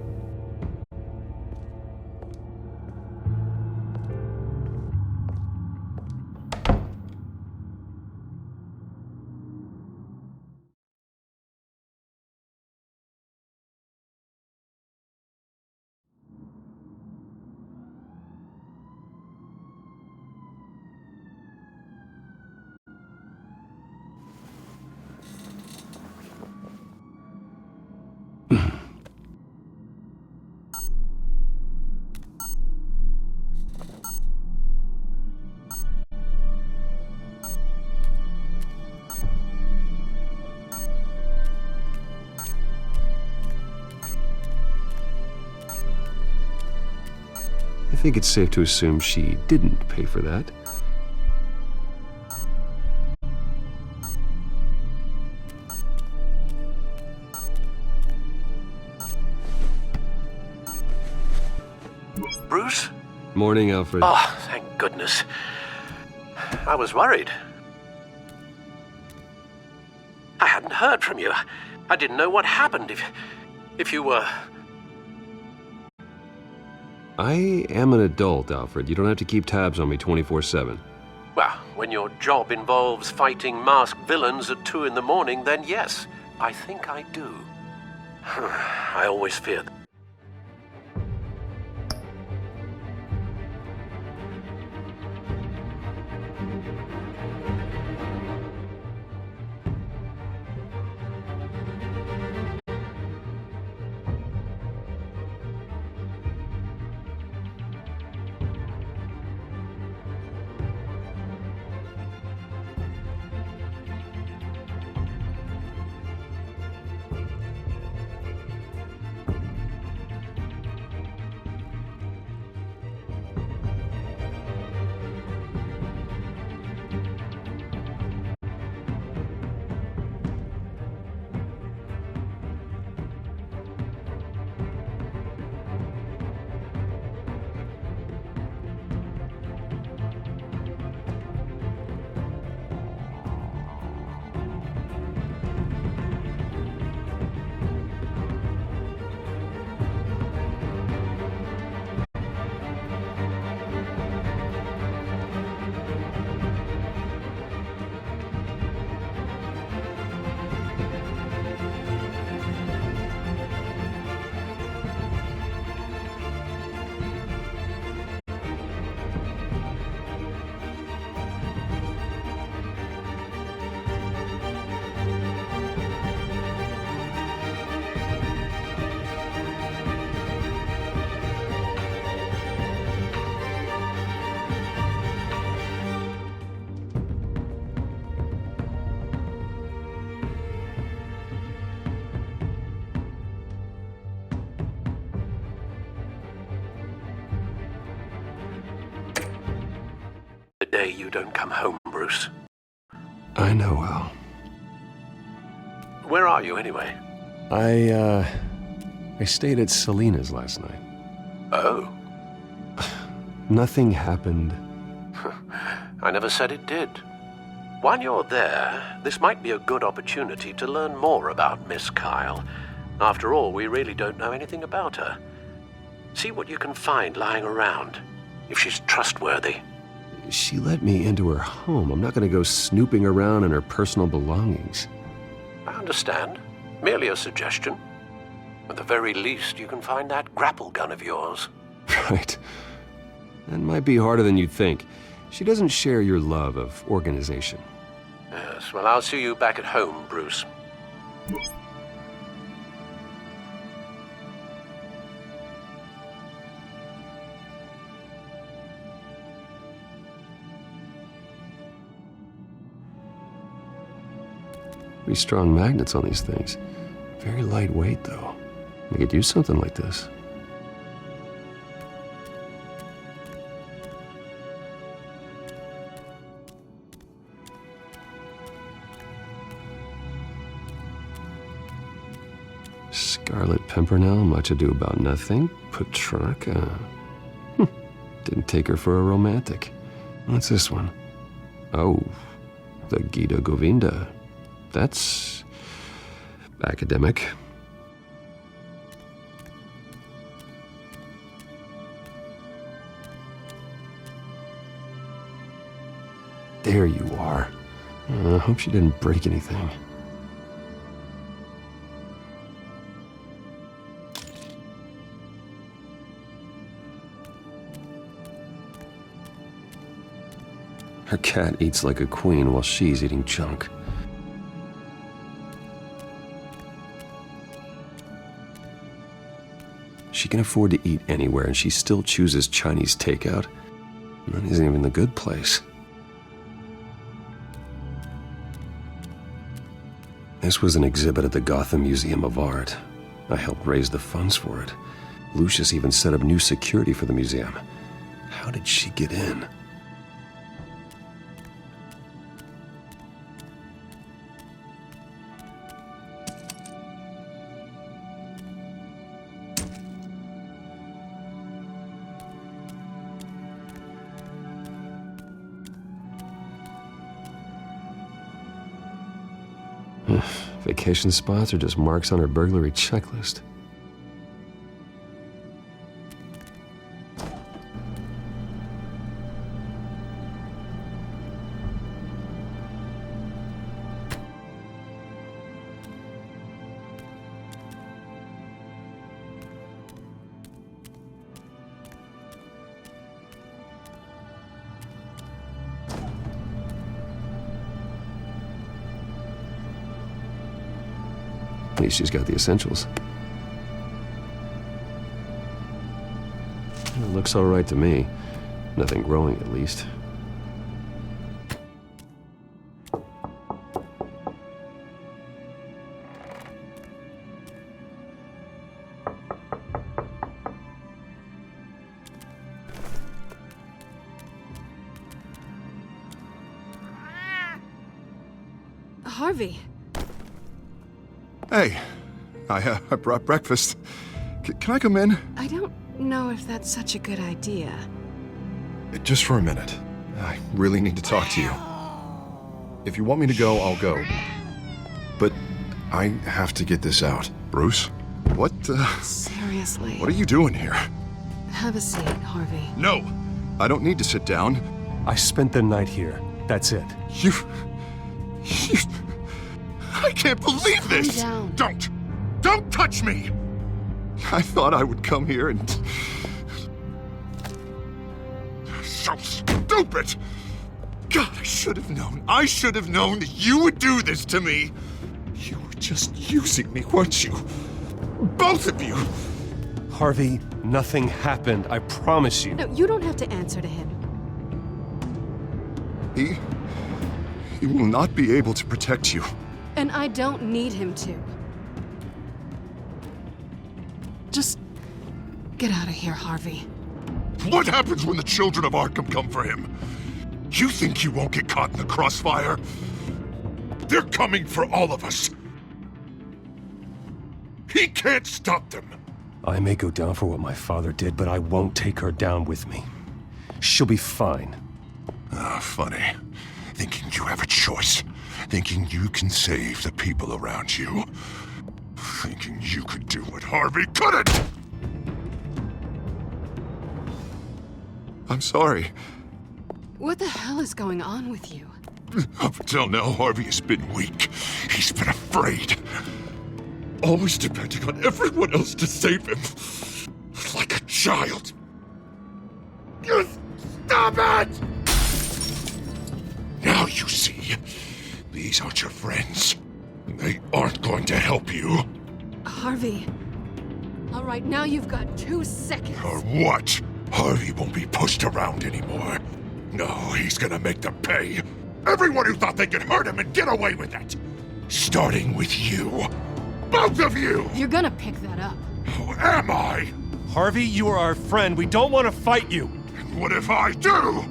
I think it's safe to assume she didn't pay for that. Bruce? Morning, Alfred. Oh, thank goodness. I was worried. I hadn't heard from you. I didn't know what happened if you were... I am an adult, Alfred. You don't have to keep tabs on me 24/7. Well, when your job involves fighting masked villains at 2 in the morning, then yes, I think I do. I always feared. The day you don't come home, Bruce. I know, Al. Where are you, anyway? I stayed at Selena's last night. Oh. Nothing happened. I never said it did. While you're there, this might be a good opportunity to learn more about Miss Kyle. After all, we really don't know anything about her. See what you can find lying around, if she's trustworthy. She let me into her home. I'm not going to go snooping around in her personal belongings. I understand. Merely a suggestion. At the very least, you can find that grapple gun of yours. Right. That might be harder than you'd think. She doesn't share your love of organization. Yes, well, I'll see you back at home, Bruce. Pretty strong magnets on these things. Very lightweight, though. We could use something like this. Scarlet Pimpernel, Much Ado About Nothing, Petrarca. Didn't take her for a romantic. What's this one? Oh, the Gita Govinda. That's academic. There you are. I hope she didn't break anything. Her cat eats like a queen while she's eating junk. She can afford to eat anywhere, and she still chooses Chinese takeout. And that isn't even the good place. This was an exhibit at the Gotham Museum of Art. I helped raise the funds for it. Lucius even set up new security for the museum. How did she get in? Vacation spots are just marks on her burglary checklist. At least she's got the essentials. It looks all right to me. Nothing growing, at least. Harvey. Hey, I brought breakfast. Can I come in? I don't know if that's such a good idea. Just for a minute. I really need to talk to you. If you want me to go, I'll go. But I have to get this out. Bruce? What, Seriously. What are you doing here? Have a seat, Harvey. No! I don't need to sit down. I spent the night here. That's it. You... I can't believe this! Calm down. Don't touch me! I thought I would come here and... So stupid! God, I should have known. I should have known that you would do this to me. You were just using me, weren't you? Both of you! Harvey, nothing happened. I promise you. No, you don't have to answer to him. He will not be able to protect you. And I don't need him to. Just get out of here, Harvey. What happens when the children of Arkham come for him? You think you won't get caught in the crossfire? They're coming for all of us. He can't stop them. I may go down for what my father did, but I won't take her down with me. She'll be fine. Funny. Thinking you have a choice. Thinking you can save the people around you. Thinking you could do what Harvey couldn't! I'm sorry. What the hell is going on with you? Up until now, Harvey has been weak. He's been afraid. Always depending on everyone else to save him. Like a child. Stop it! Now you see. These aren't your friends. They aren't going to help you. Harvey. All right, now you've got 2 seconds. Or what? Harvey won't be pushed around anymore. No, he's gonna make them pay. Everyone who thought they could hurt him and get away with it. Starting with you. Both of you! You're gonna pick that up. Who am I? Harvey, you are our friend. We don't want to fight you. And what if I do?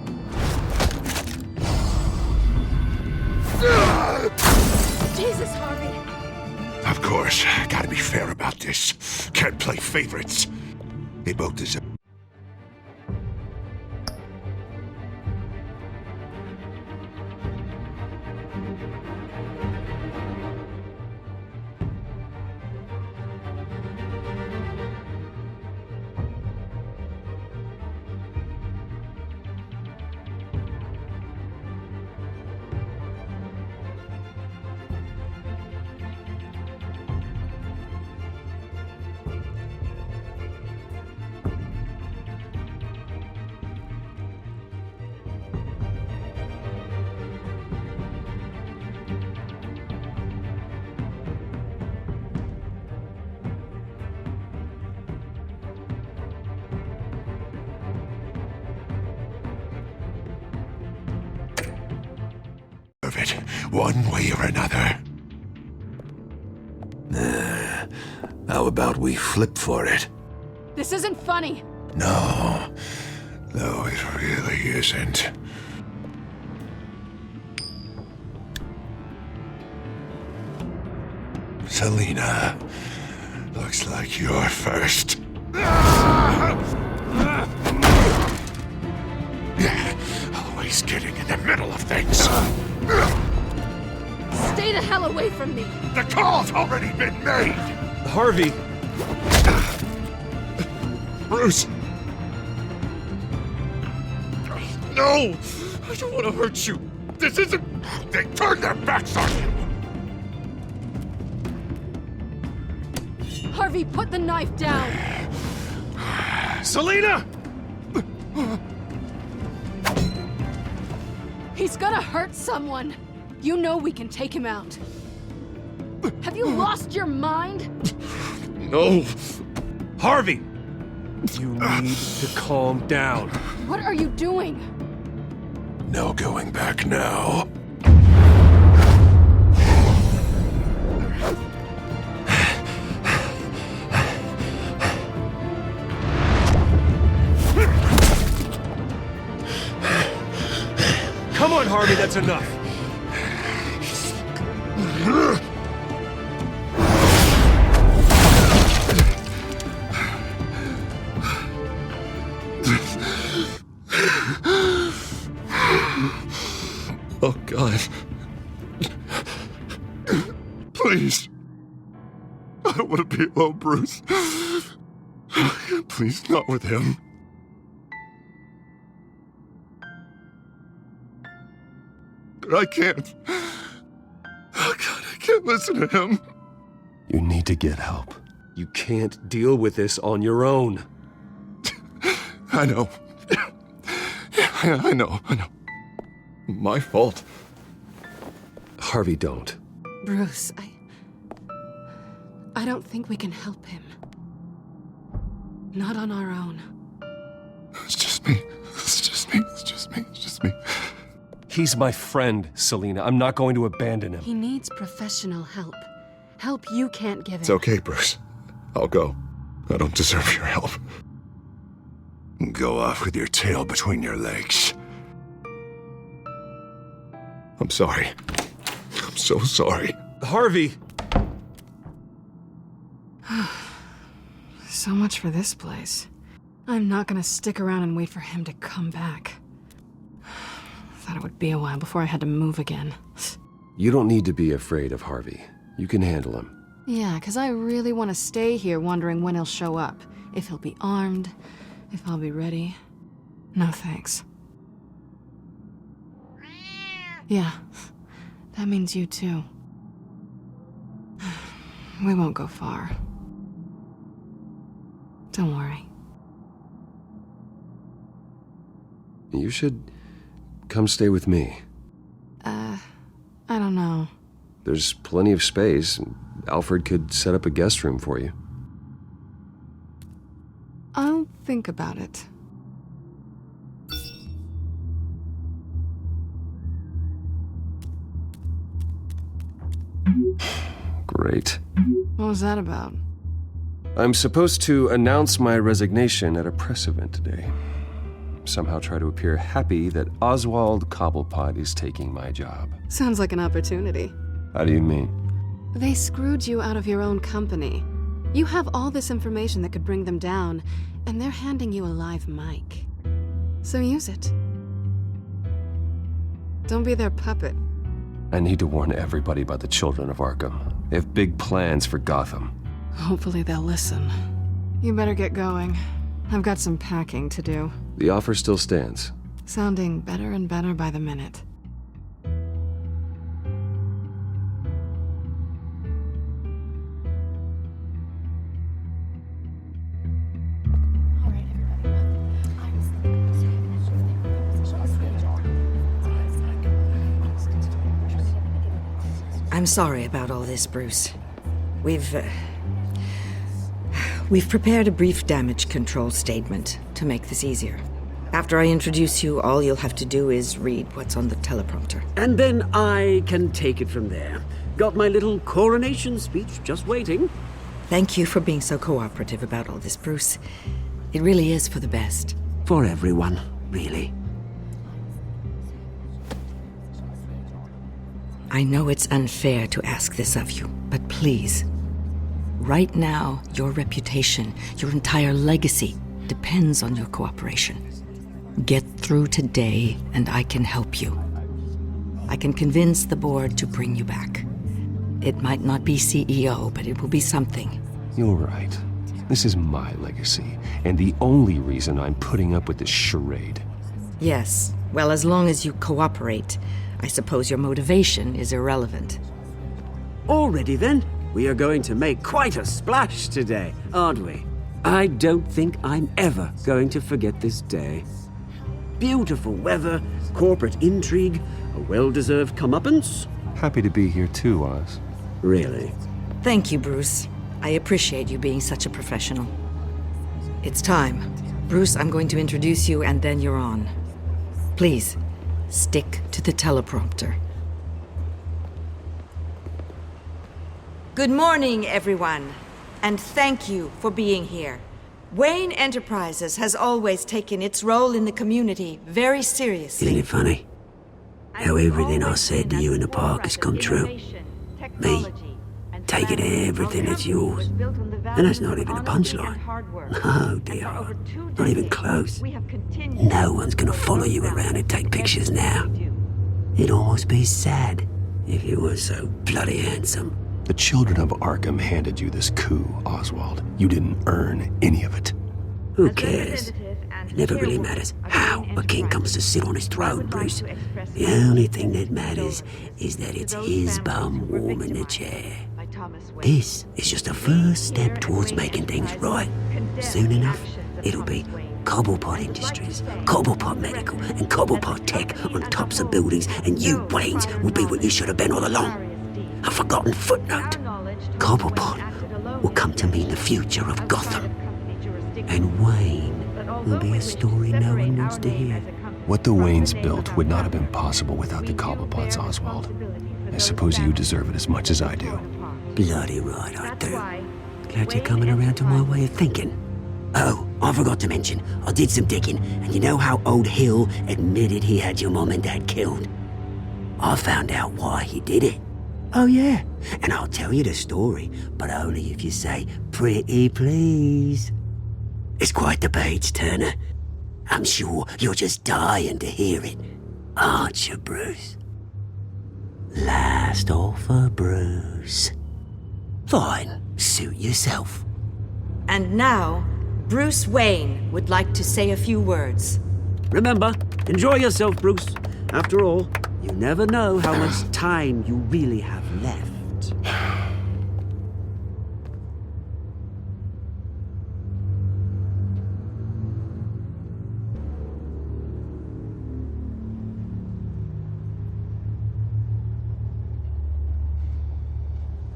Jesus, Harvey. Of course. Gotta be fair about this. Can't play favorites. They both deserve... it, one way or another. How about we flip for it? This isn't funny. No, it really isn't. Selina, looks like you're first. Always getting in the middle of things. Stay the hell away from me! The call's already been made! Harvey! Bruce! No! I don't want to hurt you! This isn't... They turned their backs on you! Harvey, put the knife down! Selina! He's gonna hurt someone! You know we can take him out. Have you lost your mind? No! Harvey! You need to calm down. What are you doing? No going back now. Come on, Harvey, that's enough. Oh, God. Please. I don't want to be alone, Bruce. Please, not with him. I can't. Oh, God, I can't listen to him. You need to get help. You can't deal with this on your own. I know. I know. My fault. Harvey, don't. Bruce, I don't think we can help him. Not on our own. It's just me. He's my friend, Selina. I'm not going to abandon him. He needs professional help. Help you can't give him. It's okay, Bruce. I'll go. I don't deserve your help. Go off with your tail between your legs. I'm sorry. I'm so sorry. Harvey! So much for this place. I'm not gonna stick around and wait for him to come back. Thought it would be a while before I had to move again. You don't need to be afraid of Harvey. You can handle him. Yeah, 'cause I really want to stay here wondering when he'll show up. If he'll be armed, if I'll be ready. No thanks. Yeah, that means you too. We won't go far. Don't worry. You should come stay with me. I don't know. There's plenty of space. Alfred could set up a guest room for you. I'll think about it. Great. What was that about? I'm supposed to announce my resignation at a press event today. Somehow try to appear happy that Oswald Cobblepot is taking my job. Sounds like an opportunity. How do you mean? They screwed you out of your own company. You have all this information that could bring them down, and they're handing you a live mic. So use it. Don't be their puppet. I need to warn everybody about the Children of Arkham. They have big plans for Gotham. Hopefully they'll listen. You better get going. I've got some packing to do. The offer still stands. Sounding better and better by the minute. I'm sorry about all this, Bruce. We've prepared a brief damage control statement to make this easier. After I introduce you, all you'll have to do is read what's on the teleprompter. And then I can take it from there. Got my little coronation speech just waiting. Thank you for being so cooperative about all this, Bruce. It really is for the best. For everyone, really. I know it's unfair to ask this of you, but please. Right now, your reputation, your entire legacy, depends on your cooperation. Get through today, and I can help you. I can convince the board to bring you back. It might not be CEO, but it will be something. You're right. This is my legacy, and the only reason I'm putting up with this charade. Yes. Well, as long as you cooperate, I suppose your motivation is irrelevant. Already then, we are going to make quite a splash today, aren't we? I don't think I'm ever going to forget this day. Beautiful weather, corporate intrigue, a well-deserved comeuppance. Happy to be here too, Oz. Really? Thank you, Bruce. I appreciate you being such a professional. It's time. Bruce, I'm going to introduce you and then you're on. Please, stick to the teleprompter. Good morning, everyone, and thank you for being here. Wayne Enterprises has always taken its role in the community very seriously. Isn't it funny? How everything I said to you in the park has come true. Me, taking everything that's yours. And that's not even a punchline. No, dear. Not even close. No one's gonna follow you around and take pictures now. It'd almost be sad if you were so bloody handsome. The Children of Arkham handed you this coup, Oswald. You didn't earn any of it. Who cares? It never really matters how a king comes to sit on his throne, Bruce. The only thing that matters is that it's his bum warm in the chair. This is just a first step towards making things right. Soon enough, it'll be Cobblepot Industries, Cobblepot Medical, and Cobblepot Tech on tops of buildings, and you, Waynes, will be what you should have been all along. A forgotten footnote. Cobblepot will come to mean the future of Gotham. And Wayne will be a story no one wants to hear. What the Waynes built would not have been possible without the Cobblepots, Oswald. I suppose you deserve it as much as I do. Bloody right I do. Glad you're coming around to my way of thinking. Oh, I forgot to mention, I did some digging, and you know how old Hill admitted he had your mom and dad killed? I found out why he did it. Oh yeah, and I'll tell you the story, but only if you say, pretty please. It's quite the page turner. I'm sure you're just dying to hear it, aren't you, Bruce? Last offer, Bruce. Fine, suit yourself. And now, Bruce Wayne would like to say a few words. Remember, enjoy yourself, Bruce. After all, you never know how much time you really have left.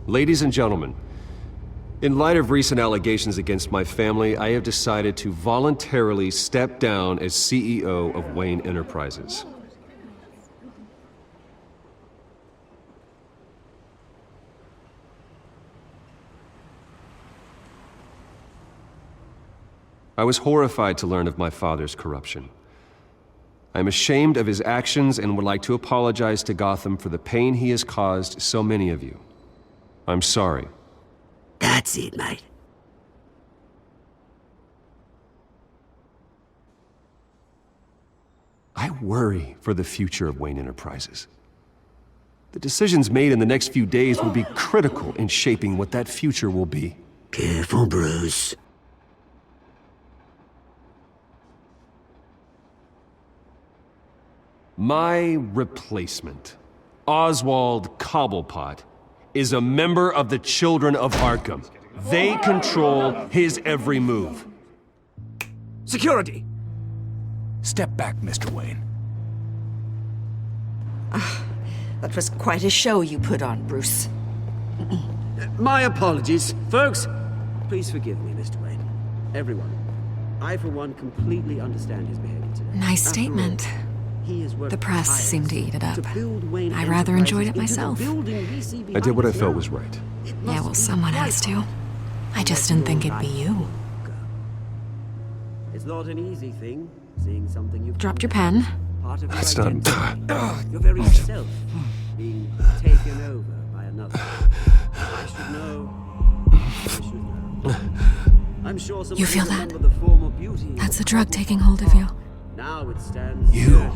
Ladies and gentlemen, in light of recent allegations against my family, I have decided to voluntarily step down as CEO of Wayne Enterprises. I was horrified to learn of my father's corruption. I am ashamed of his actions and would like to apologize to Gotham for the pain he has caused so many of you. I'm sorry. That's it, mate. I worry for the future of Wayne Enterprises. The decisions made in the next few days will be critical in shaping what that future will be. Careful, Bruce. My replacement, Oswald Cobblepot, is a member of the Children of Arkham. They control his every move. Security! Step back, Mr. Wayne. That was quite a show you put on, Bruce. My apologies. Folks, please forgive me, Mr. Wayne. Everyone. I, for one, completely understand his behavior today. Nice statement. The press seemed to eat it up. I rather enjoyed it myself. I did what I felt was right. Yeah, well, someone has to. I just didn't think it'd be you. It's not an easy thing, seeing something you've Dropped your pen. part of your That's not... identity. Your very self being taken over by another. I should know. I should know. I'm sure You feel that? the form of beauty. That's the drug taking hold of you. Now it stands You're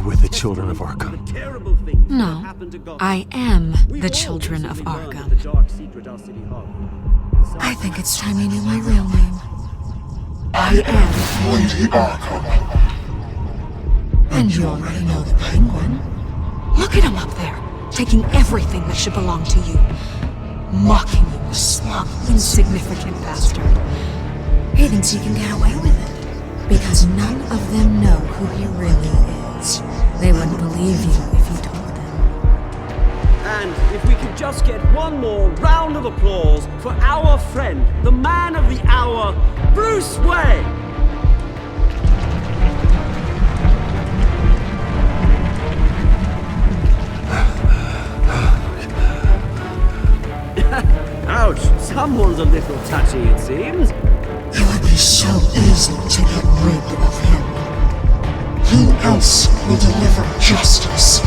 with the Children of Arkham. No, I am the Children of Arkham. I think it's time you knew my real name. I am Lady Arkham. And you already know the Penguin. Look at him up there, taking everything that should belong to you. Mocking you, a smug, insignificant bastard. He thinks he can get away with it, because none of them know who he really is. They wouldn't believe you if you told them. And if we could just get one more round of applause for our friend, the man of the hour, Bruce Wayne! Ouch, someone's a little touchy, it seems. It would be so easy to get rid of him. Who else will deliver justice?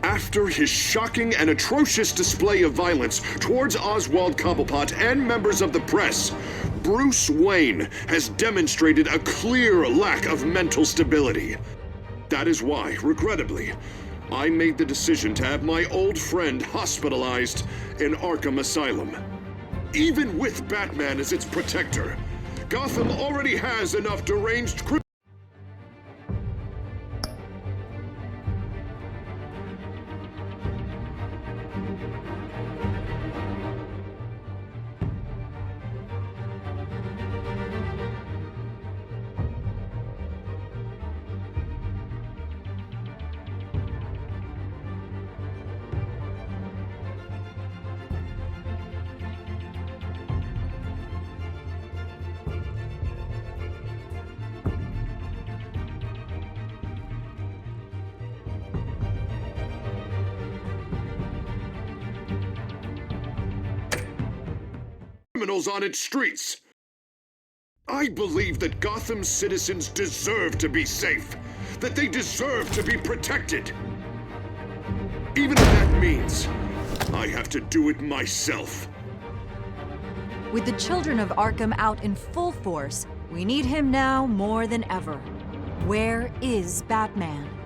After his shocking and atrocious display of violence towards Oswald Cobblepot and members of the press, Bruce Wayne has demonstrated a clear lack of mental stability. That is why, regrettably, I made the decision to have my old friend hospitalized in Arkham Asylum. Even with Batman as its protector, Gotham already has enough deranged criminals. On its streets. I believe that Gotham's citizens deserve to be safe, that they deserve to be protected. Even if that means I have to do it myself. With the children of Arkham out in full force, we need him now more than ever. Where is Batman?